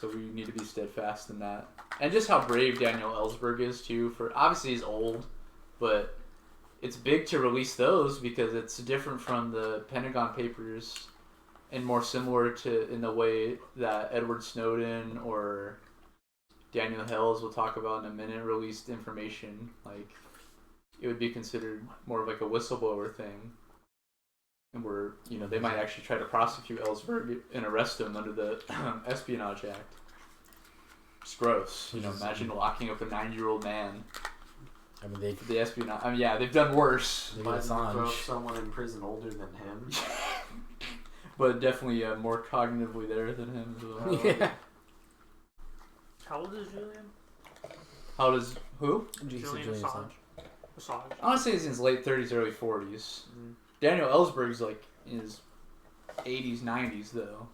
So we need to be steadfast in that. And just how brave Daniel Ellsberg is, too. For obviously, he's old, but it's big to release those because it's different from the Pentagon Papers and more similar to in the way that Edward Snowden or Daniel Hales, we'll talk about in a minute, released information. Like, it would be considered more of like a whistleblower thing. And where, you know, they might actually try to prosecute Ellsberg and arrest him under the Espionage Act. It's gross. You know, imagine locking up a 9-year-old man. I mean, the espionage. I mean, yeah, they've done worse. They might throw someone in prison older than him. But definitely more cognitively there than him as well. Yeah. How old is Julian? How old is who? Julian Assange. I want to say he's in his late 30s, early 40s. Daniel Ellsberg's like in his 80s, 90s though.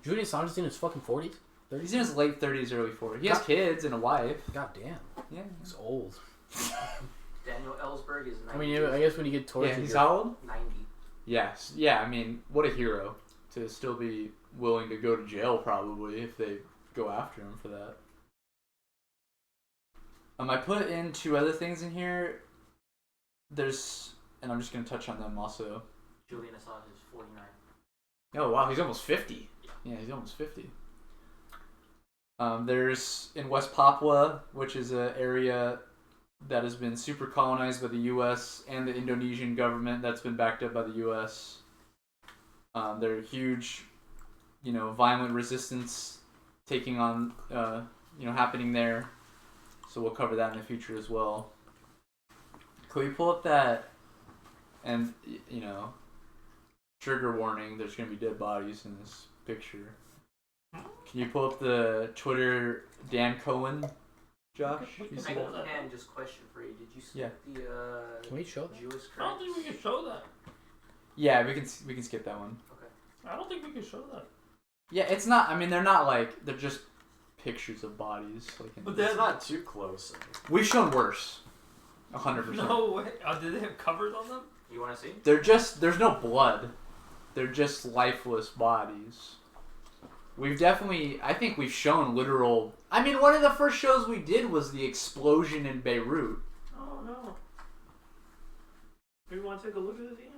Julian Assange is in his fucking 40s? 30s? He's in his late 30s, early 40s. He has kids and a wife. God damn. Yeah. He's old. Daniel Ellsberg is 90. I mean, I guess when you get tortured... Yeah, he's how old? 90. Yes. Yeah, I mean, what a hero. To still be willing to go to jail probably if they go after him for that. I put in 2 other things in here. There's... And I'm just going to touch on them also. Julian Assange is 49. Oh, wow. He's almost 50. Yeah, he's almost 50. There's in West Papua, which is an area that has been super colonized by the U.S. and the Indonesian government that's been backed up by the U.S. There are huge, you know, violent resistance taking on, happening there. So we'll cover that in the future as well. Can we pull up that? And, you know, trigger warning, there's going to be dead bodies in this picture. Can you pull up the Twitter Dan Cohen, Josh? You see that? And just question for you. Did you see the Can we show that? Jewish I don't think we can show that. Yeah, we can skip that one. Okay. I don't think we can show that. Yeah, it's not. I mean, they're not like they're just pictures of bodies. Like, but they're not too close. We've shown worse. 100%. No way. Did they have covers on them? You want to see? They're just. There's no blood. They're just lifeless bodies. We've definitely. I think we've shown literal. I mean, one of the first shows we did was the explosion in Beirut. Oh no. Do you want to take a look at this, Ian?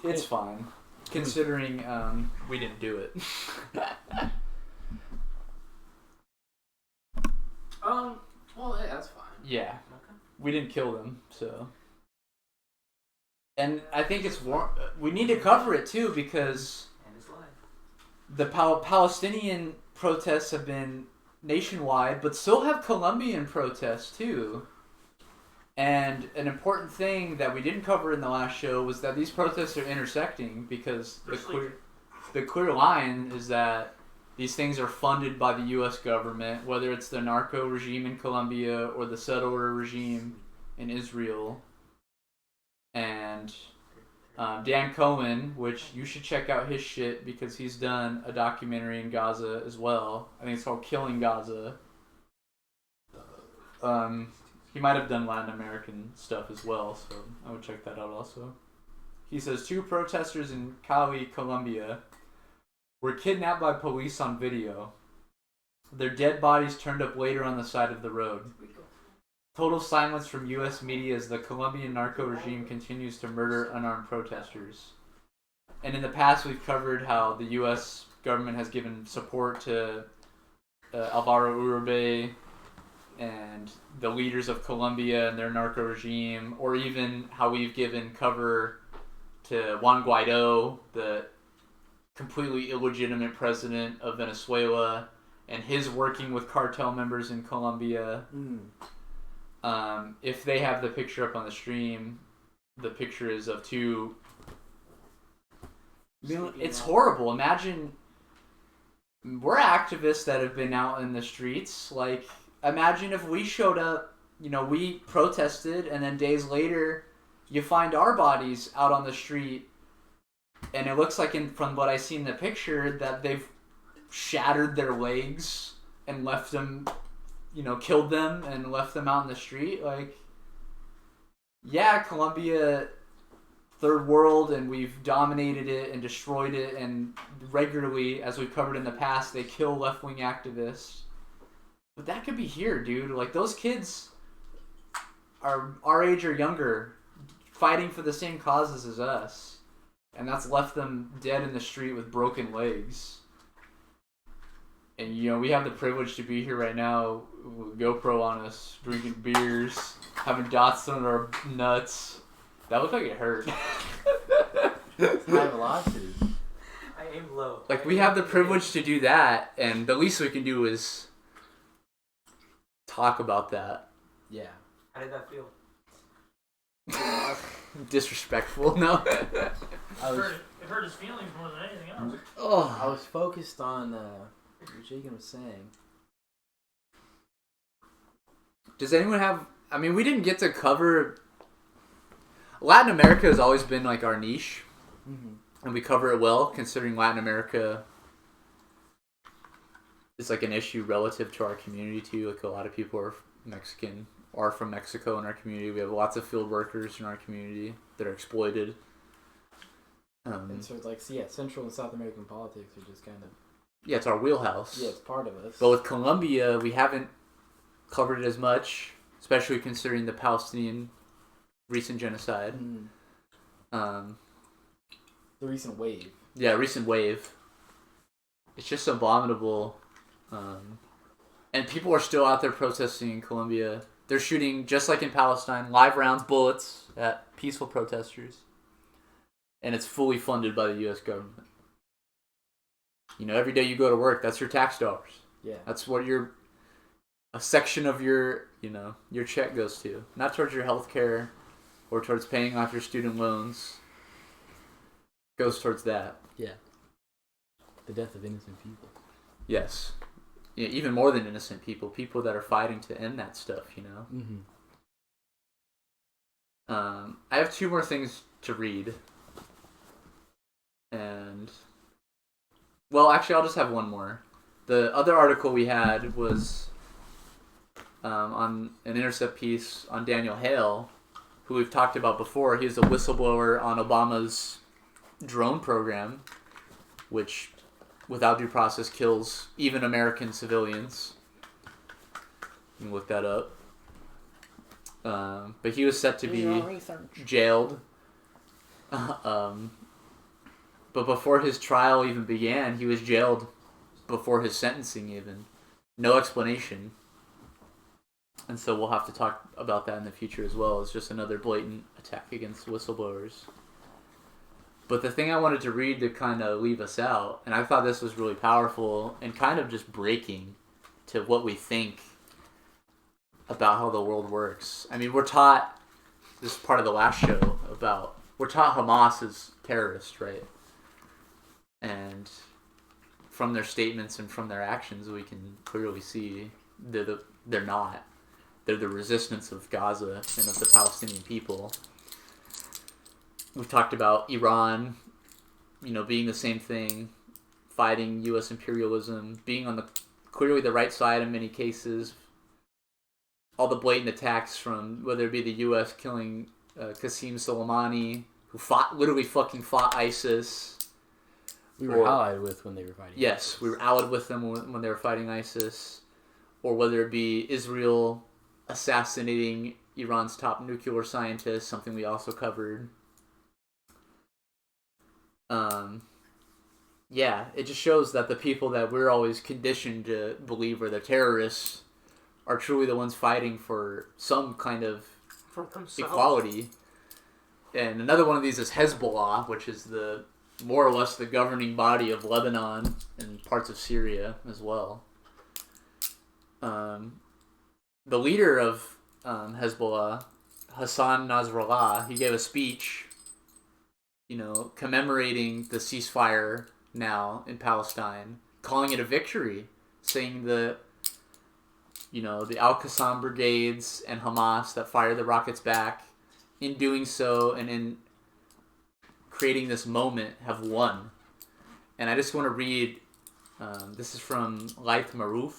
It's fine, considering we didn't do it. Well, yeah, that's fine. Yeah, Okay. we didn't kill them, so. And I think it's we need to cover it too because And his life. the Palestinian protests have been nationwide, but so have Colombian protests too. And an important thing that we didn't cover in the last show was that these protests are intersecting because the clear line is that these things are funded by the U.S. government, whether it's the narco regime in Colombia or the settler regime in Israel. And Dan Cohen, which you should check out his shit because he's done a documentary in Gaza as well. I think it's called Killing Gaza. He might have done Latin American stuff as well, so I would check that out also. He says 2 protesters in Cali, Colombia, were kidnapped by police on video. Their dead bodies turned up later on the side of the road. Total silence from U.S. media as the Colombian narco regime continues to murder unarmed protesters. And in the past, we've covered how the U.S. government has given support to Alvaro Uribe and the leaders of Colombia and their narco regime, or even how we've given cover to Juan Guaido, the completely illegitimate president of Venezuela, and his working with cartel members in Colombia. If they have the picture up on the stream, the picture is of 2... It's horrible. Imagine... We're activists that have been out in the streets. Like, imagine if we showed up, you know, we protested, and then days later, you find our bodies out on the street, And it looks like, from what I see in the picture, that they've shattered their legs and left them, killed them and left them out in the street. Like, yeah, Colombia, third world, and we've dominated it and destroyed it, and regularly, as we've covered in the past, they kill left-wing activists. But that could be here, dude. Like, those kids are our age or younger, fighting for the same causes as us. And that's left them dead in the street with broken legs. And, we have the privilege to be here right now with GoPro on us, drinking beers, having dots on our nuts. That looked like it hurt. It's high velocity. I aim low. Like, we have the privilege to do that, and the least we can do is talk about that. Yeah. How did that feel? Disrespectful, no. It hurt his feelings more than anything else. I was focused on what Jacan was saying. Does anyone have... I mean, we didn't get to cover... Latin America has always been, like, our niche. Mm-hmm. And we cover it well, considering Latin America is, like, an issue relative to our community, too. Like, a lot of people are Mexican... are from Mexico in our community. We have lots of field workers in our community that are exploited. And so it's like, Central and South American politics are just kind of... Yeah, it's our wheelhouse. Yeah, it's part of us. But with Colombia, we haven't covered it as much, especially considering the Palestinian recent genocide. The recent wave. Yeah, recent wave. It's just abominable. And people are still out there protesting in Colombia. They're shooting, just like in Palestine, live rounds, bullets at peaceful protesters. And it's fully funded by the U.S. government. Every day you go to work, that's your tax dollars. Yeah. That's what a section of your check goes to. Not towards your health care or towards paying off your student loans. It goes towards that. Yeah. The death of innocent people. Yes. Yeah, even more than innocent people. People that are fighting to end that stuff, Mm-hmm. I have 2 more things to read. And... Well, actually, I'll just have one more. The other article we had was on an Intercept piece on Daniel Hale, who we've talked about before. He was a whistleblower on Obama's drone program, which, without due process, kills even American civilians. You can look that up. But he was set to be jailed. But before his trial even began, he was jailed before his sentencing even. No explanation. And so we'll have to talk about that in the future as well. It's just another blatant attack against whistleblowers. But the thing I wanted to read to kind of leave us out, and I thought this was really powerful and kind of just breaking to what we think about how the world works. I mean, we're taught, this is part of the last show, we're taught Hamas is terrorist, right? And from their statements and from their actions, we can clearly see they're not. They're the resistance of Gaza and of the Palestinian people. We've talked about Iran, being the same thing, fighting U.S. imperialism, being on clearly the right side in many cases. All the blatant attacks from, whether it be the U.S. killing Qasem Soleimani, who literally fought ISIS. We were allied with when they were fighting Yes, ISIS. we were allied with them when they were fighting ISIS. Or whether it be Israel assassinating Iran's top nuclear scientist, something we also covered. Yeah, it just shows that the people that we're always conditioned to believe are the terrorists are truly the ones fighting for some kind of For themselves. equality. And another one of these is Hezbollah, which is more or less the governing body of Lebanon and parts of Syria as well. The leader of Hezbollah, Hassan Nasrallah, he gave a speech, commemorating the ceasefire now in Palestine, calling it a victory, saying the Al-Qassam brigades and Hamas that fired the rockets back, in doing so and in creating this moment have won. And I just want to read, this is from Laith Maroof,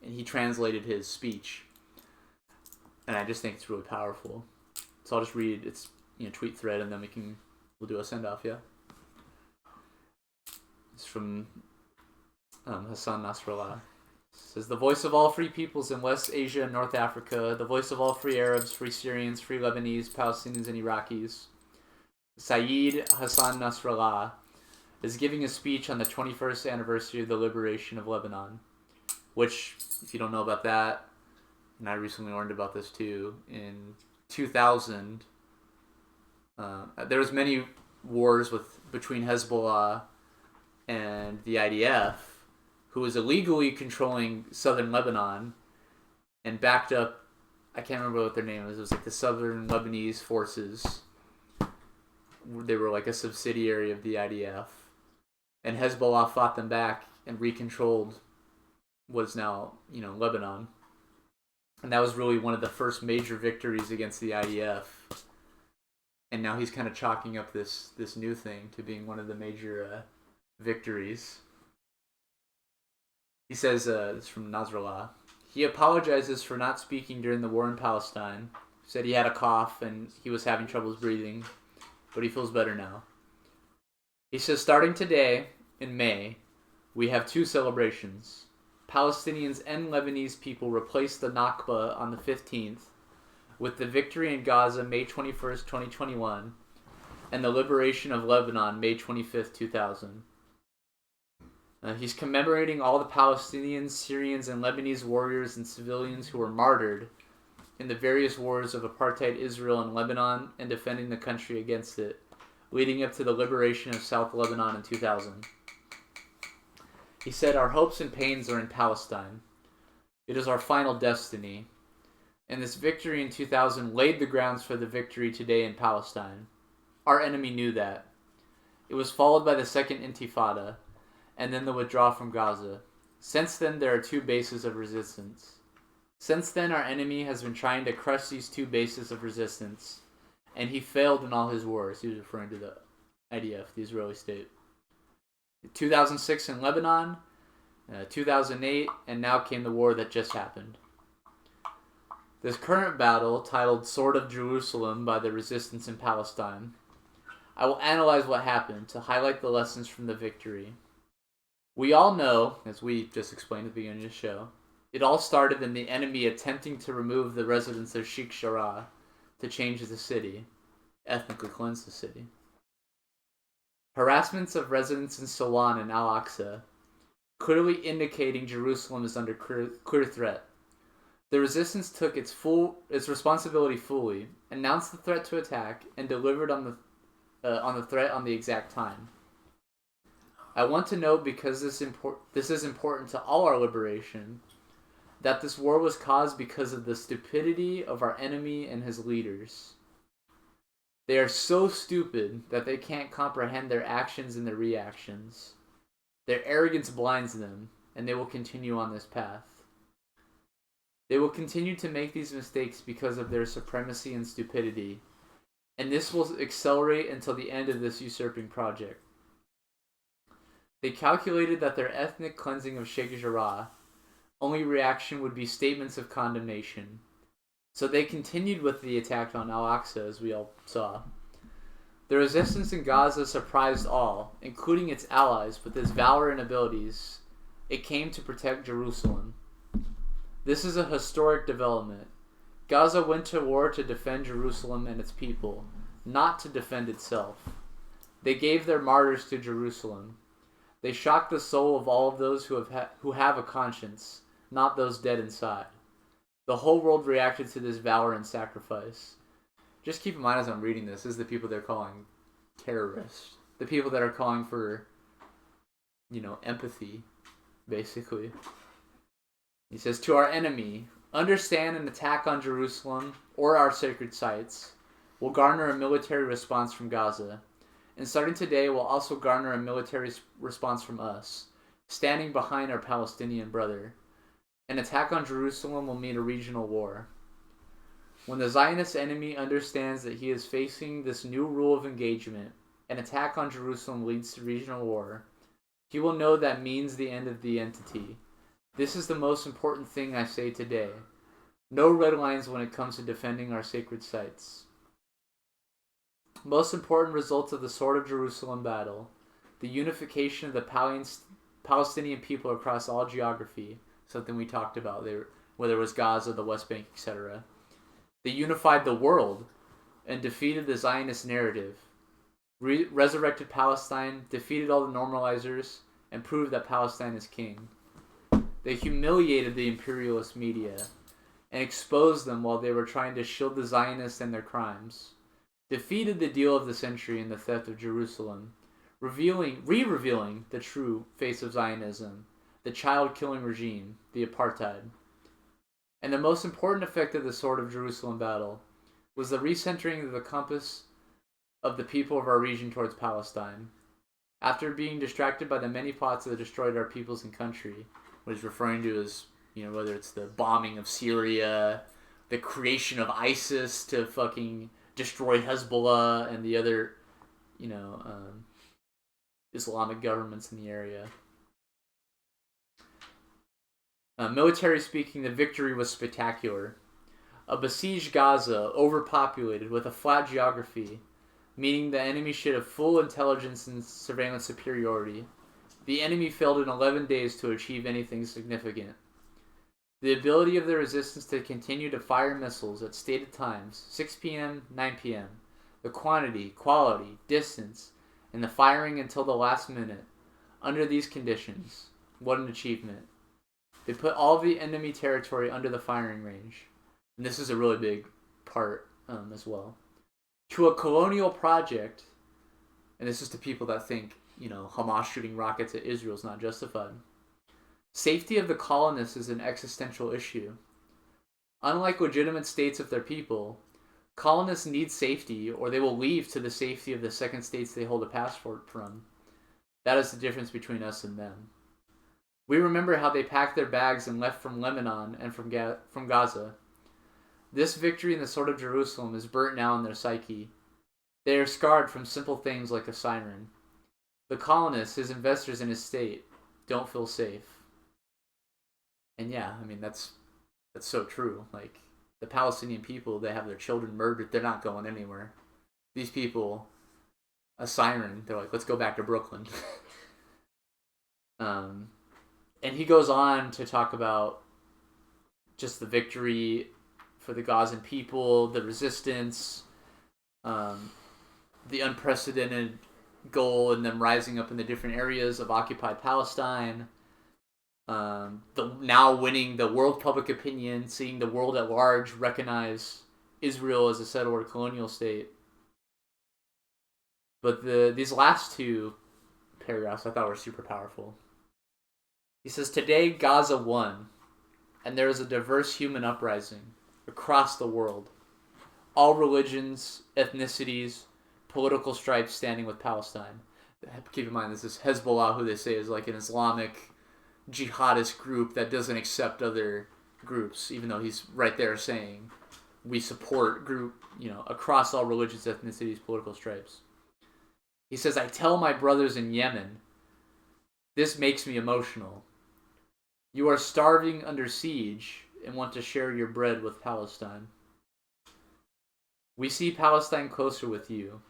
and he translated his speech. And I just think it's really powerful. So I'll just read its tweet thread, and then we'll do a send-off, yeah? It's from Hassan Nasrallah. It says, the voice of all free peoples in West Asia and North Africa, the voice of all free Arabs, free Syrians, free Lebanese, Palestinians, and Iraqis, Sayyid Hassan Nasrallah is giving a speech on the 21st anniversary of the Liberation of Lebanon, which, if you don't know about that, and I recently learned about this too, in 2000, there was many wars between Hezbollah and the IDF, who was illegally controlling southern Lebanon and backed up, I can't remember what their name was, it was like the Southern Lebanese Forces. They were like a subsidiary of the IDF. And Hezbollah fought them back and recontrolled what is now, Lebanon. And that was really one of the first major victories against the IDF. And now he's kind of chalking up this new thing to being one of the major victories. He says, it's from Nasrallah, he apologizes for not speaking during the war in Palestine. He said he had a cough and he was having troubles breathing, but he feels better now. He says, starting today, in May, we have two celebrations. Palestinians and Lebanese people replaced the Nakba on the 15th with the victory in Gaza May 21st, 2021, and the liberation of Lebanon May 25th, 2000. He's commemorating all the Palestinians, Syrians, and Lebanese warriors and civilians who were martyred in the various wars of apartheid Israel and Lebanon and defending the country against it, leading up to the liberation of South Lebanon in 2000. He said, our hopes and pains are in Palestine. It is our final destiny. And this victory in 2000 laid the grounds for the victory today in Palestine. Our enemy knew that. It was followed by the Second Intifada, and then the withdrawal from Gaza. Since then, there are two bases of resistance. Since then, our enemy has been trying to crush these two bases of resistance, and he failed in all his wars. He was referring to the IDF, the Israeli state. 2006 in Lebanon, 2008, and now came the war that just happened. This current battle, titled Sword of Jerusalem by the resistance in Palestine, I will analyze what happened to highlight the lessons from the victory. We all know, as we just explained at the beginning of the show, it all started in the enemy attempting to remove the residents of Sheikh Jarrah to change the city, ethnically cleanse the city. Harassments of residents in Salwan and Al-Aqsa, clearly indicating Jerusalem is under clear threat. The resistance took its responsibility fully, announced the threat to attack, and delivered on the threat on the exact time. I want to note, because this is important to all our liberation, that this war was caused because of the stupidity of our enemy and his leaders. They are so stupid that they can't comprehend their actions and their reactions. Their arrogance blinds them, and they will continue on this path. They will continue to make these mistakes because of their supremacy and stupidity, and this will accelerate until the end of this usurping project. They calculated that their ethnic cleansing of Sheikh Jarrah only reaction would be statements of condemnation. So they continued with the attack on Al-Aqsa, as we all saw. The resistance in Gaza surprised all, including its allies, with its valor and abilities. It came to protect Jerusalem. This is a historic development. Gaza went to war to defend Jerusalem and its people, not to defend itself. They gave their martyrs to Jerusalem. They shocked the soul of all of those who have a conscience, not those dead inside. The whole world reacted to this valor and sacrifice. Just keep in mind as I'm reading this is the people they're calling terrorists. The people that are calling for, empathy, basically. He says, to our enemy, understand an attack on Jerusalem or our sacred sites will garner a military response from Gaza. And starting today will also garner a military response from us, standing behind our Palestinian brother. An attack on Jerusalem will mean a regional war. When the Zionist enemy understands that he is facing this new rule of engagement, an attack on Jerusalem leads to regional war, he will know that means the end of the entity. This is the most important thing I say today. No red lines when it comes to defending our sacred sites. Most important results of the Sword of Jerusalem battle. The unification of the Palestinian people across all geography. Something we talked about, whether it was Gaza, the West Bank, etc. They unified the world and defeated the Zionist narrative. Resurrected Palestine, defeated all the normalizers, and proved that Palestine is king. They humiliated the imperialist media and exposed them while they were trying to shield the Zionists and their crimes. Defeated the deal of the century in the theft of Jerusalem, re-revealing the true face of Zionism, the child-killing regime, the apartheid. And the most important effect of the Sword of Jerusalem battle was the recentering of the compass of the people of our region towards Palestine. After being distracted by the many plots that destroyed our peoples and country, what he's referring to is, whether it's the bombing of Syria, the creation of ISIS to fucking destroy Hezbollah and the other, Islamic governments in the area. Military speaking, the victory was spectacular. A besieged Gaza, overpopulated with a flat geography, meaning the enemy should have full intelligence and surveillance superiority. The enemy failed in 11 days to achieve anything significant. The ability of the resistance to continue to fire missiles at stated times, 6 p.m., 9 p.m., the quantity, quality, distance, and the firing until the last minute, under these conditions, what an achievement. They put all the enemy territory under the firing range, and this is a really big part as well, to a colonial project, and this is to people that think, Hamas shooting rockets at Israel is not justified. Safety of the colonists is an existential issue. Unlike legitimate states of their people, colonists need safety or they will leave to the safety of the second states they hold a passport from. That is the difference between us and them. We remember how they packed their bags and left from Lebanon and from Gaza. This victory in the Sword of Jerusalem is burnt now in their psyche. They are scarred from simple things like a siren. The colonists, his investors in his state, don't feel safe. And yeah, that's so true. Like, the Palestinian people, they have their children murdered. They're not going anywhere. These people, a siren, they're like, let's go back to Brooklyn. And he goes on to talk about just the victory for the Gazan people, the resistance, the unprecedented goal in them rising up in the different areas of occupied Palestine, now winning the world public opinion, seeing the world at large recognize Israel as a settler colonial state. But these last two paragraphs I thought were super powerful. He says, today Gaza won, and there is a diverse human uprising across the world. All religions, ethnicities, political stripes standing with Palestine. Keep in mind, this is Hezbollah, who they say is like an Islamic jihadist group that doesn't accept other groups, even though he's right there saying we support across all religions, ethnicities, political stripes. He says, I tell my brothers in Yemen, this makes me emotional. You are starving under siege and want to share your bread with Palestine. We see Palestine closer with you.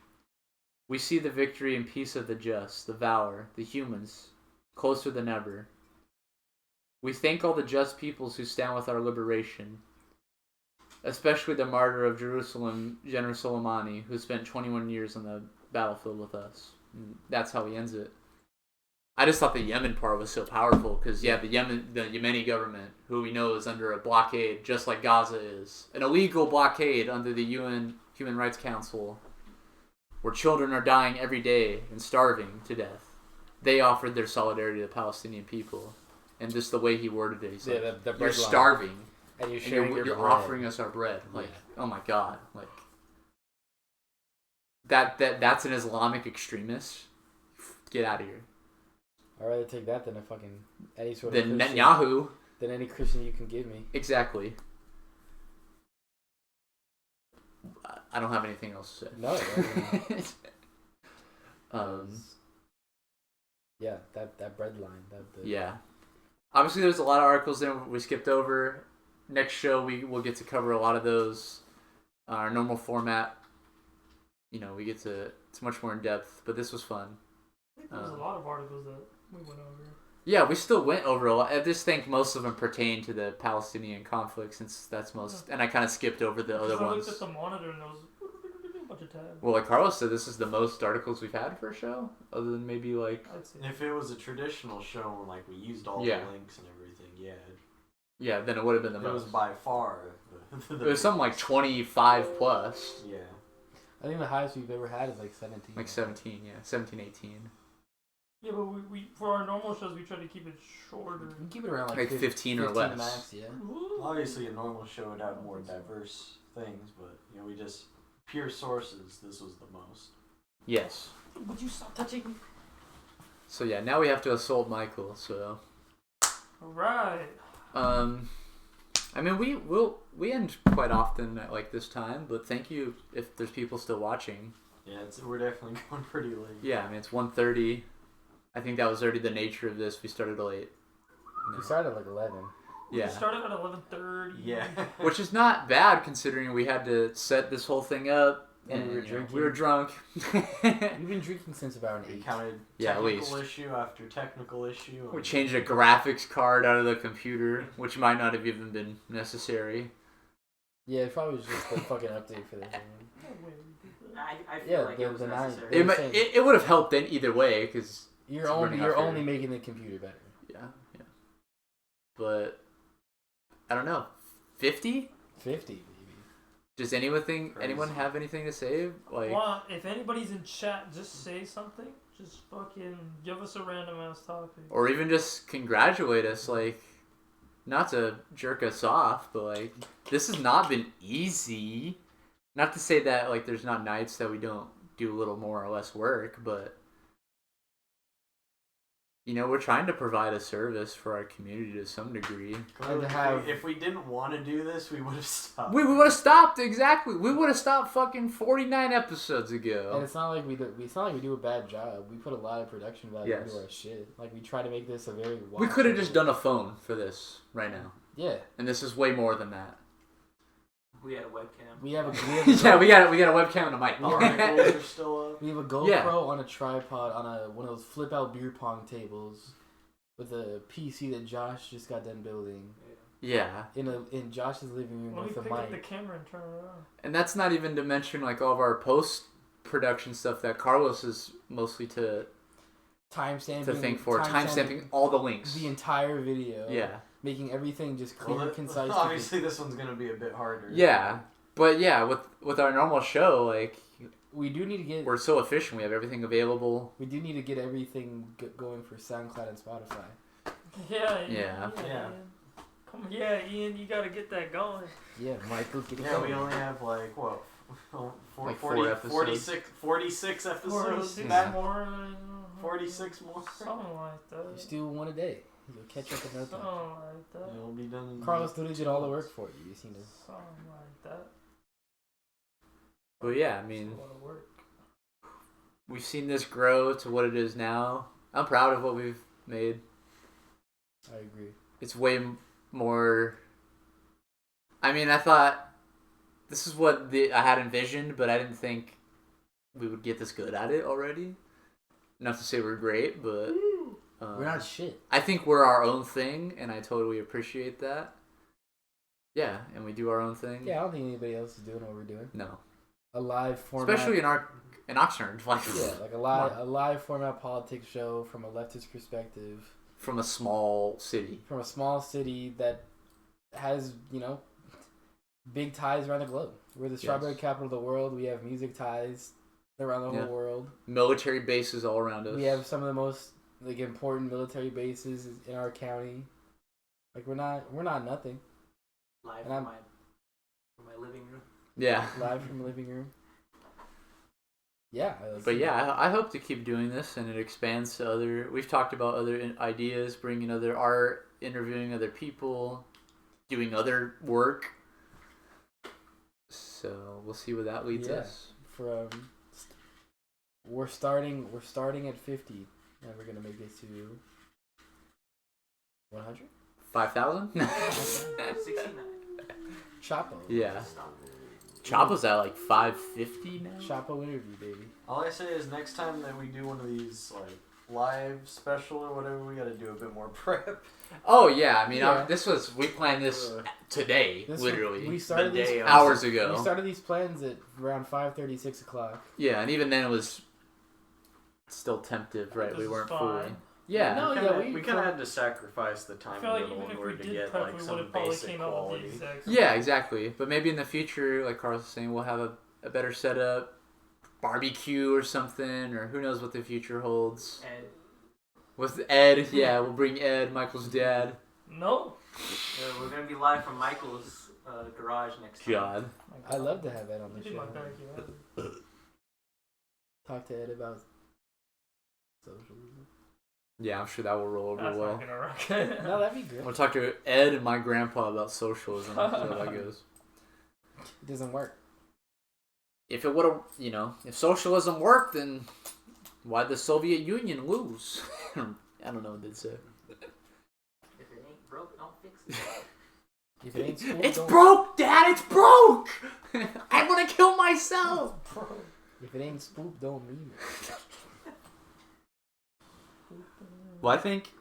We see the victory and peace of the just, the valor, the humans, closer than ever. We thank all the just peoples who stand with our liberation, especially the martyr of Jerusalem, General Soleimani, who spent 21 years on the battlefield with us. And that's how he ends it. I just thought the Yemen part was so powerful because, the Yemeni government, who we know is under a blockade, just like Gaza is, an illegal blockade under the UN Human Rights Council, where children are dying every day and starving to death. They offered their solidarity to the Palestinian people, and just the way he worded it, he's like, "You're starving, and you're offering us our bread." Like, oh my god, like that's an Islamic extremist. Get out of here. I'd rather take that than any sort of Christian, Netanyahu. Than any Christian you can give me. Exactly. I don't have anything else to say. No. Yeah, that bread line. Yeah. Obviously, there's a lot of articles there we skipped over. Next show, we will get to cover a lot of those. Our normal format, we get to, it's much more in depth, but this was fun. I think there was a lot of articles that we went over. Yeah, we still went over a lot. I just think most of them pertain to the Palestinian conflict, since that's most, and I kind of skipped over the other I ones. looked at the monitor and there was a bunch of tabs. Well, like Carlos said, this is the most articles we've had for a show, other than maybe like... I'd say. If it was a traditional show and like we used all the links and everything, Yeah, then it would have been the most. It was by far It was something like 25 plus. Yeah. I think the highest we've ever had is like 17. Like 17, 17, 18. Yeah, but we for our normal shows we try to keep it shorter. You can keep it around like 15 or less. Max, yeah. Obviously, a normal show would have more diverse things, but we just pure sources. This was the most. Yes. Would you stop touching me? So yeah, now we have to assault Michael. So. All right. I mean, we end quite often at like this time, but thank you if there's people still watching. Yeah, we're definitely going pretty late. Yeah, I mean it's 1:30. I think that was already the nature of this. We started late. We started at like 11. Yeah. We started at 11:30. Yeah. Which is not bad considering we had to set this whole thing up. And we were drinking. We were drunk. We've been drinking since about an 8. We counted at least. technical issue after technical issue. We changed a graphics card out of the computer, which might not have even been necessary. Yeah, it probably was just a fucking update for this. I feel like it was necessary. It would have helped then either way, because you're only making the computer better. Yeah. But I don't know, 50? 50, baby. Does anyone have anything to say? Like, well, if anybody's in chat, just say something. Just fucking give us a random ass topic. Or even just congratulate us, like, not to jerk us off, but like, this has not been easy. Not to say that like there's not nights that we don't do a little more or less work, but we're trying to provide a service for our community to some degree. If we didn't want to do this, we would have stopped. We would have stopped, exactly. We would have stopped fucking 49 episodes ago. And it's not like we do a bad job. We put a lot of production value into our shit. Like, we try to make this a very we could have just done a phone for this right now. Yeah. And this is way more than that. We had a webcam. We have a we got a webcam and a mic. Our ankles are still up. We have a GoPro on a tripod on one of those flip out beer pong tables with a PC that Josh just got done building. Yeah. In Josh's living room with a mic. Let me pick up the camera and turn it around. And that's not even to mention like all of our post production stuff that Carlos is mostly to timestamping all the links. The entire video. Yeah. Making everything just clear and concise. Obviously, this one's gonna be a bit harder. Yeah, but yeah, with our normal show, like we do need to get. We're so efficient. We have everything available. We do need to get everything going for SoundCloud and Spotify. Yeah. Come on, Ian, you gotta get that going. Yeah, Michael, get it going. Yeah, we only have like what? 4 episodes. 46 episodes. 46 more. Something like that. You still one a day. You'll catch up with nothing. Something like that. You'll be done. Carlos literally did all the work for you. You seen this? Something like that. But yeah, I mean, we've seen this grow to what it is now. I'm proud of what we've made. I agree. It's way more. I mean, I thought this is what I had envisioned, but I didn't think we would get this good at it already. Not to say we're great, but we're not shit. I think we're our own thing, and I totally appreciate that. Yeah, and we do our own thing. Yeah, I don't think anybody else is doing what we're doing. No. A live format, especially in Oxnard, like a live format politics show from a leftist perspective. From a small city. From a small city that has, big ties around the globe. We're the strawberry capital of the world. We have music ties around the whole world. Military bases all around us. We have some of the most important military bases in our county. Like we're not nothing. Live from my living room. Yeah. Live from the living room. Yeah. But yeah, I hope to keep doing this and it expands to other. We've talked about other ideas, bringing other art, interviewing other people, doing other work. So we'll see where that leads us. We're starting at 50, and we're gonna make it to 100. 5,000. 69. Chapo. Yeah. Chapo's at like 550 now. Chapo interview, baby. All I say is next time that we do one of these like live special or whatever, we got to do a bit more prep. Oh yeah, I mean, Yeah. we planned this today, literally. We started these hours ago. We started these plans at around 5:30, 6 o'clock. Yeah, and even then it was still temptive, right? This we is weren't fine. fully. Yeah. No, We kind of had to sacrifice the I time feel a like little even in if order we to did get prep, like we would some have probably basic came out with quality. the exact Yeah, exactly. But maybe in the future, like Carlos was saying, we'll have a better setup, barbecue or something, or who knows what the future holds. And With Ed, yeah, we'll bring Ed, Michael's dad. No. we're gonna be live from Michael's garage next time. God. I'd love to have Ed on You the did my show. backyard. Talk to Ed about socialism. Yeah, I'm sure that will roll over That's well. not gonna rock. No, that'd be good. We'll talk to Ed and my grandpa about socialism. See how that goes. It doesn't work. If it would have, if socialism worked, then why'd the Soviet Union lose? I don't know what they'd say. If it ain't broke, don't fix it. If it ain't school, It's don't... broke, Dad! It's broke! I want to kill myself! If it ain't spoop, don't meme it. Well, I think...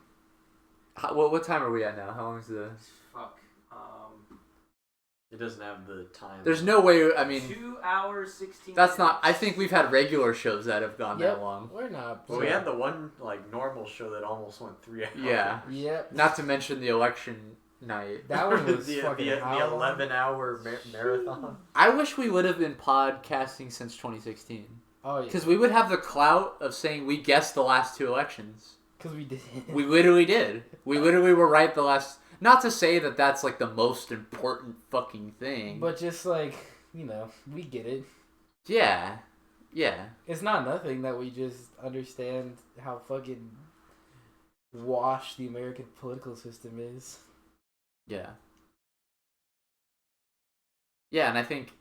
What time are we at now? How long is the... Fuck. It doesn't have the time. There's no way, 2 hours, 16 that's not... I minutes. think we've had regular shows that have gone Yep. that long. We're not. Well, we had the one like normal show that almost went 3 hours. Yeah. Yep. Not to mention the election night. That one was the fucking the how long? 11-hour marathon. I wish we would have been podcasting since 2016. Oh, yeah. Because we would have the clout of saying we guessed the last two elections. Because we did. We literally did. We literally were right the last... Not to say that that's like the most important fucking thing. But just like, we get it. Yeah. Yeah. It's not nothing that we just understand how fucking washed the American political system is. Yeah. Yeah, and I think...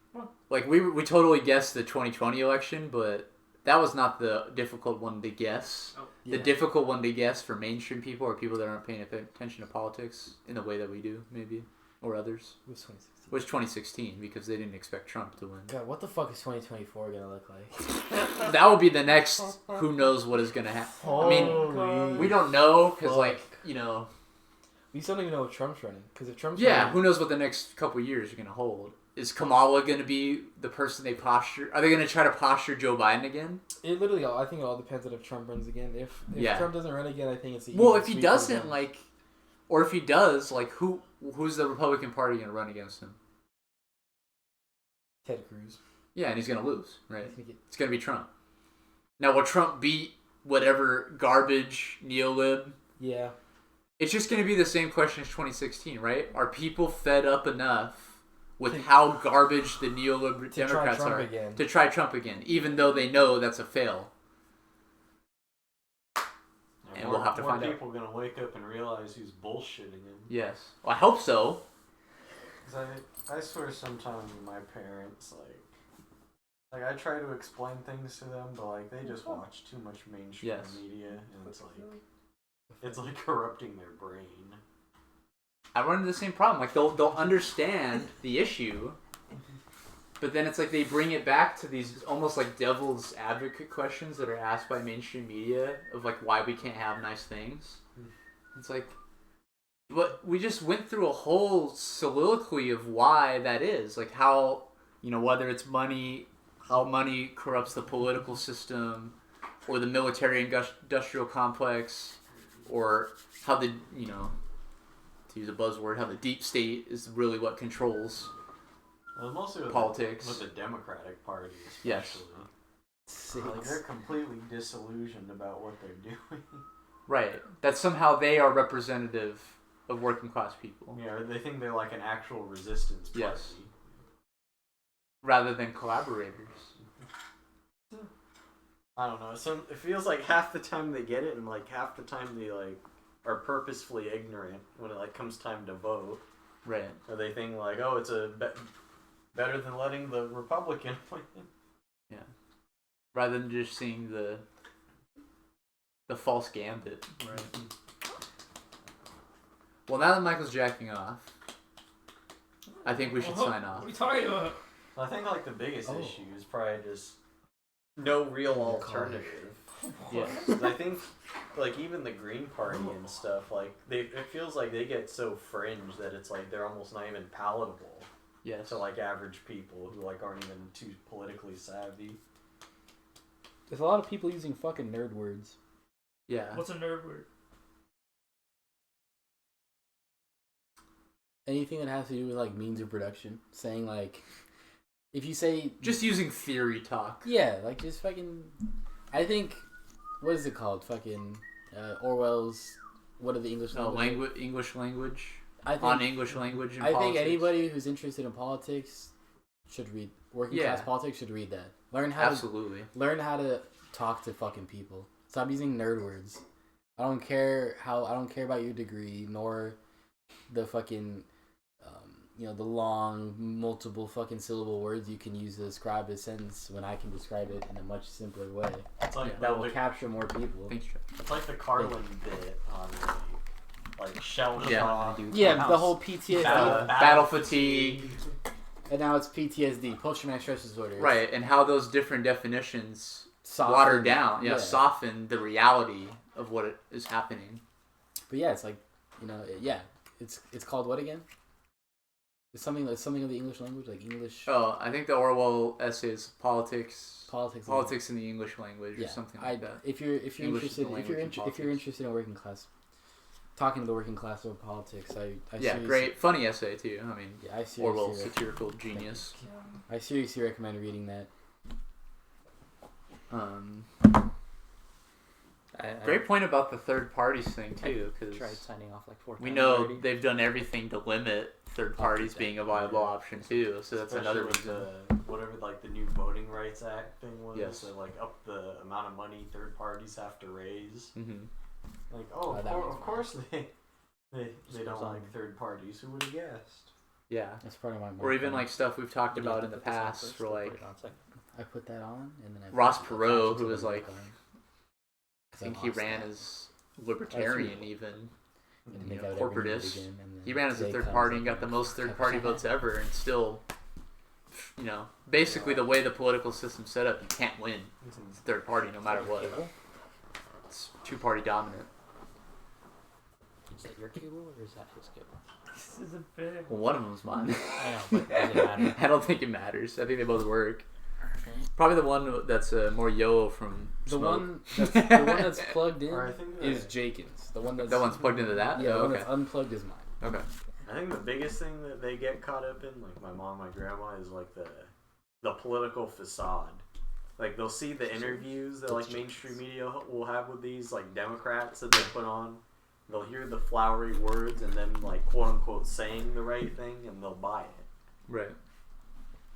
Like, we totally guessed the 2020 election, but that was not the difficult one to guess. Oh. The Yeah. difficult one to guess for mainstream people or people that aren't paying attention to politics in the way that we do, maybe, or others, It was 2016. was 2016 because they didn't expect Trump to win. God, what the fuck is 2024 gonna look like? That will be the next who knows what is going to happen. I mean, Holy we don't know because, fuck. we still don't even know if Trump's running. Because if Trump's yeah, running, who knows what the next couple of years are going to hold. Is Kamala going to be the person they posture? Are they going to try to posture Joe Biden again? it literally, I think it all depends on if Trump runs again. If Yeah. Trump doesn't run again, I think it's Well, if he doesn't, or if he does, who's the Republican Party going to run against him? Ted Cruz. Yeah, and he's going to lose, right? He's gonna get- It's going to be Trump. Now, will Trump beat whatever garbage neolib? Yeah. It's just going to be the same question as 2016, right? Are people fed up enough with how garbage the neoliberal To try Democrats Trump are again. to try Trump again, even though they know that's a fail? And we'll have to find out. More people are gonna wake up and realize who's bullshitting him. Yes. Well, I hope so. Cause I swear sometimes my parents like I try to explain things to them, but like they just watch too much mainstream Yes. media, and it's like corrupting their brain. I run into the same problem. Like they'll understand the issue, but then it's like they bring it back to these almost like devil's advocate questions that are asked by mainstream media of like why we can't have nice things. It's like, but we just went through a whole soliloquy of why that is. Like how, whether it's money, how money corrupts the political system, or the military industrial complex, or how the to use a buzzword, how the deep state is really what controls Mostly with politics. with the Democratic Party, Yes. especially. Like they're completely disillusioned about what they're doing. Right. That somehow they are representative of working class people. Yeah, or they think they're like an actual resistance party. Yes. Rather than collaborators. I don't know. It feels like half the time they get it, and like half the time they are purposefully ignorant when it comes time to vote. Right. Or they think oh, Better than letting the Republican win. Yeah. Rather than just seeing the false gambit. Right. Well, now that Michael's jacking off, I think we should sign off. What are you talking about? I think like the biggest issue is probably just no real alternative. Yeah. 'Cause I think like even the Green Party and stuff, like it feels like they get so fringe that it's like they're almost not even palatable Yes. to like average people who like aren't even too politically savvy. There's a lot of people using fucking nerd words. Yeah. What's a nerd word? Anything that has to do with like means of production. Saying like, if you say Just using theory talk. yeah, like just fucking. I think what is it called? Fucking Orwell's. What are the English No, language? English language. I think, On English language and I politics. think anybody who's interested in politics should read working class politics. Should read that. Learn how Absolutely. learn how to talk to fucking people. Stop using nerd words. I don't care about your degree nor the fucking the long multiple fucking syllable words you can use to describe a sentence when I can describe it in a much simpler way It's like that will capture more people. Thanks, Joe. it's like the Carlin bit on like shell Yeah. shock. Yeah, the whole PTSD. Battle fatigue. And now it's PTSD, post-traumatic stress disorder. Right, and how those different definitions Soften, water down, soften the reality of what is happening. But yeah, it's like, it's called what again? It's something of the English language, like English. Oh, I think the Orwell essay is politics Politics in the English language or something like that. If you're English is interested, the language of if you're interested in working class, talking to the working class over politics, I great, funny essay too. I mean, I seriously Orwell's satirical genius. I seriously recommend reading that. Great point about the third parties thing too, because tried signing off like 4 times. we know already. they've done everything to limit third parties being a viable option too. So that's another Especially reason. with whatever like the new Voting Rights Act thing was. Yes. So, like up the amount of money third parties have to raise. Mm-hmm. Like that of course they don't like third parties. Who would have guessed? Yeah, That's part of my. or even like stuff we've talked about in the past, for like I put that on, and then Ross Perot, who was like, I think he lost ran that. as libertarian even. And You make know, out every corporatist. meeting, and then He ran as a Jay third comes party up and got the and most third party votes ever, and still, basically the way the political system's set up, you can't win. It's third party no matter what. It's two party dominant. Is that your cable or is that his cable? This isn't big. Well, one of them's mine. I know, but does it matter? I don't think it matters. I think they both work. Probably the one that's more yo from The Smoke. one that's plugged in Or I think is Jacan's. The one that's plugged into that? Yeah, the Oh, one okay. that's unplugged is mine. Okay. I think the biggest thing that they get caught up in, like my mom, my grandma, is like the political facade. Like they'll see the interviews that like mainstream media will have with these like Democrats that they put on. They'll hear the flowery words and then like quote unquote saying the right thing, and they'll buy it. Right.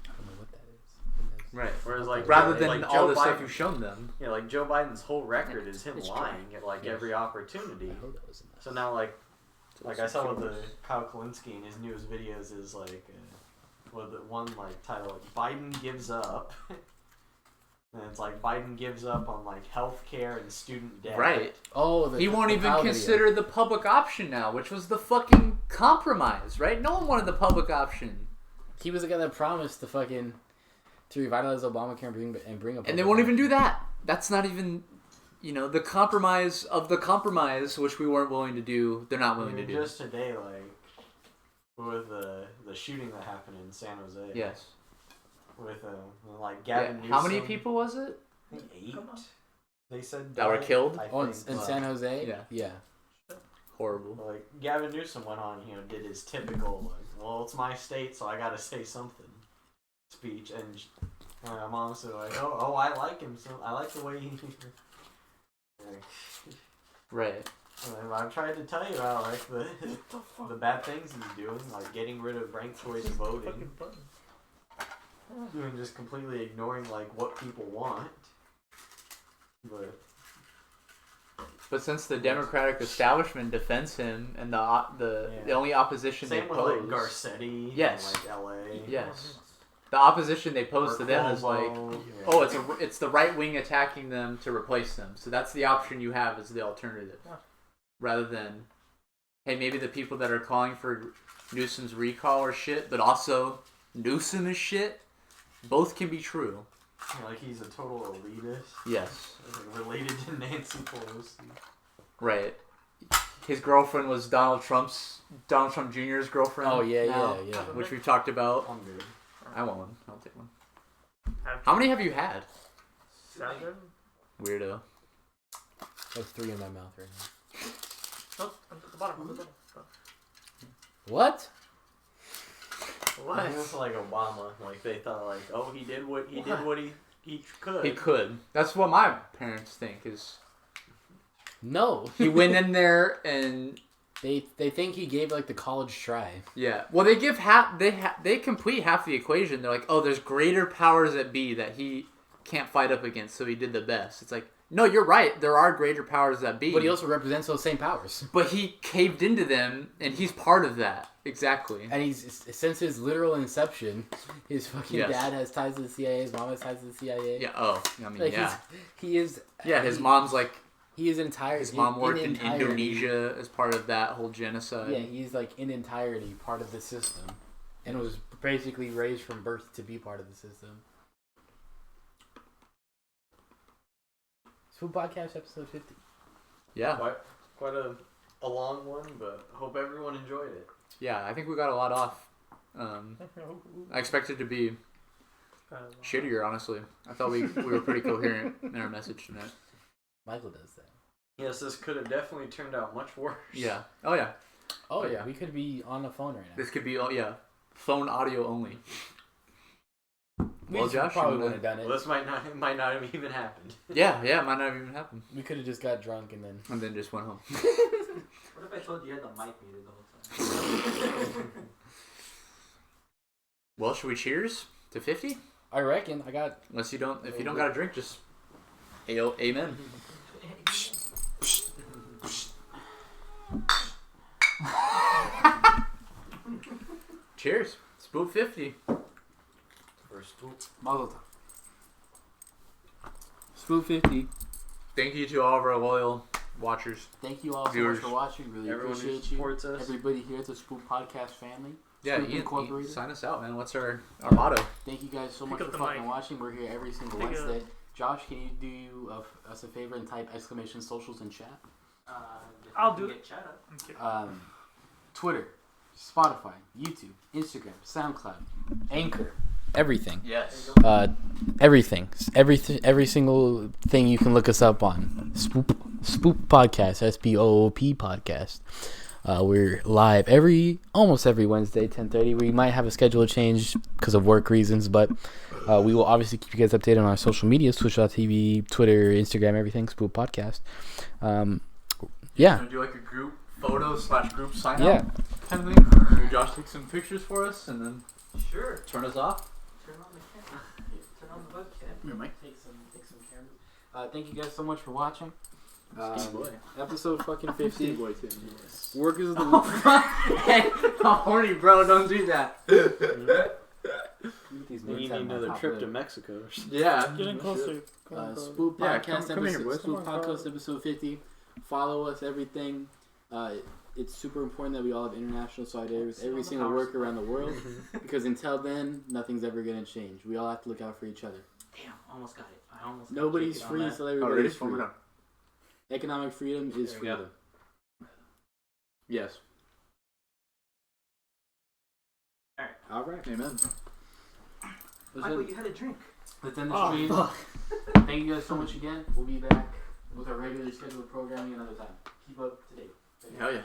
I don't know what that is. Right. Whereas like Rather than like all Joe the stuff Biden- you've shown them. Yeah, like Joe Biden's whole record is him It's lying at like Yes. every opportunity. I hope that was in that. So now like I saw with the Kyle Kalinske in his newest videos is like what the one like title like Biden gives up. And it's like Biden gives up on like healthcare and student debt. Right. Oh, He won't the even Powell consider the public option now, which was the fucking compromise, right? No one wanted the public option. video. He was the guy that promised to revitalize Obamacare and bring a. And they won't even do that. That's not even, the compromise of the compromise, which we weren't willing to do, they're not willing to do. Just today, like with the shooting that happened in San Jose. Yes. With like Gavin Newsom. How many people was it? I think 8. They said That were died, killed? I Oh, in think, San Jose. Yeah. Yeah. Horrible. Like Gavin Newsom went on, did his typical like, well, it's my state, so I gotta say something speech, and my mom said like, oh, I like him, so I like the way he. Right. I've tried to tell you about like the bad things he's doing, like getting rid of ranked choice voting, and just completely ignoring like what people want. But since the Democratic establishment defends him, and the only opposition Same they with pose, like Garcetti, Yes. and, like LA. yes, the opposition they pose to them is like, Cuomo, oh, it's the right wing attacking them to replace them. So that's the option you have as the alternative, rather than, hey, maybe the people that are calling for Newsom's recall are shit, but also Newsom is shit. Both can be true. Yeah, like he's a total elitist. Yes. Like related to Nancy Pelosi. Right. His girlfriend was Donald Trump Jr.'s girlfriend. Oh yeah, now, yeah. Which we've talked about. I'm good. I want one. I'll take one. How many have you had? 7. Weirdo. That's 3 in my mouth right now. Oh, I'm at the bottom. What? What? It's like Obama. Like they thought, like, oh, he did what he could. He could. That's what my parents think is. No. He went in there and They think he gave like the college try. yeah. Well, they give they complete half the equation. They're like, oh, there's greater powers that be that he can't fight up against, so he did the best. It's like, no, you're right. There are greater powers that be. But he also represents those same powers. But he caved into them, and he's part of that. Exactly. And he's since his literal inception, his fucking Yes. dad has ties to the CIA. His mom has ties to the CIA. Yeah. Oh, I mean, Like yeah. he is. Yeah, his mom's like. He is entire. His mom worked in entirety. Indonesia as part of that whole genocide. Yeah, he's like in entirety part of the system, and was basically raised from birth to be part of the system. Spoop Podcast episode 50. Yeah. Quite a long one, but hope everyone enjoyed it. Yeah, I think we got a lot off. I expected to be shittier, honestly. I thought we were pretty coherent in our message tonight. Michael does that. Yes, this could have definitely turned out much worse. Yeah. Oh, yeah. Oh But yeah, yeah. we could be on the phone right now. This could be, phone audio only. We Well, Josh, probably you wouldn't wanna- have done Well, it. this might not have even happened. Yeah, it might not even happen. We could have just got drunk and then. Just went home. What if I told you had the mic muted the whole time? Well, should we cheers to 50? I reckon I got. If you don't got a drink, just amen. Cheers. Spoop 50. For Spoop. Mazel tov. Spoop 50. Thank you to all of our loyal watchers. Thank you all Viewers. so much for watching. Really Everyone who appreciate you. supports us. Everybody here at the Spoop Podcast family. Yeah, Spoop Ian, Incorporated. sign us out, man. What's our motto? Thank you guys so Pick much up for the fucking mic. watching. We're here every single Pick it Wednesday. Josh, can you do us a favor and type exclamation socials in chat? I'll do Get chat up. I'm kidding. Twitter, Spotify, YouTube, Instagram, SoundCloud, Anchor, everything. Yes. Everything. Every single thing you can look us up on. Spoop Podcast, SPOOP Podcast. We're live almost every Wednesday, 10:30. We might have a schedule change because of work reasons, but we will obviously keep you guys updated on our social medias, Twitch.tv, Twitter, Instagram, everything, Spoop Podcast. Yeah. Do like a group photo / group sign Yeah. up kind of thing? Maybe Josh take some pictures for us and then Sure. turn us off. Turn on the camera. Turn on the webcam. Your mic. Take some cameras. Thank you guys so much for watching. boy. Episode fucking 50. Boy, Workers of the Hey, I'm horny, bro. Don't do that. These You need another trip to Mexico or something. Yeah. Getting closer. Spoop Yeah, Podcast come here, episode. boys. Spoop Podcast episode 50. Follow us, everything. It's super important that we all have international solidarity with every single worker around the world, because until then, nothing's ever gonna change. We all have to look out for each other. Damn, almost got it. I almost Nobody's got it free on until Oh, ready? everybody's One more free. time. Economic freedom is There we go. freedom. Yes. All right. Amen. Michael, you had a drink. Let's end the Oh, stream. fuck. Thank you guys so much again. We'll be back with our regularly scheduled programming another time. Keep up to date. Hell yeah.